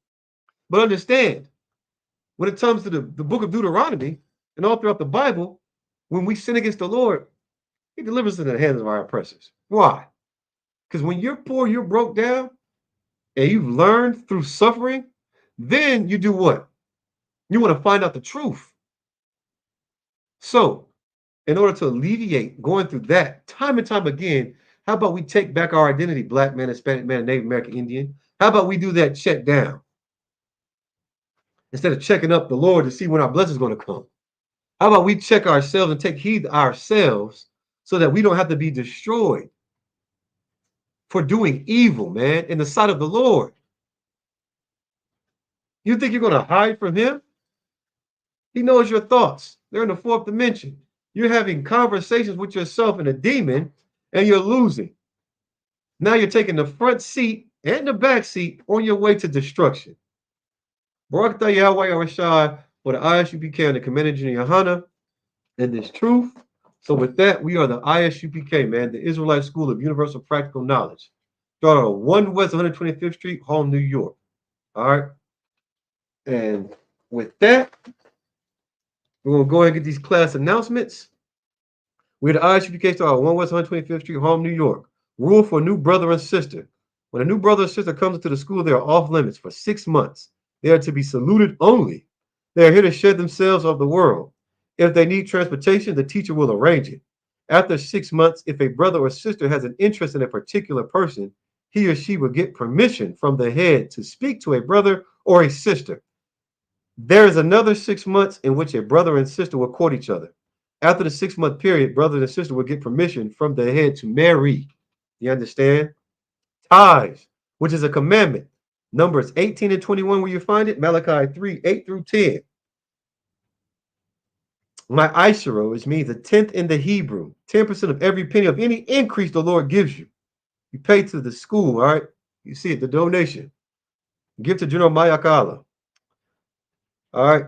But understand, when it comes to the book of Deuteronomy and all throughout the Bible, when we sin against the Lord, he delivers us into the hands of our oppressors. Why? Because when you're poor, you're broke down, and you've learned through suffering, then you do what? You want to find out the truth. So, in order to alleviate going through that time and time again, how about we take back our identity, black man, Hispanic man, Native American Indian? How about we do that check down? Instead of checking up the Lord to see when our blessing is going to come. How about we check ourselves and take heed ourselves so that we don't have to be destroyed for doing evil, man, in the sight of the Lord? You think you're going to hide from him? He knows your thoughts. They're in the fourth dimension. You're having conversations with yourself and a demon, and you're losing. Now you're taking the front seat and the back seat on your way to destruction. Barak Yahweh Rashad for the ISUPK and the Commander General Yohana and this truth. So with that, we are the ISUPK, man, the Israelite School of Universal Practical Knowledge. Started on 1 West 125th Street, Hall, New York. All right. And with that, we're going to go ahead and get these class announcements. We're the ISUPK Star 1 West 125th Street, Home, New York. Rule for new brother and sister. When a new brother or sister comes into the school, they are off limits for 6 months. They are to be saluted only. They are here to shed themselves of the world. If they need transportation, the teacher will arrange it. After 6 months, if a brother or sister has an interest in a particular person, he or she will get permission from the head to speak to a brother or a sister. There is another 6 months in which a brother and sister will court each other. After the 6-month period, brother and sister will get permission from the head to marry. You understand? Tithes, which is a commandment. Numbers 18 and 21, where you find it, Malachi 3, 8 through 10. My Ishero, which means a tenth in the Hebrew, 10% of every penny of any increase the Lord gives you. You pay to the school, all right? You see it, the donation. Give to General Mayakala. All right.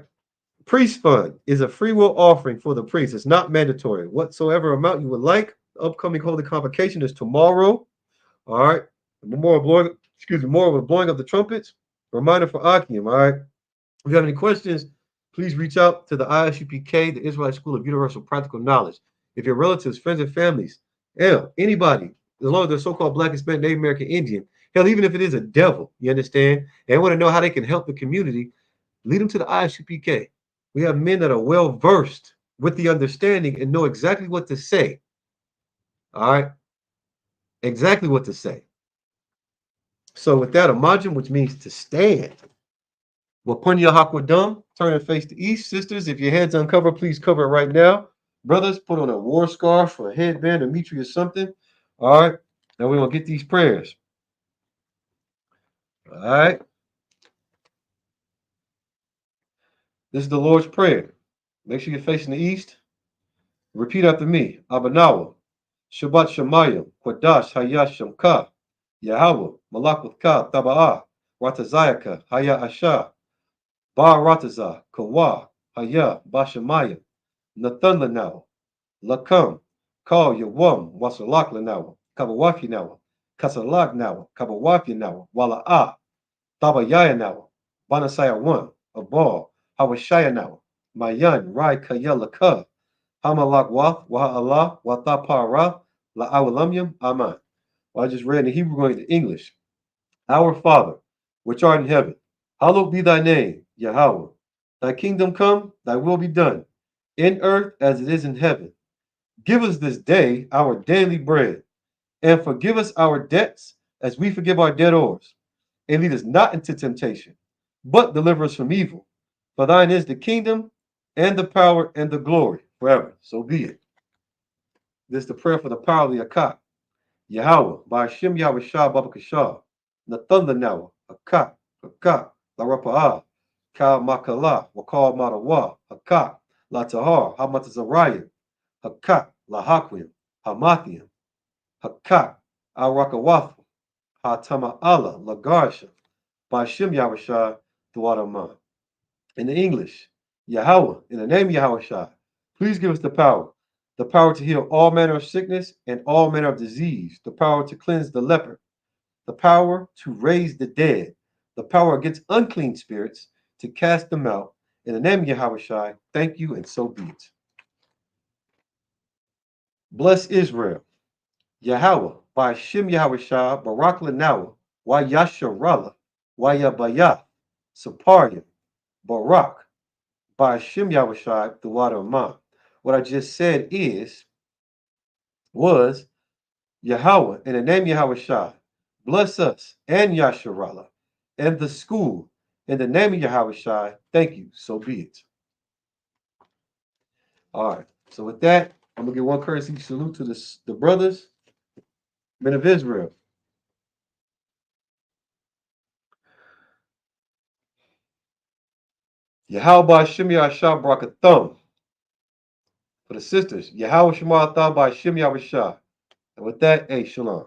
Priest fund is a free will offering for the priest. It's not mandatory. Whatsoever amount you would like. The upcoming holy convocation is tomorrow. All right. More of a blowing of the trumpets. Reminder for Akim. All right. If you have any questions, please reach out to the ISUPK, the Israelite School of Universal Practical Knowledge. If your relatives, friends, and families, hell, anybody, as long as they're so-called Black, Hispanic, Native American, Indian, hell, even if it is a devil, you understand? They want to know how they can help the community, lead them to the ISUPK. We have men that are well versed with the understanding and know exactly what to say. All right, exactly what to say. So with that, imagine, which means to stand. Wapunya Hakwadam, turn and face the east. Sisters, if your head's uncovered, please cover it right now. Brothers, put on a war scarf or a headband, a mitri or something. All right, now we're going to get these prayers. All right, this is the Lord's Prayer. Make sure you're facing the east. Repeat after me. Abanawa, Shabbat Shemayim, Kwadash Hayasham Ka, Yahweh, Malakutka, Taba'a, Ratazayaka, Haya Asha, Ba Rataza, Kawa, Haya, Bashamayim, Nathan Lanawa, Lakam, Call Yawam, Wasalak Lanawa, Kabawafi Nawa, Kasalak Nawa, Kabawafi Nawa, Wala'a, Tabayaya Nawa, Banasaya 1, Abal, Hawashaya Nawa, Mayan, Rai Kayela Ka, Hamalak Wath, Waha Allah, Wathapara, La Awalamyam, Aman. Well, I just read in the Hebrew going to English. Our Father, which art in heaven, hallowed be thy name, Yahweh. Thy kingdom come, thy will be done, in earth as it is in heaven. Give us this day our daily bread, and forgive us our debts as we forgive our debtors. And lead us not into temptation, but deliver us from evil. For thine is the kingdom, and the power, and the glory forever. So be it. This is the prayer for the power of the Akak. Yahweh, by Hashem Yahweh Shah Babakashah, Nathanda Nawa, Akak, Akak, La Rapa'ah, Ka Makala, Wakal Matawa, Akak, La Tahar, Hamatazariah, Hakak, La Hakwim, Hamathiam, Hakak, Al Rakawath, Hatama Allah, La Garsha, by Hashem Yahweh Shah, Duadaman. In the English, Yahweh, in the name of Yahweh Shah, please give us the power to heal all manner of sickness and all manner of disease, the power to cleanse the leper, the power to raise the dead, the power against unclean spirits, to cast them out. In the name of Yahweh Shai, thank you, and so be it. Bless Israel. Yahweh, by Shem Yahweh Shah, Barak Lanawa, Wayasharala, Wayabayah, Saparya, Barak, by Shem Yahweh Shai, the water of Man. What I just said was Yahweh, in the name of Yahweh Shai, bless us and Yasharallah and the school in the name of Yahweh Shai. Thank you. So be it. All right. So with that, I'm gonna give one courtesy salute to the brothers, men of Israel. Yahweh Shem Yahshah Brakathum. For the sisters, Yahweh Shema Athah by Shem Yahweh Shah. And with that, hey, shalom.